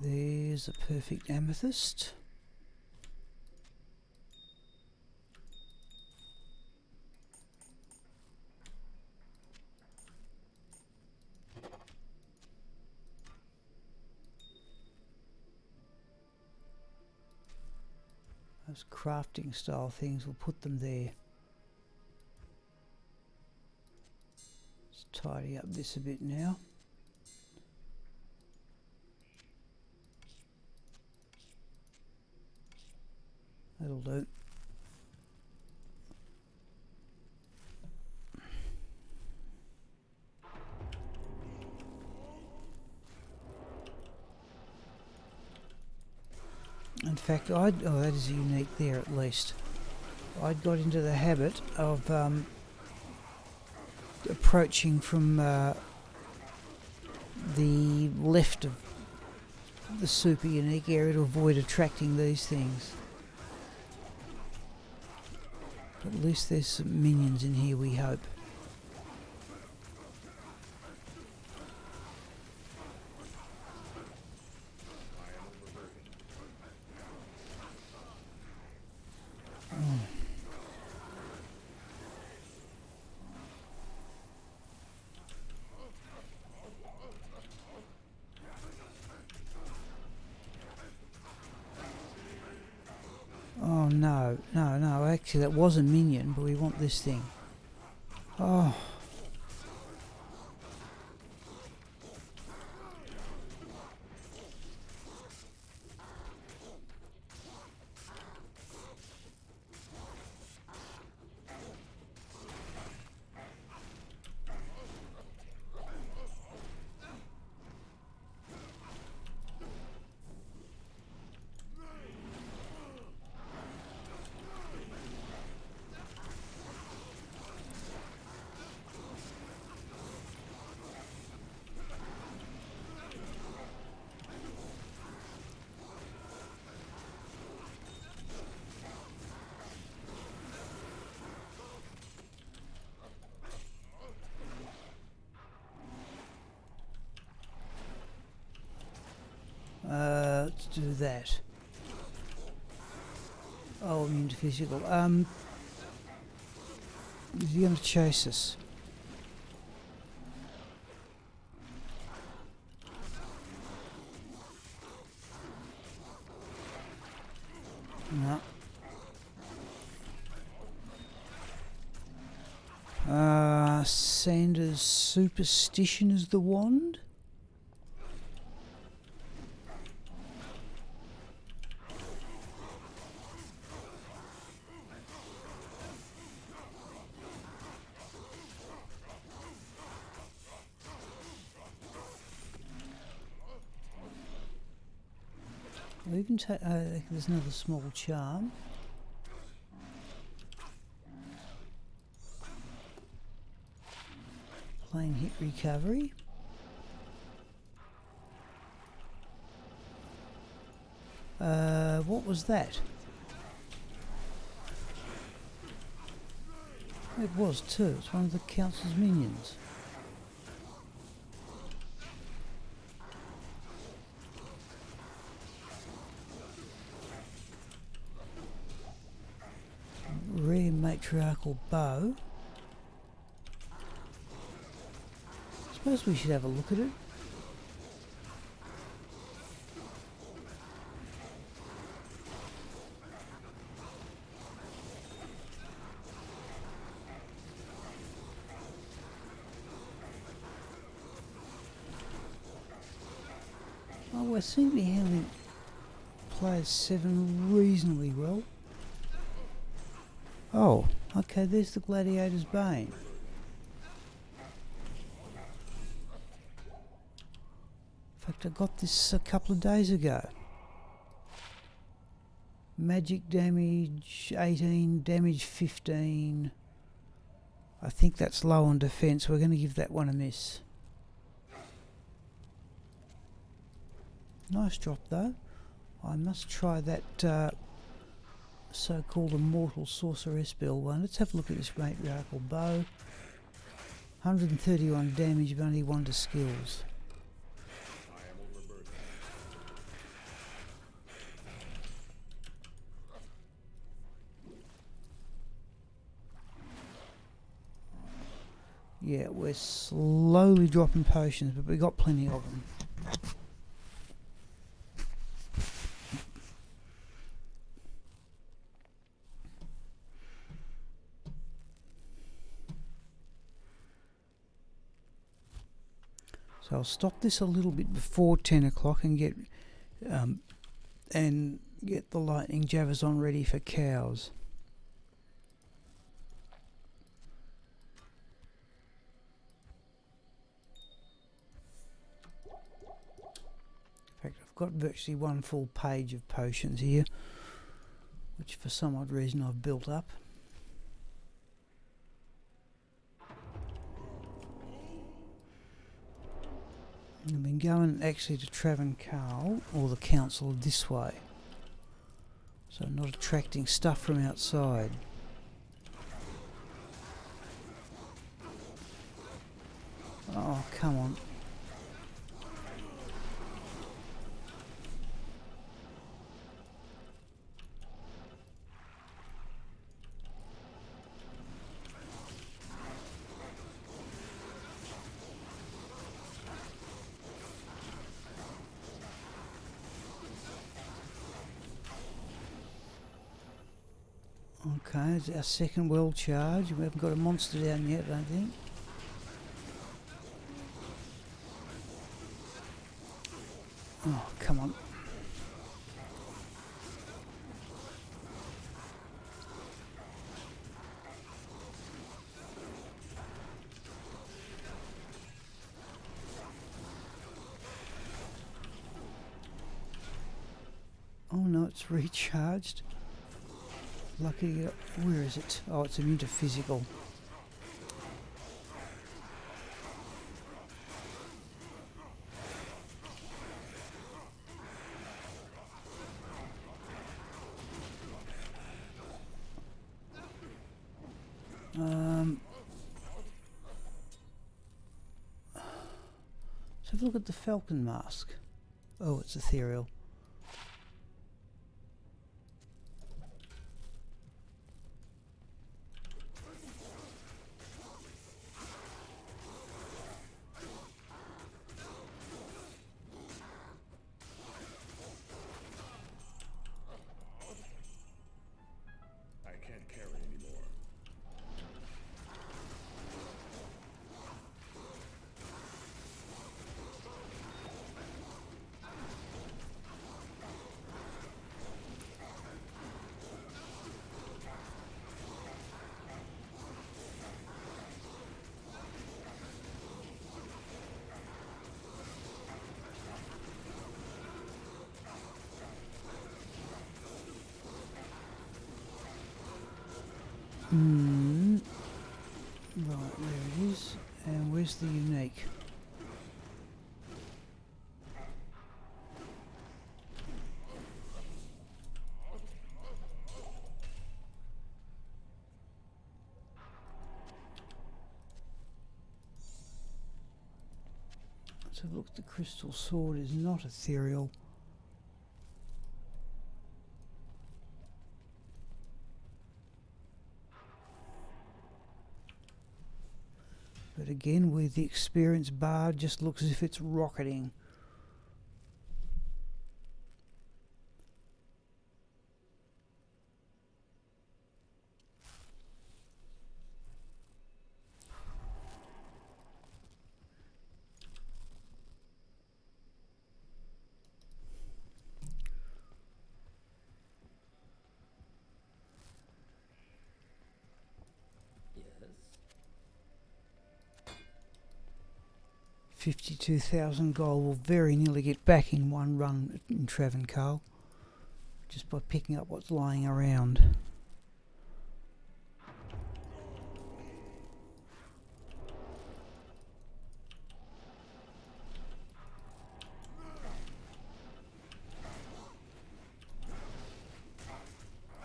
There's a perfect amethyst. Those crafting style things, we'll put them there. Let's tidy up this a bit now. That'll do. In fact, oh, that is unique there at least. I'd got into the habit of approaching from the left of the super unique area to avoid attracting these things. But at least there's some minions in here, we hope. Oh no, no, actually that was a minion, but we want this thing. Oh. Let's do that. Oh, immune to physical. Is he going to chase us? No. Sander's superstition is the wand? We can take. There's another small charm. Plain hit recovery. What was that? It was too. It's one of the council's minions. Rare matriarchal bow. Suppose we should have a look at it. we seem to be handling players 7 reasonably well. Oh, okay, there's the Gladiator's Bane. In fact, I got this a couple of days ago. Magic damage 18, damage 15. I think that's low on defense. We're going to give that one a miss. Nice drop though. I must try that so-called Immortal Sorceress Spell one. Let's have a look at this matriarchal bow. 131 damage, but only 1 to skills. Yeah, we're slowly dropping potions, but we got plenty of them. So I'll stop this a little bit before 10 o'clock and get the lightning javazon ready for cows. In fact, I've got virtually 1 full page of potions here, which for some odd reason I've built up. I've been going actually to Travancal, or the council, this way, so not attracting stuff from outside. Oh, come on. Okay, it's our second well charge. We haven't got a monster down yet, I don't think. Oh, come on. Oh no, it's recharged. Lucky, where is it? Oh, it's immune to physical. Let's have a look at the falcon mask. Oh, it's ethereal. Right, there it is. And where's the unique? Let's have a look. The crystal sword is not ethereal. But again, with the experienced bard, just looks as if it's rocketing. 52,000 gold will very nearly get back in one run in Travancore, just by picking up what's lying around.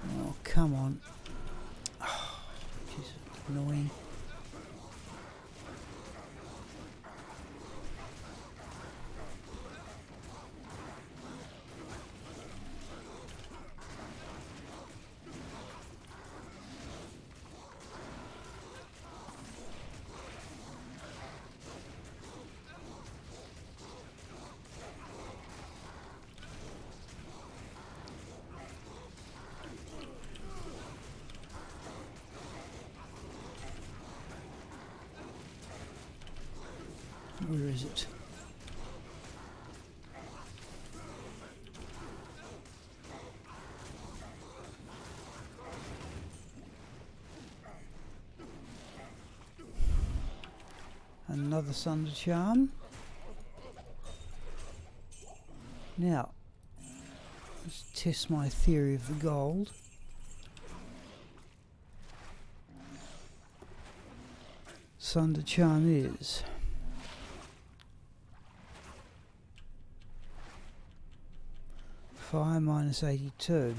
Oh, come on. Oh, Jesus, annoying. Where is it? Another Sunder charm. Now, let's test my theory of the gold. Sunder charm is 5 minus 82.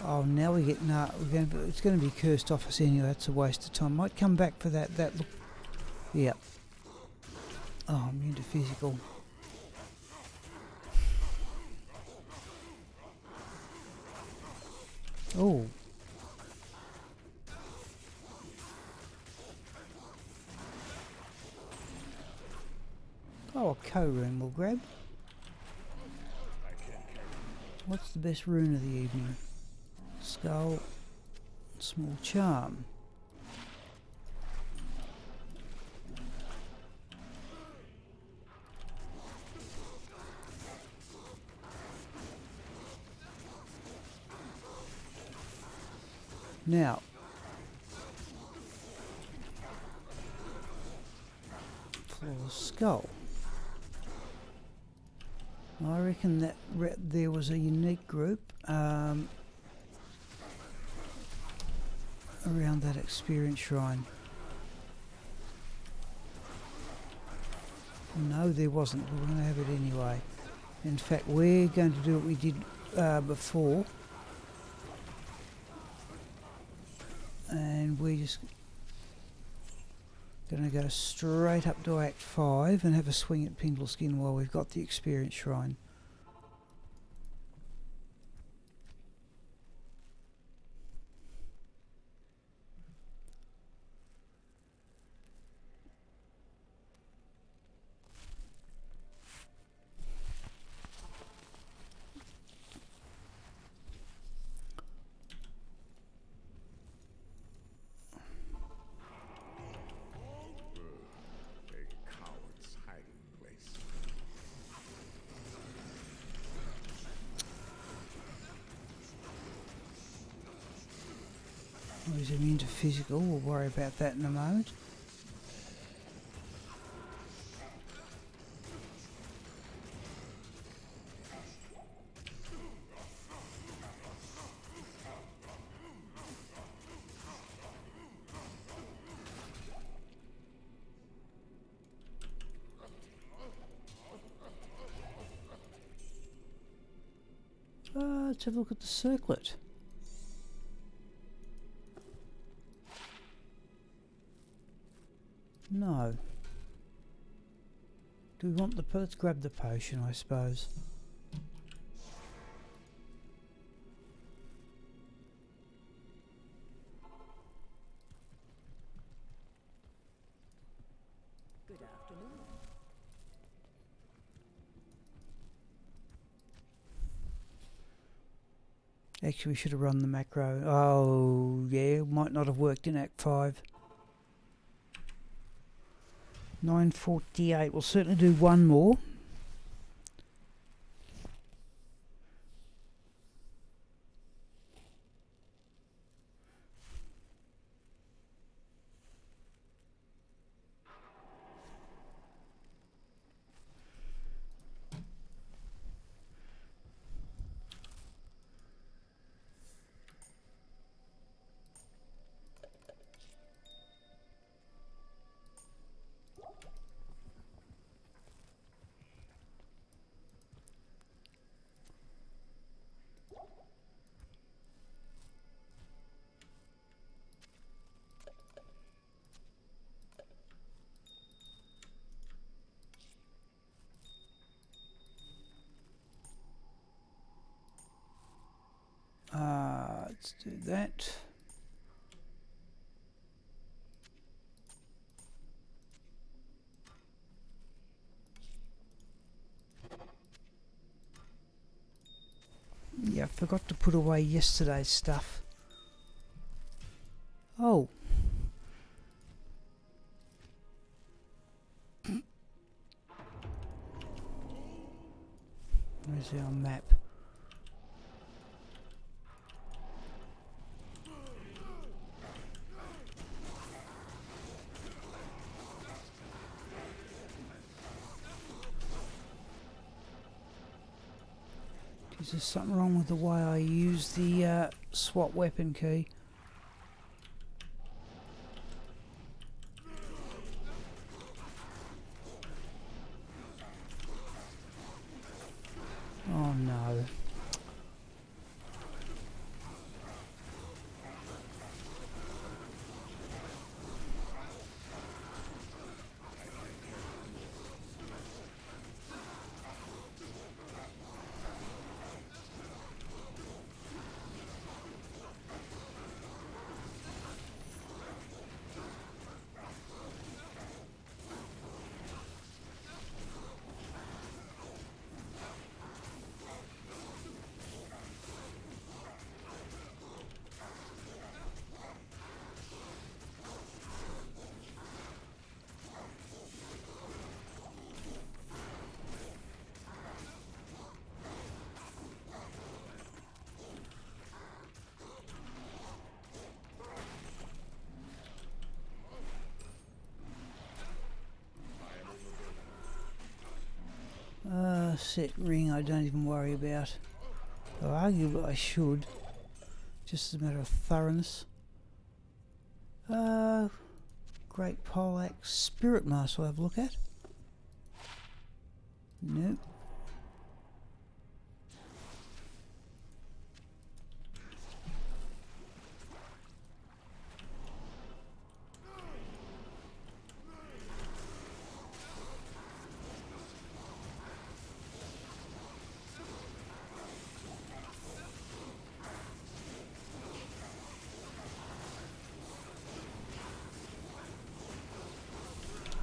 Oh, now we get it's going to be cursed off us anyway. That's a waste of time. Might come back for that. That look. Yep. Oh, I'm into physical. Oh. Oh, a co-rune we'll grab. What's the best rune of the evening? Skull, small charm. Now, flawless skull. I reckon that there was a unique group around that experience shrine. No, there wasn't. We're going to have it anyway. In fact, we're going to do what we did before. And we're just going to go straight up to Act 5 and have a swing at Pindleskin while we've got the experience shrine. He's immune to physical, we'll worry about that in a moment. Let's have a look at the circlet. No. Do we want the... let's grab the potion, I suppose.
Good afternoon.
Actually, we should have run the macro. Oh, yeah, might not have worked in Act 5. 9:48. We'll certainly do one more. Let's do that. Yeah, I forgot to put away yesterday's stuff. Oh. Where's our map? Is there something wrong with the way I use the swap weapon key? Oh no. Set ring I don't even worry about. Well, arguably I should. Just as a matter of thoroughness. Great poleaxe spirit mask I'll have a look at. Nope.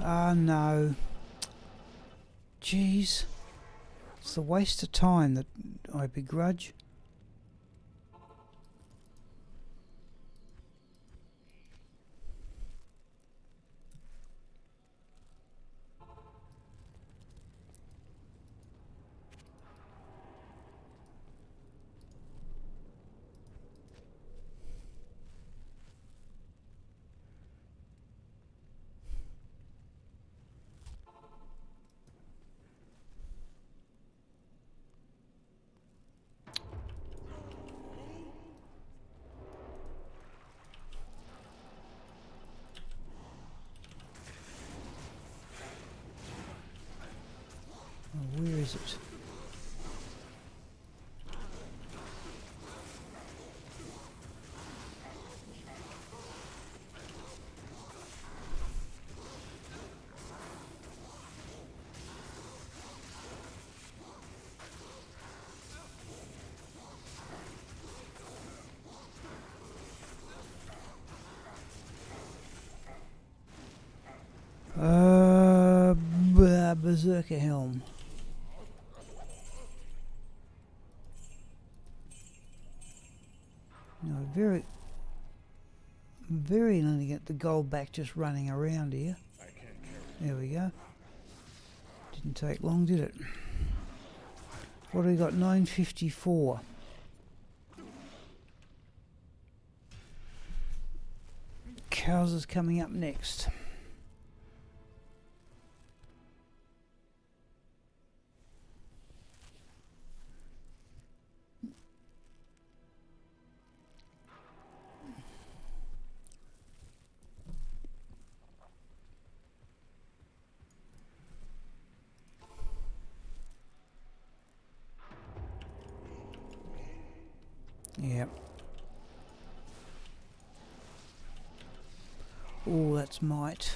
Ah, no. Jeez. It's a waste of time that I begrudge. Oh, where is it? Berserker helm. No, very nearly get the gold back just running around here.
I can't carry.
There we go. Didn't take long, did it? What do we got? 954. Cows is coming up next. Yep. Oh, that's might.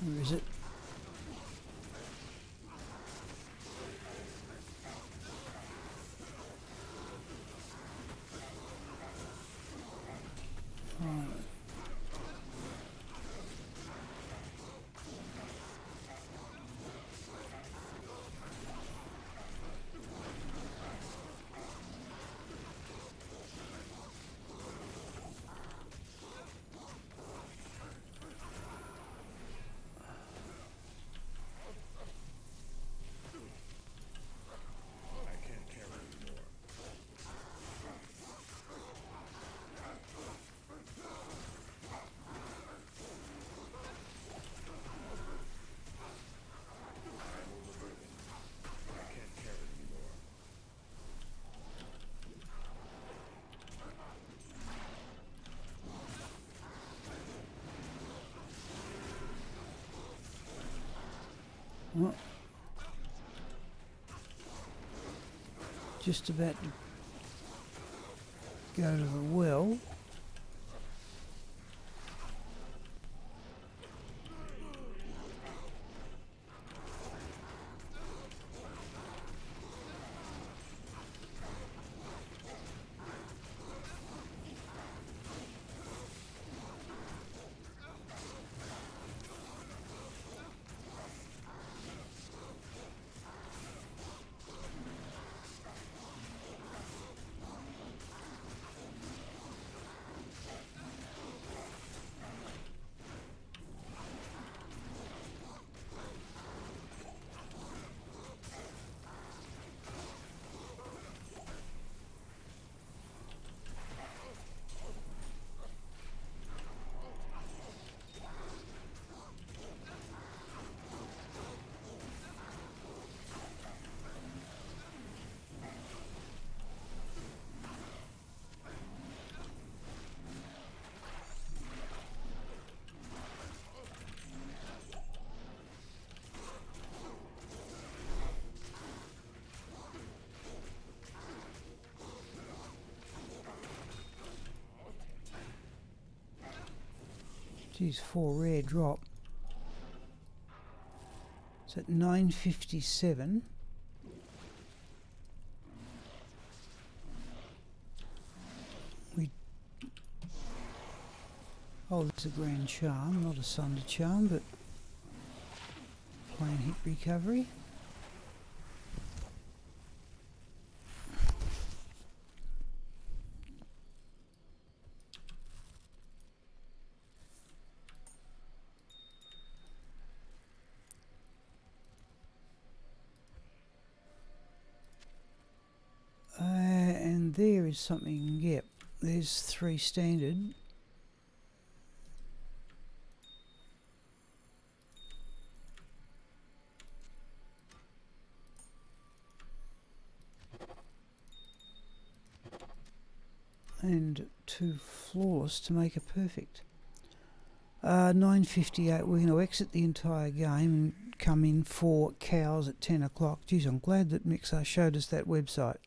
Where is it? Right.
I can't carry anymore. I can't carry anymore.
Well, just about to go to the well. Geez, 4 rare drop. It's at 957. Oh, it's a grand charm, not a Sunder charm, but plain hit recovery. And there is something, yep, there's 3 standard. And 2 flawless to make a perfect. 9:58. We're going to exit the entire game and come in for cows at 10 o'clock. Geez, I'm glad that Mixar showed us that website.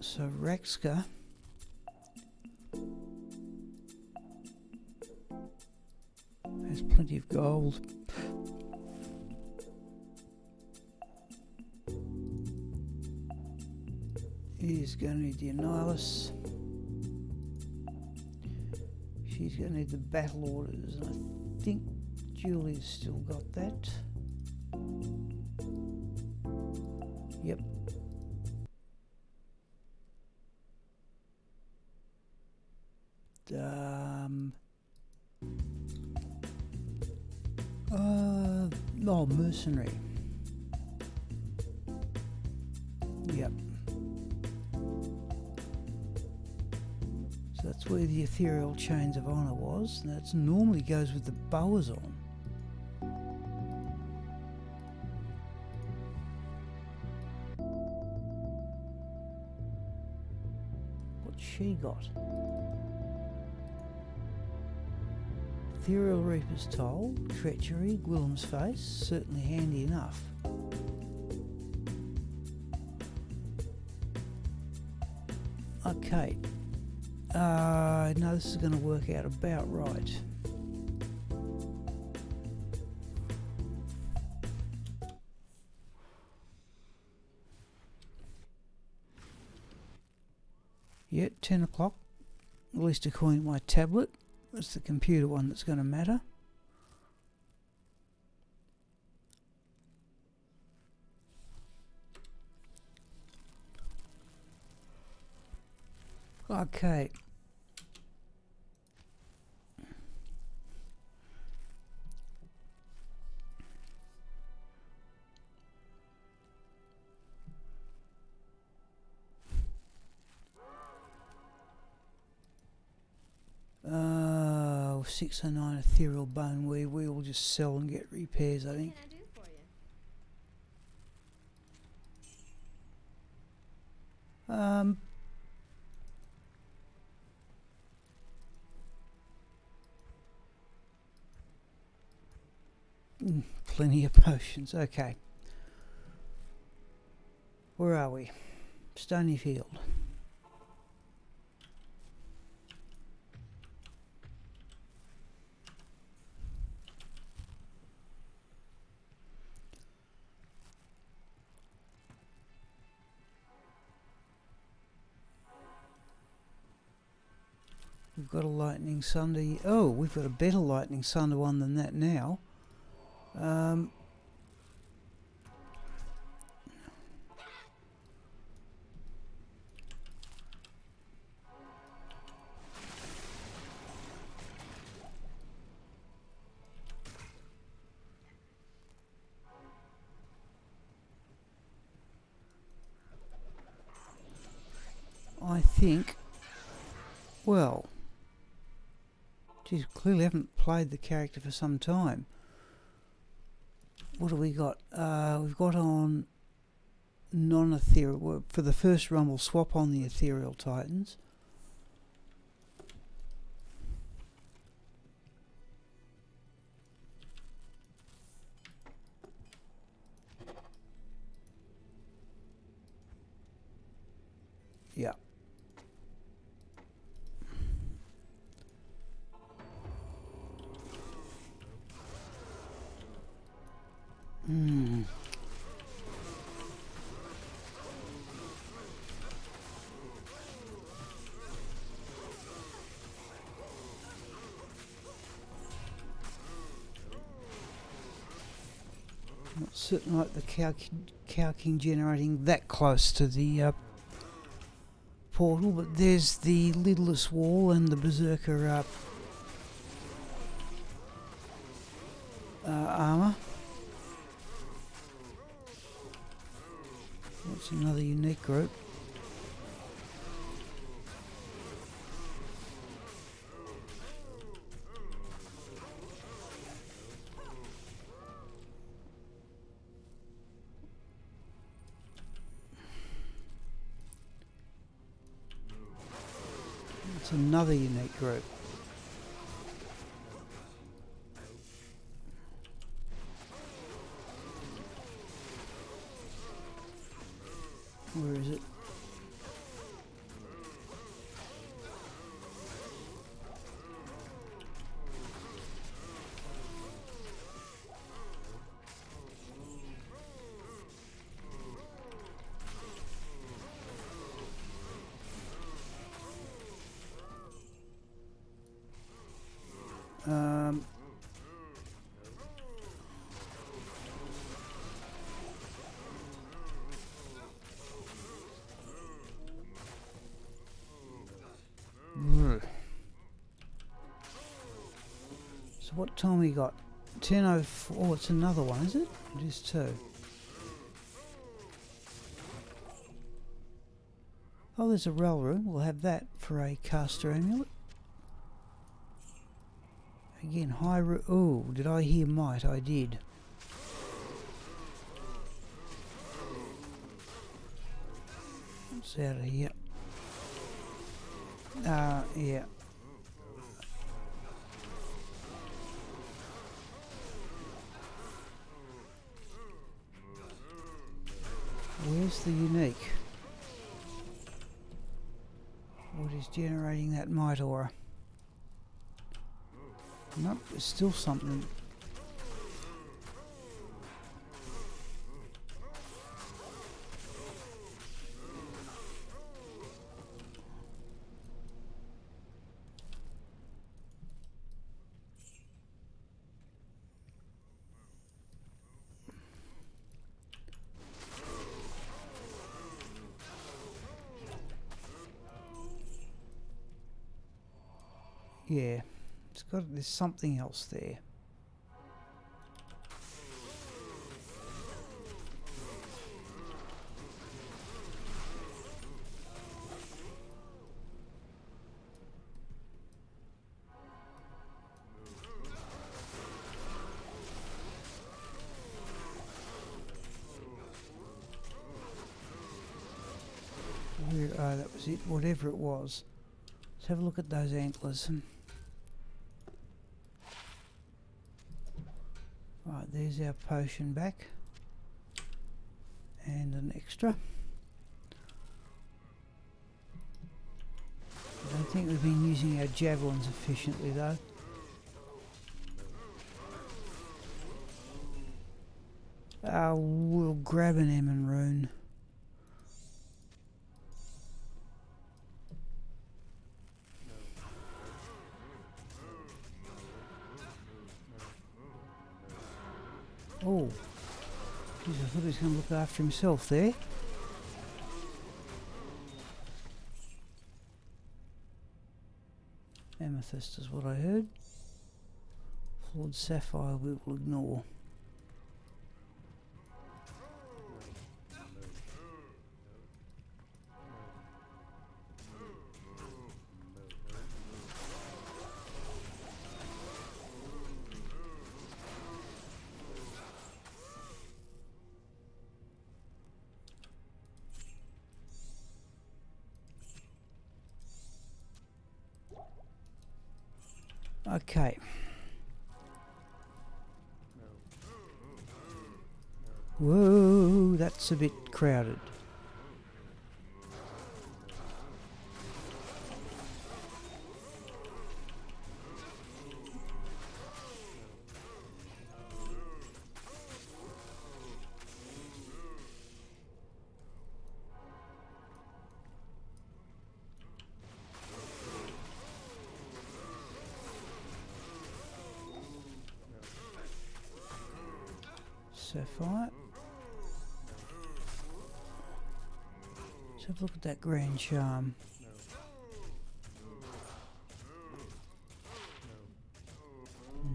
So Raxka has plenty of gold. is going to need the Annihilus. She's going to need the battle orders, and I think Julie's still got that. Yep. Oh, mercenary. Yep. So that's where the Ethereal Chains of Honor was, and that normally goes with the javazon. What's she got? Ethereal Reaper's Toll, Treachery, Gwillem's Face, certainly handy enough. Okay. No, this is going to work out about right. Yeah, 10 o'clock. At least according to my tablet. That's the computer one that's going to matter. Okay. Oh, 609 Ethereal Bone we will just sell and get repairs, I think.
What can I do for you?
Plenty of potions, okay. Where are we? Stony Field. We've got a Lightning Sunder. Oh, we've got a better Lightning Sunder one than that now. I think, well, geez, clearly haven't played the character for some time. What do we got? We've got on non-ethereal. Well, for the first run, we'll swap on the Ethereal Titans. Yeah. Not certain like the Cow King generating that close to the portal, but there's the lidless wall and the berserker armor. That's another unique group. It's another unique group. Where is it? So what time we got? 10:04. Oh, it's another one, is it? It is too. Oh, there's a rel room. We'll have that for a caster amulet. Again, high oh, did I hear might? I did. It's out of here. Yeah. Where's the unique? What is generating that might aura? Nope, there's still something. Yeah, there's something else there. Oh, that was it, whatever it was. Let's have a look at those antlers. Right, there's our potion back. And an extra. I don't think we've been using our javelins efficiently though. We'll grab an Emon rune. Oh, geez, I thought he was going to look after himself there. Amethyst is what I heard. Flawed sapphire we will ignore. Okay. Whoa, that's a bit crowded. Sapphire. Let's have a look at that grand charm.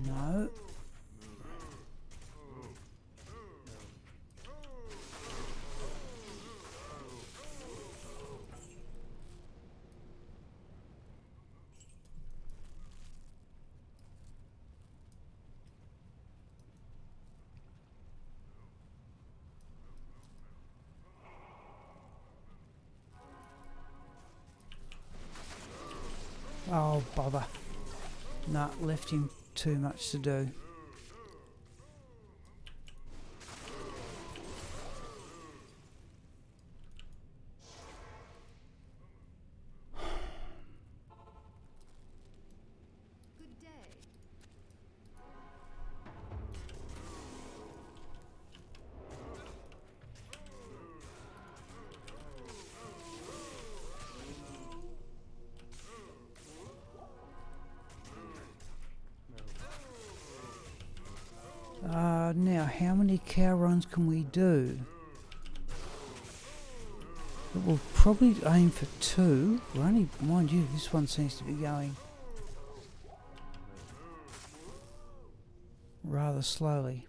No. Oh, bother. Nah, left him too much to do.
Good day.
Now, how many cow runs can we do? We'll probably aim for 2. We're only, mind you, this one seems to be going rather slowly.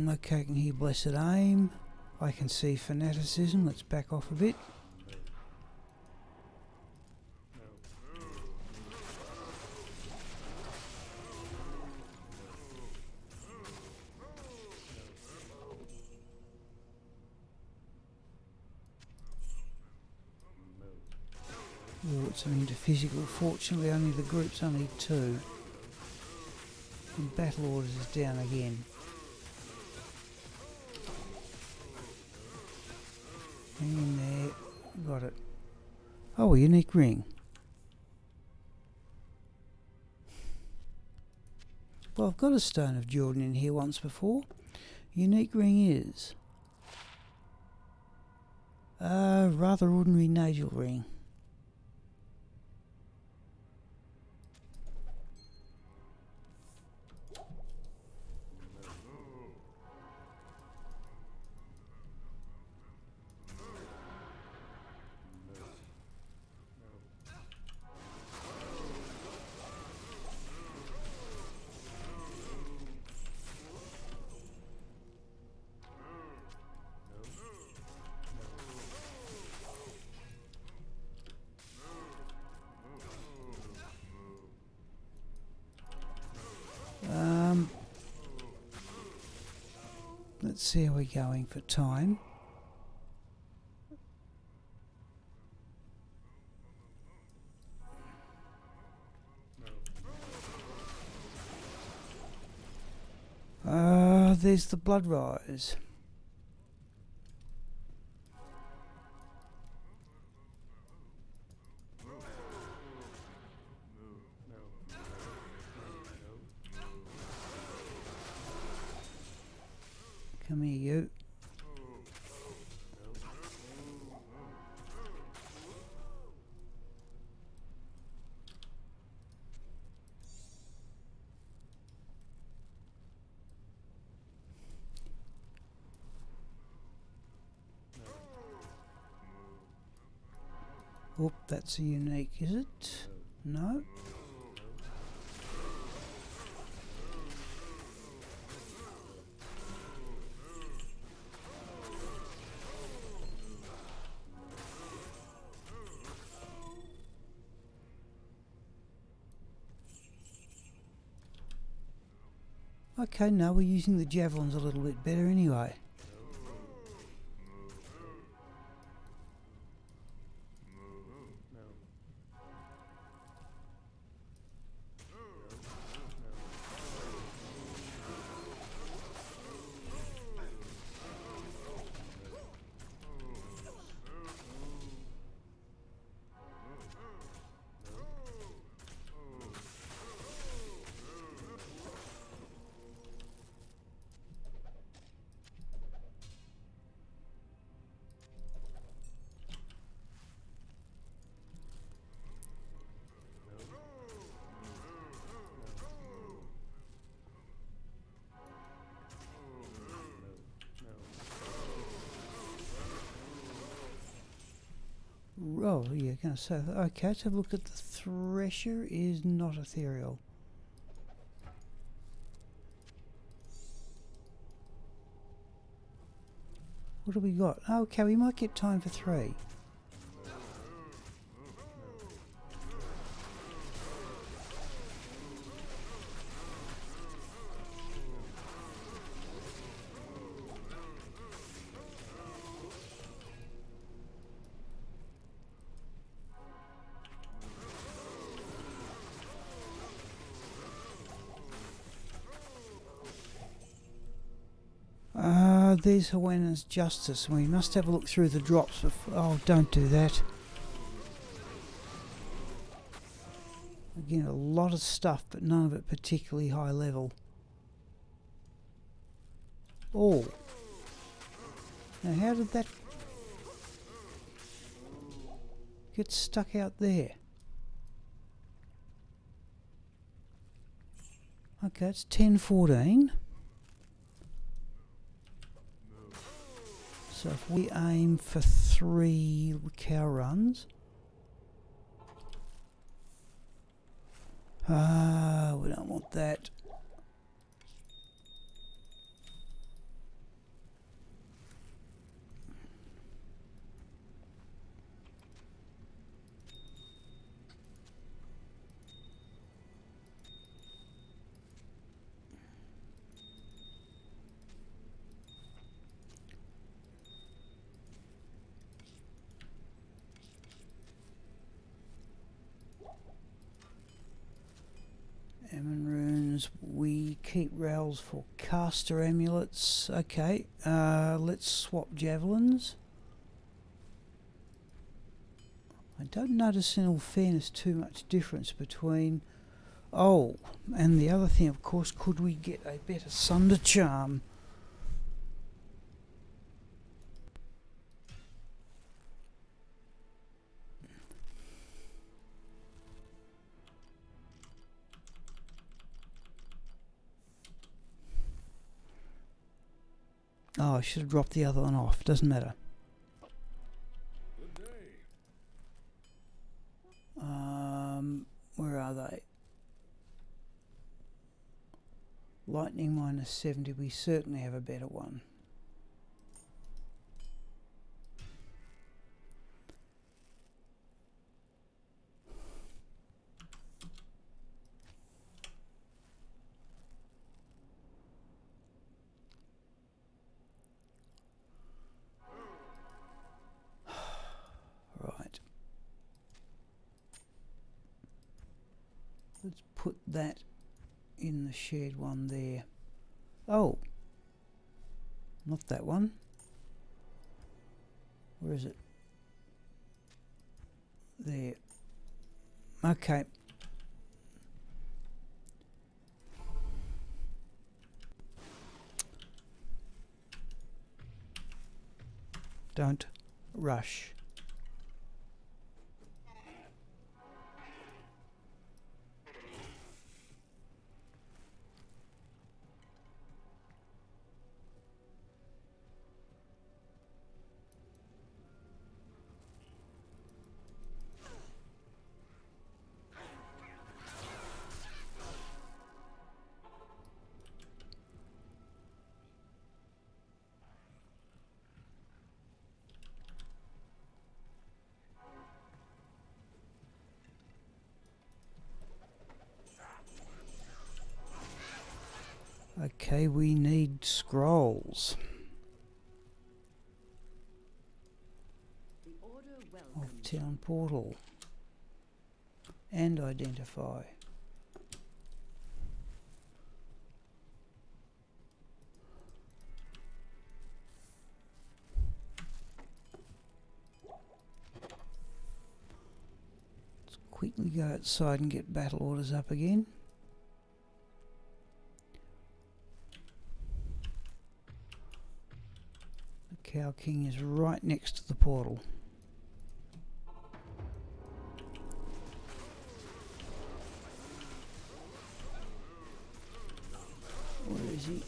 Okay, I can hear blessed aim. I can see fanaticism. Let's back off a bit. Oh, it's into physical. Fortunately, only the group's only 2. And battle orders is down again. Hang in there. Got it. Oh, a unique ring. Well, I've got a Stone of Jordan in here once before. Unique ring is a rather ordinary Nagel ring. Let's see how we're going for time. There's the blood rise. Come here, you. Oop, that's a unique, is it? No. Okay, no, we're using the javelins a little bit better anyway. Oh, yeah, going to say that. Okay, let's have a look at the Thresher. Is not Ethereal. What do we got? Okay, we might get time for 3. There's Hawana's Justice. We must have a look through the drops before. Oh, don't do that. Again, a lot of stuff, but none of it particularly high level. Oh. Now how did that get stuck out there? Okay, it's 10:14. So if we aim for 3 cow runs. We don't want that. Ammon runes, we keep rails for caster amulets. Okay, let's swap javelins. I don't notice in all fairness too much difference between... Oh, and the other thing of course, could we get a better Sunder charm? Oh, I should have dropped the other one off. Doesn't matter.
Good day.
Where are they? Lightning minus 70. We certainly have a better one. Right. Let's put that in the shared one there. Oh, not that one. Where is it? There. Okay. Don't rush. Okay, we need scrolls
The order
of
welcomes
town portal and identify. Let's quickly go outside and get battle orders up again. Cow King is right next to the portal. Where is he?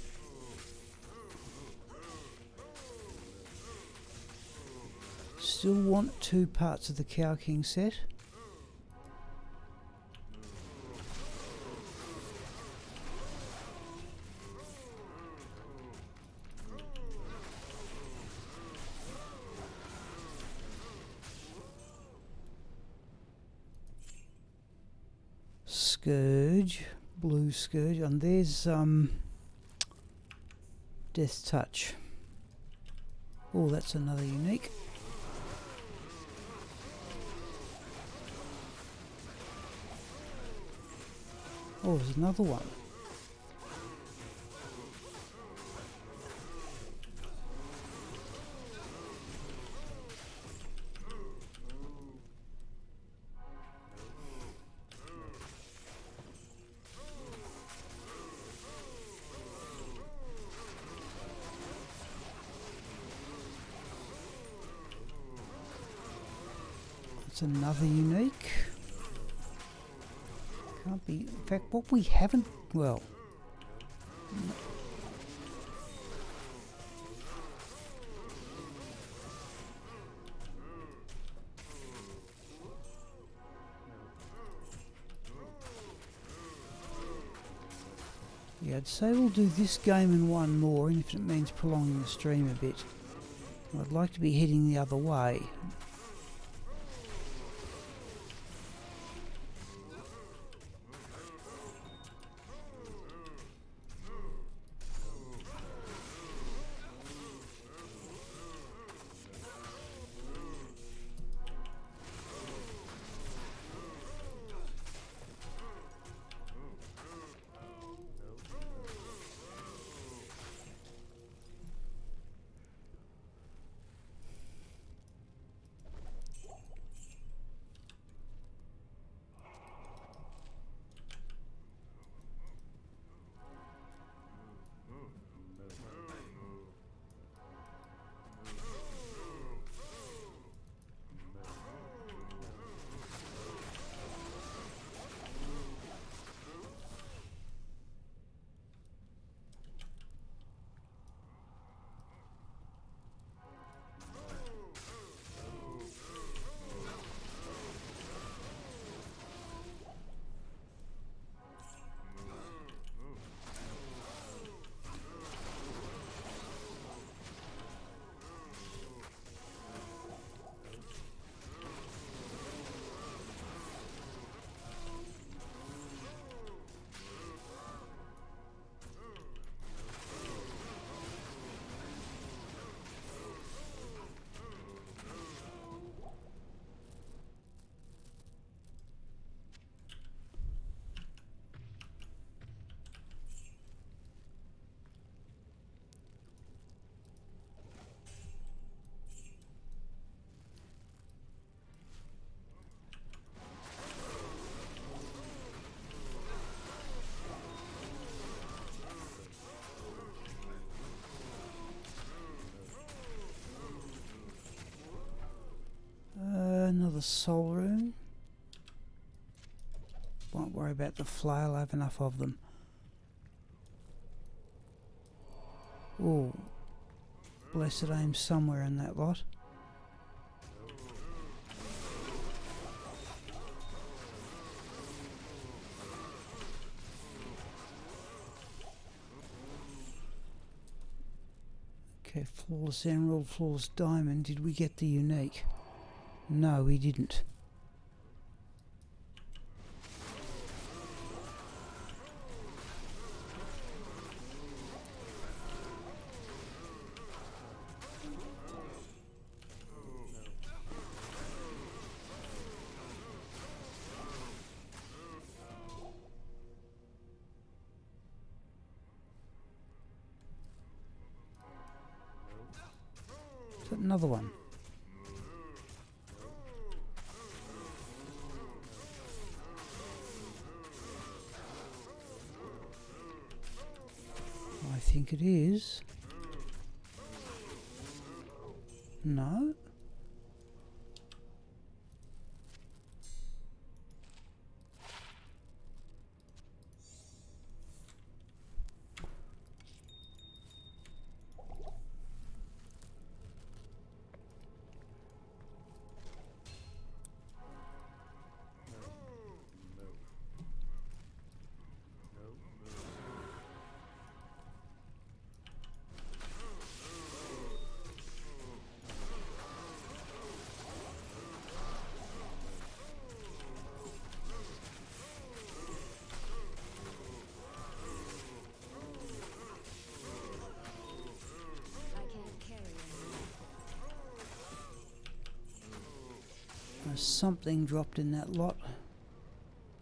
Still want 2 parts of the Cow King set. Scourge, blue Scourge, and there's Death Touch. Oh, that's another unique. Oh, there's another one. That's another unique. Can't be. In fact, what we haven't. Well. Yeah, I'd say we'll do this game and one more, and if it means prolonging the stream a bit. I'd like to be heading the other way. Another soul rune. Won't worry about the flail, I have enough of them. Oh, blessed aim somewhere in that lot. Okay, flawless emerald, flawless diamond. Did we get the unique? No, we didn't. Is that another one? I think it is. No? Something dropped in that lot.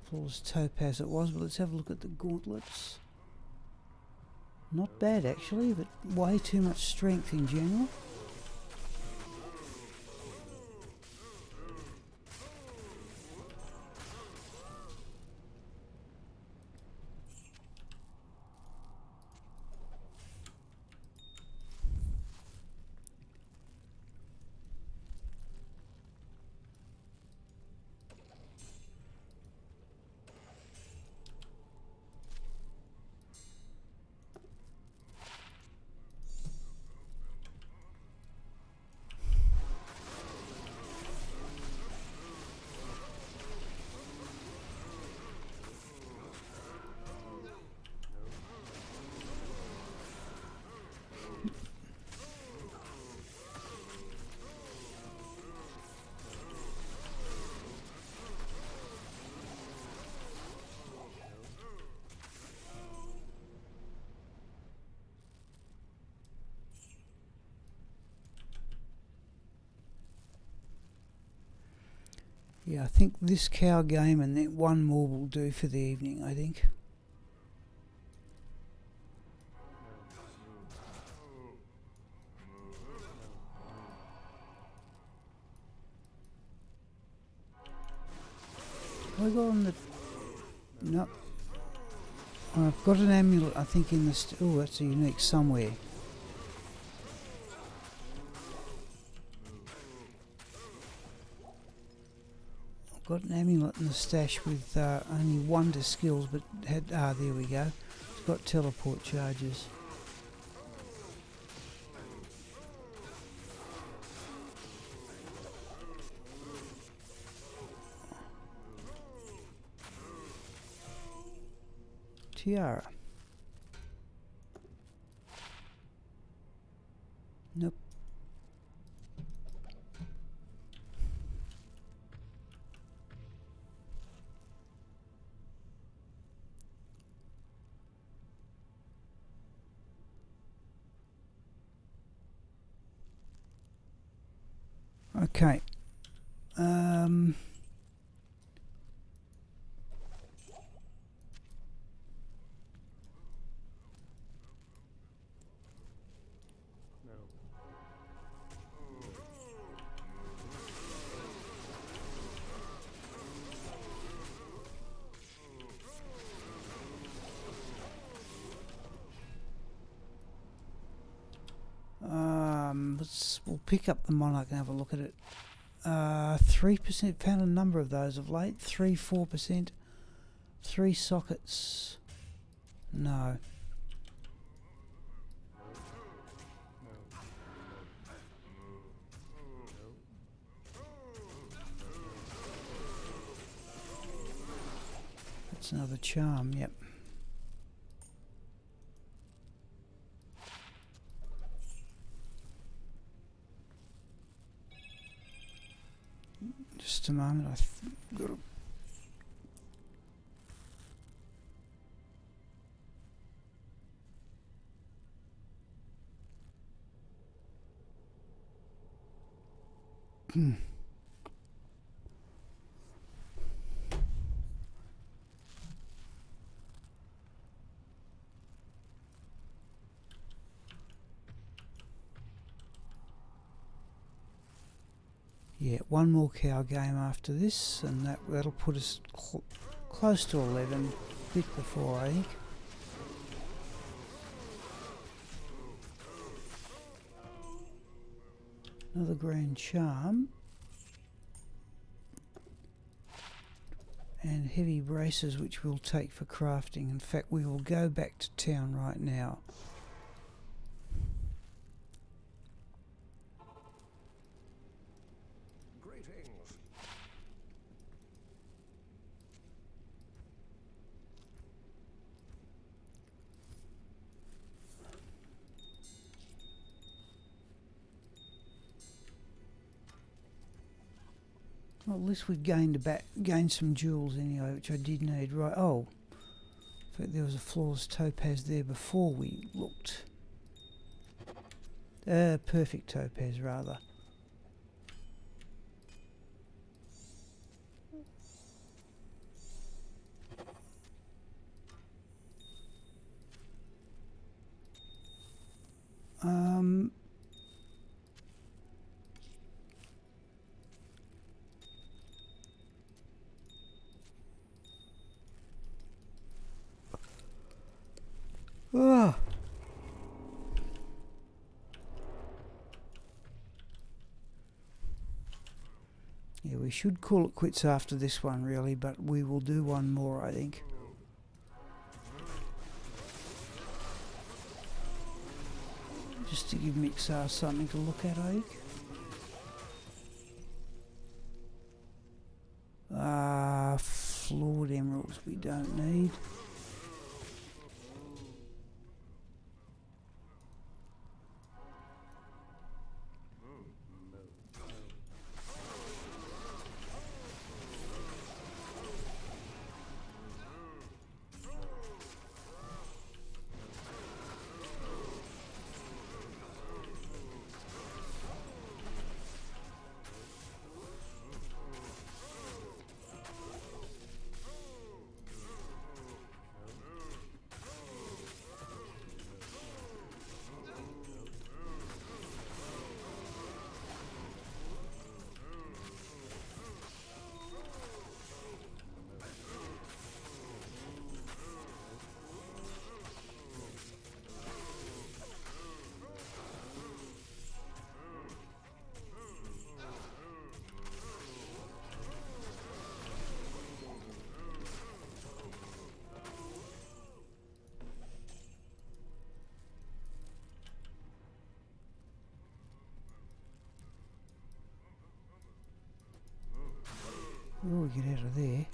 Flawless topaz it was, but let's have a look at the gauntlets. Not bad actually, but way too much strength in general. Yeah, I think this cow game and then one more will do for the evening, I think. Have I got on the... No. I've got an amulet, I think, in the... Oh, that's a unique somewhere. I've got an amulet in the stash with only wonder skills, but had... Ah, there we go. It's got teleport charges. Tiara. Nope. Okay. We'll pick up the monarch and have a look at it. 3%, found a number of those of late. 3, 4%. 3 sockets. No. That's another charm, yep. Just a moment, I've got to... Yeah, one more cow game after this, and that'll put us close to 11, a bit before, I think. Another grand charm. And heavy braces, which we'll take for crafting. In fact, we will go back to town right now. Well, at least we've gained some jewels anyway, which I did need. Right. Oh, in fact, there was a flawless topaz there before we looked. Perfect topaz, rather. Oh. Yeah, we should call it quits after this one, really, but we will do one more, I think. Just to give Mixar something to look at, I think. Flawed emeralds we don't need. Oh, get out of there.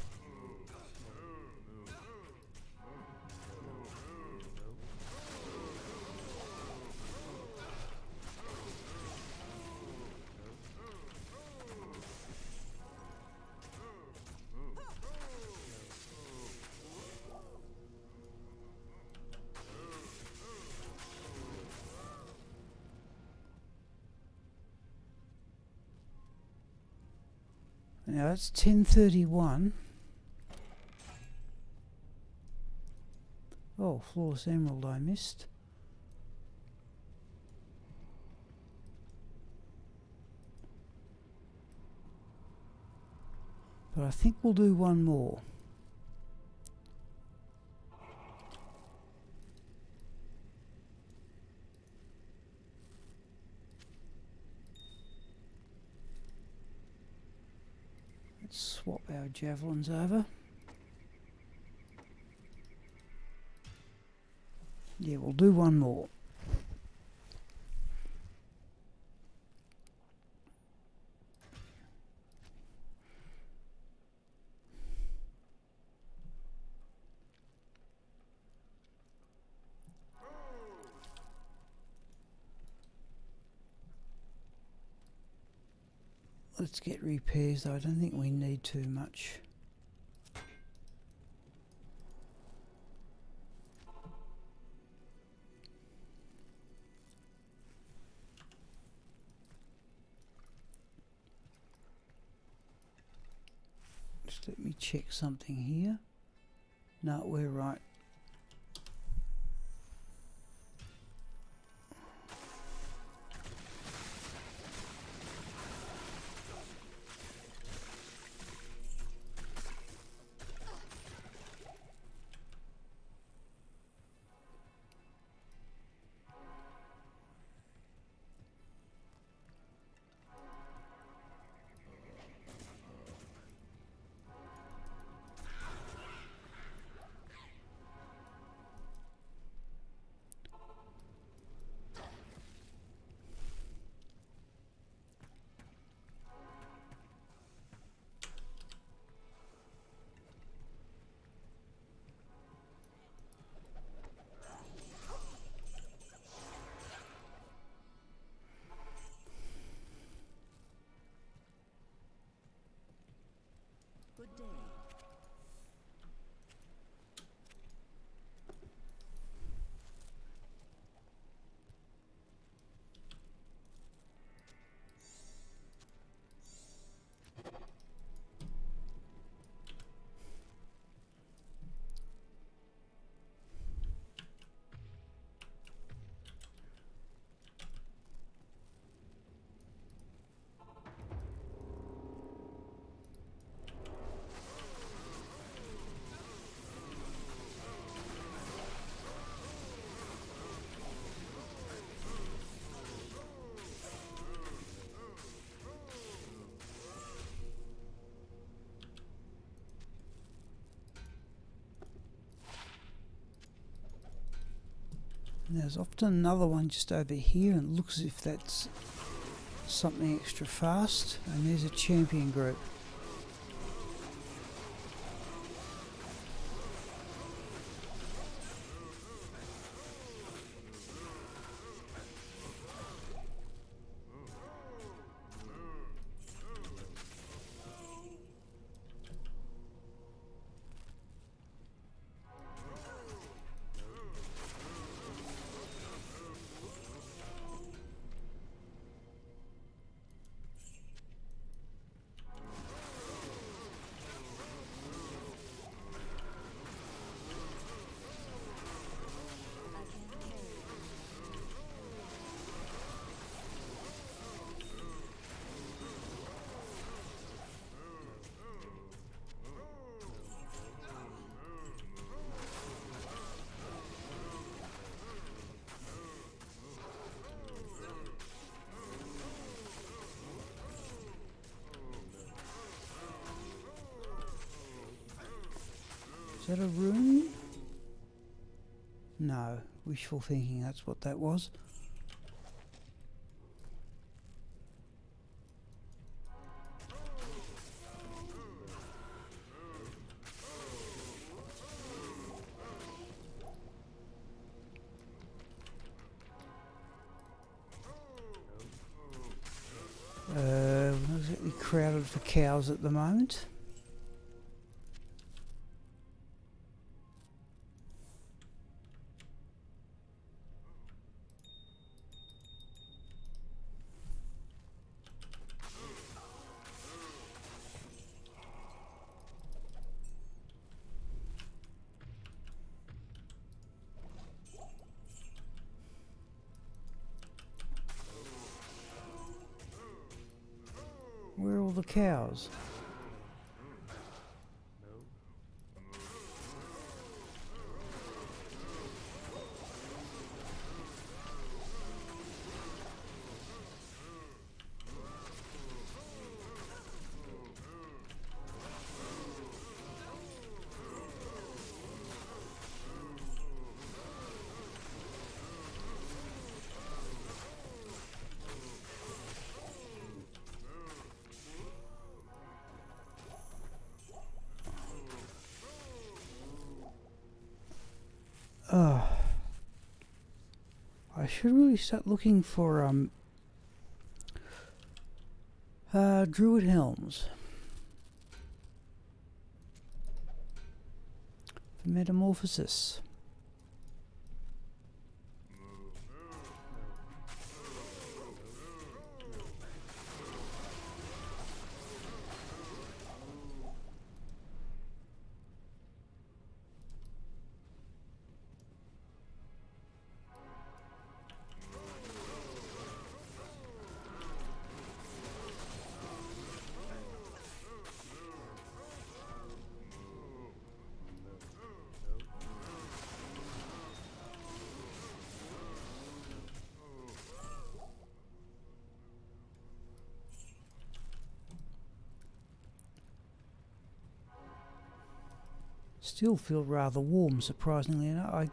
Now it's 10:31. Oh, flawless emerald I missed. But I think we'll do one more. Let's swap our javelins over. Yeah, we'll do one more. Let's get repairs though, I don't think we need too much. Just let me check something here. No, we're right.
Good day.
And there's often another one just over here, and it looks as if that's something extra fast. And there's a champion group. Is that a rune? No, wishful thinking, that's what that was. completely crowded for cows at the moment. Where are all the cows? Oh, I should really start looking for druid helms for metamorphosis. Still feel rather warm, surprisingly enough.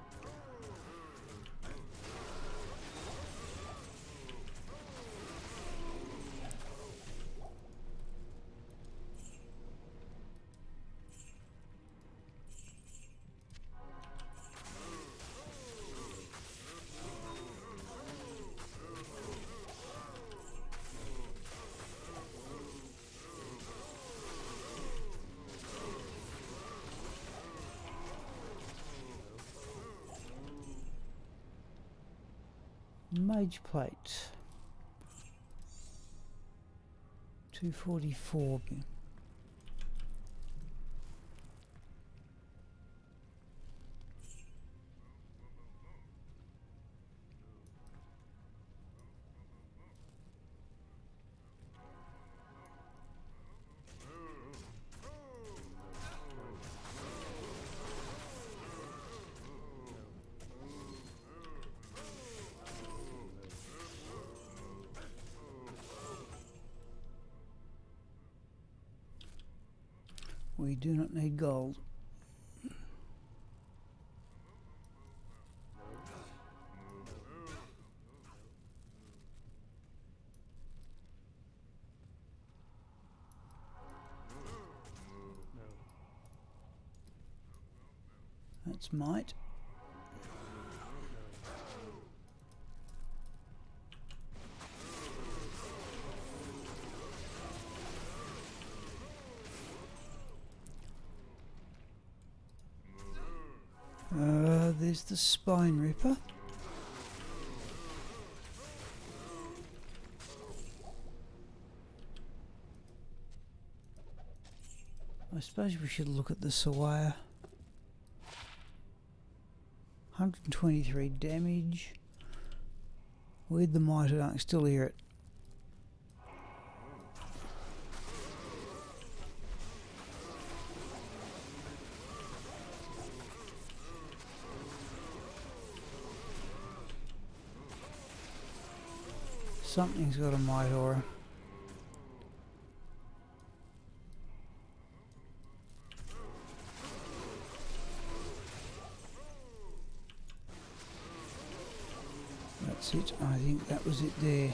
Mage plate 244. We do not need gold. That's might. There's the spine ripper. I suppose we should look at the Sawaya. 123 damage. Where'd the might? I can still hear it. Something's got a might aura. That's it. I think that was it there.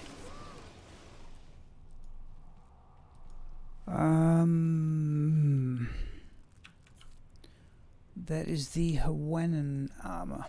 That is the Hawaiian armor.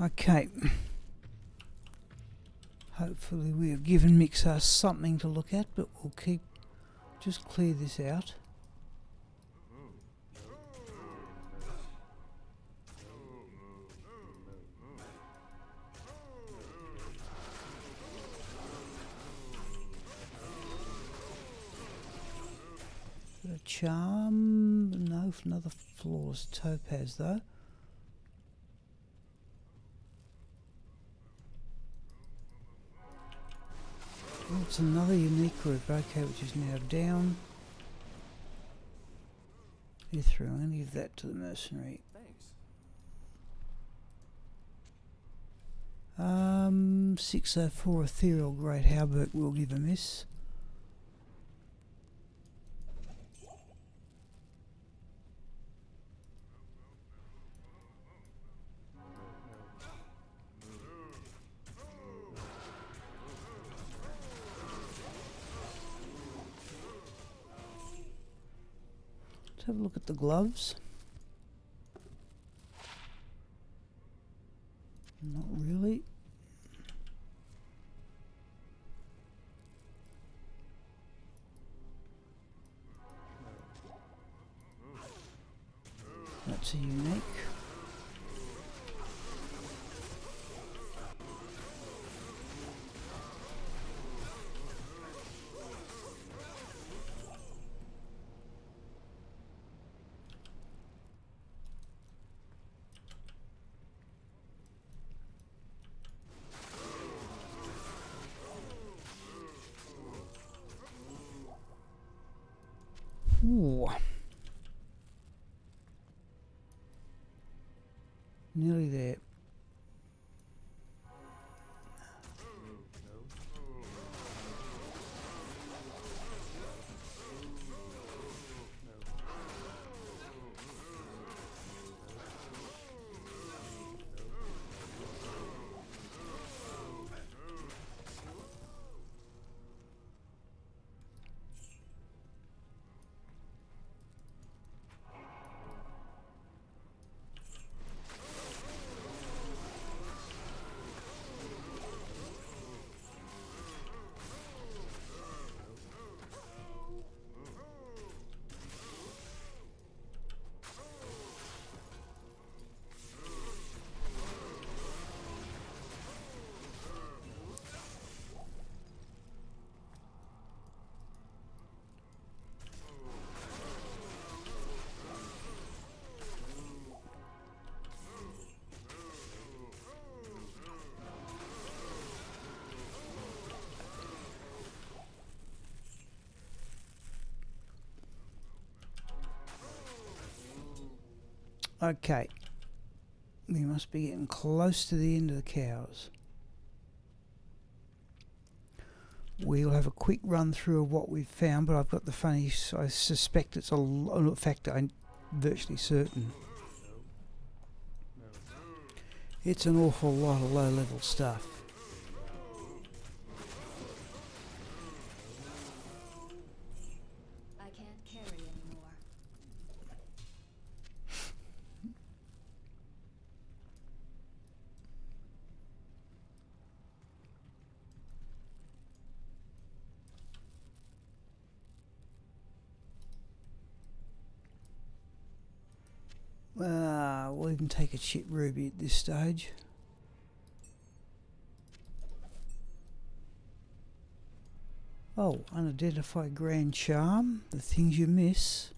Okay. Hopefully we have given Mixar something to look at, but we'll just clear this out. Got a charm, no, another flawless topaz though. Oh, it's another unique group, okay, which is now down. Ethereal, I'm going to give that to the mercenary.
Thanks.
604 Ethereal Great Halberd will give a miss. Let's have a look at the gloves. Not really. That's a unique. Ooh. Nearly there. Okay, we must be getting close to the end of the cows. We'll have a quick run through of what we've found, but I've got the funny, I suspect it's in fact I'm virtually certain. It's an awful lot of low level stuff.
I can't carry anymore.
We'll even take a chip ruby at this stage. Oh, unidentified grand charm, the things you miss.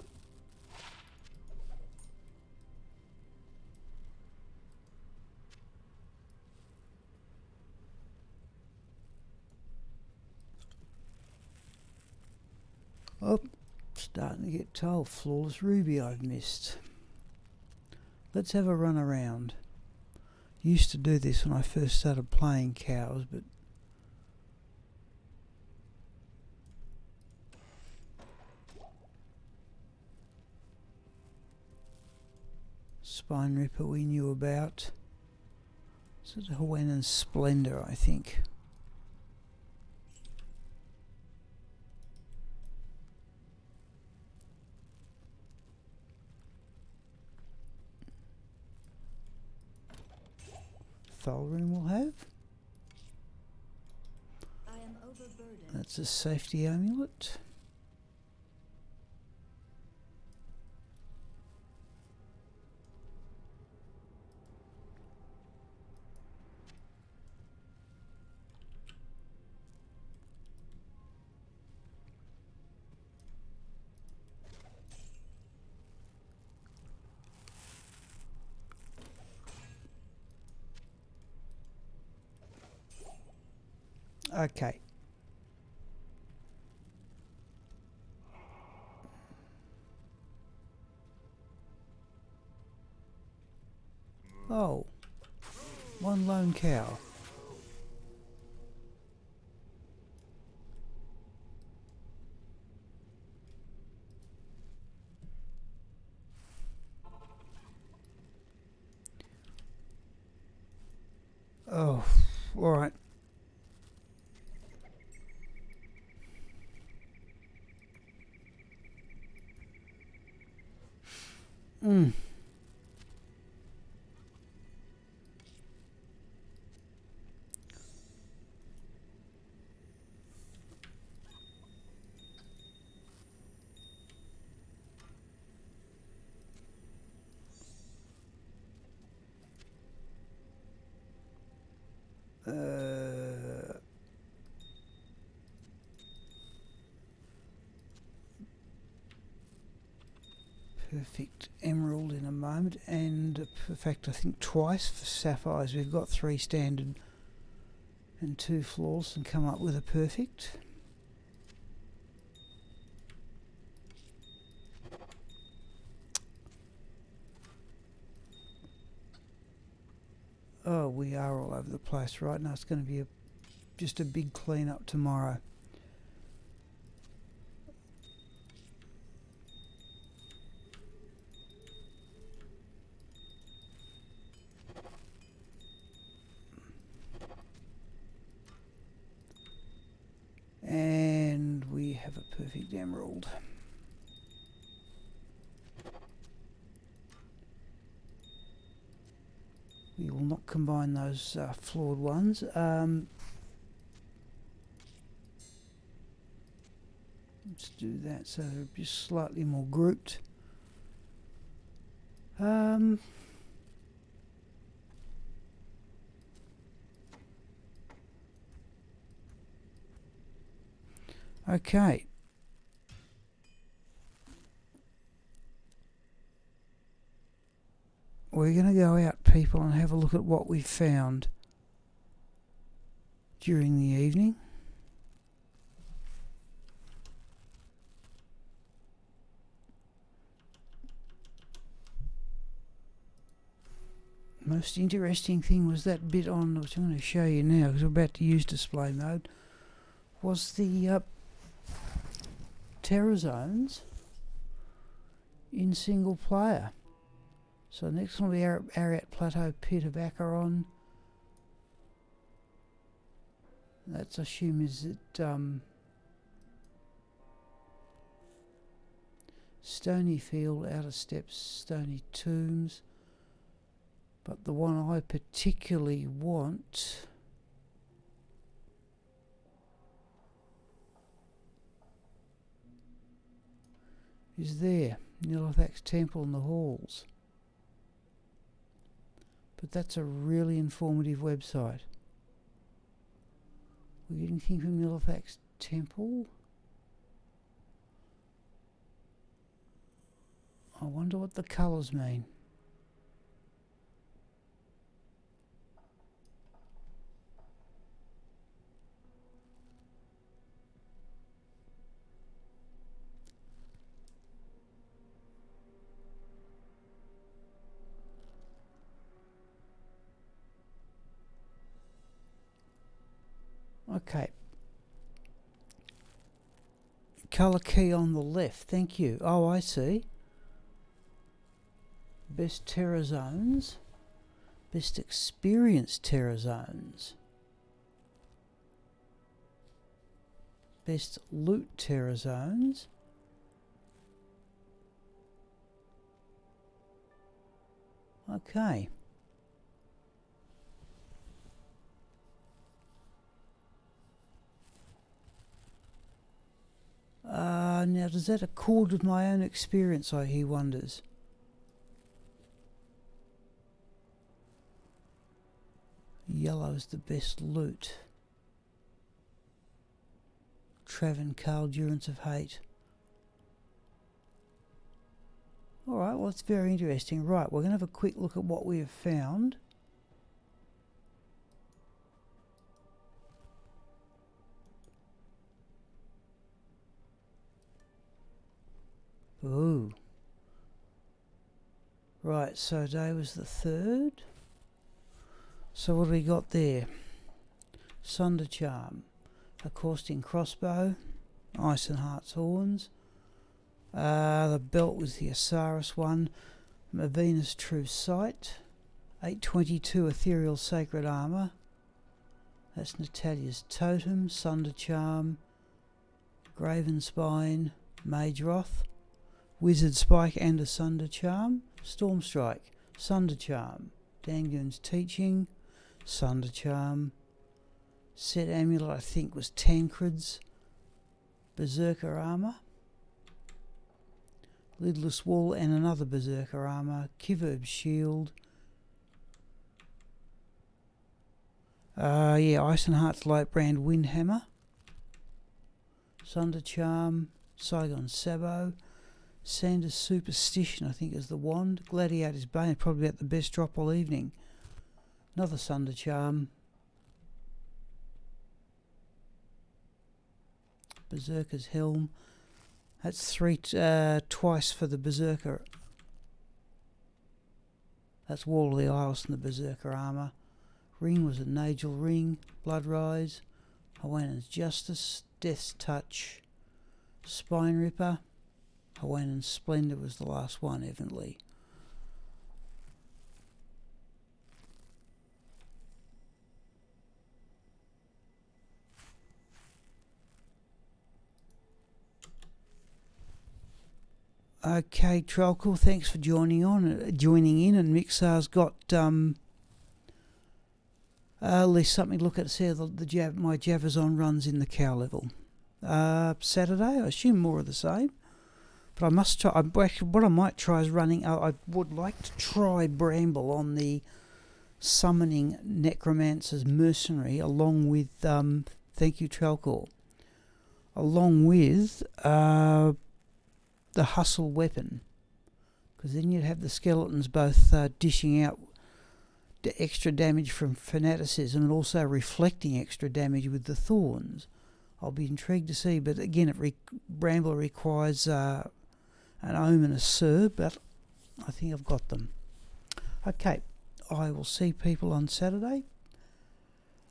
Oh, starting to get told, flawless ruby I've missed. Let's have a run around. Used to do this when I first started playing cows, but Spine Ripper we knew about. Sort of Hawaiian Splendor, I think. Thulgrim will have.
I am overburdened.
That's a safety amulet. Okay. Oh, one lone cow. Oh, all right. Mm. Perfect emerald in a moment, and in fact I think twice for sapphires. We've got 3 standard and 2 flawless and come up with a perfect. Oh, we are all over the place right now. It's going to be just a big clean up tomorrow. And we have a perfect emerald. We will not combine those flawed ones. Let's do that so they're just slightly more grouped. Okay. We're going to go out, people, and have a look at what we found during the evening. Most interesting thing was that bit on, which I'm going to show you now because we're about to use display mode, was the terror zones in single player. So next one will be Ariat Plateau Pit of Acheron. That's I assume is it Stony Field, Outer Steps, Stony Tombs. But the one I particularly want is there, Nilothax Temple and the Halls. But that's a really informative website. We get anything from Nilothax Temple? I wonder what the colours mean. Okay. Colour key on the left, thank you. Oh, I see. Best terror zones. Best experienced terror zones. Best loot terror zones. Okay. Now does that accord with my own experience, he wonders. Yellow's the best loot. Traven Carl, Durance of Hate. Alright, well, it's very interesting. Right, we're going to have a quick look at what we have found. Ooh. Right, so today was the 3rd. So what do we got there? Sunder Charm. A Caustic crossbow. Ice and Heart's Horns. The belt was the Osiris one. Venus True Sight. 822 Ethereal Sacred Armour. That's Natalia's Totem. Sunder Charm. Graven Spine. Mage Wrath. Wizard Spike and a Sunder Charm. Storm Strike. Sunder Charm. Dangun's Teaching. Sunder Charm. Set Amulet, I think, was Tancred's. Berserker Armour. Lidless Wall and another Berserker Armour. Kiverb's Shield. Ice and Heart's Lightbrand Windhammer. Sunder Charm. Saigon Sabo. Sanders Superstition, I think, is the wand. Gladiator's Bane, probably about the best drop all evening. Another Sunder Charm. Berserker's Helm. That's twice for the Berserker. That's Wall of the Isles and the Berserker Armour. Ring was a Nagel Ring. Blood Rise. Hawaiian's Justice. Death's Touch. Spine Ripper. Hawaiian's Splendor was the last one, evidently. Okay, Trollcool, thanks for joining in, and Mixar's got at least something to look at. See how my javazon runs in the cow level. Saturday, I assume more of the same. But I must try. What I might try is running. I would like to try Bramble on the summoning necromancer's mercenary, along with thank you, Trollcool, along with the hustle weapon, because then you'd have the skeletons both dishing out the extra damage from fanaticism and also reflecting extra damage with the thorns. I'll be intrigued to see, but again, Bramble requires an omen, a sir, but I think I've got them. Okay, I will see people on Saturday.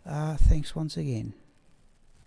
Thanks once again.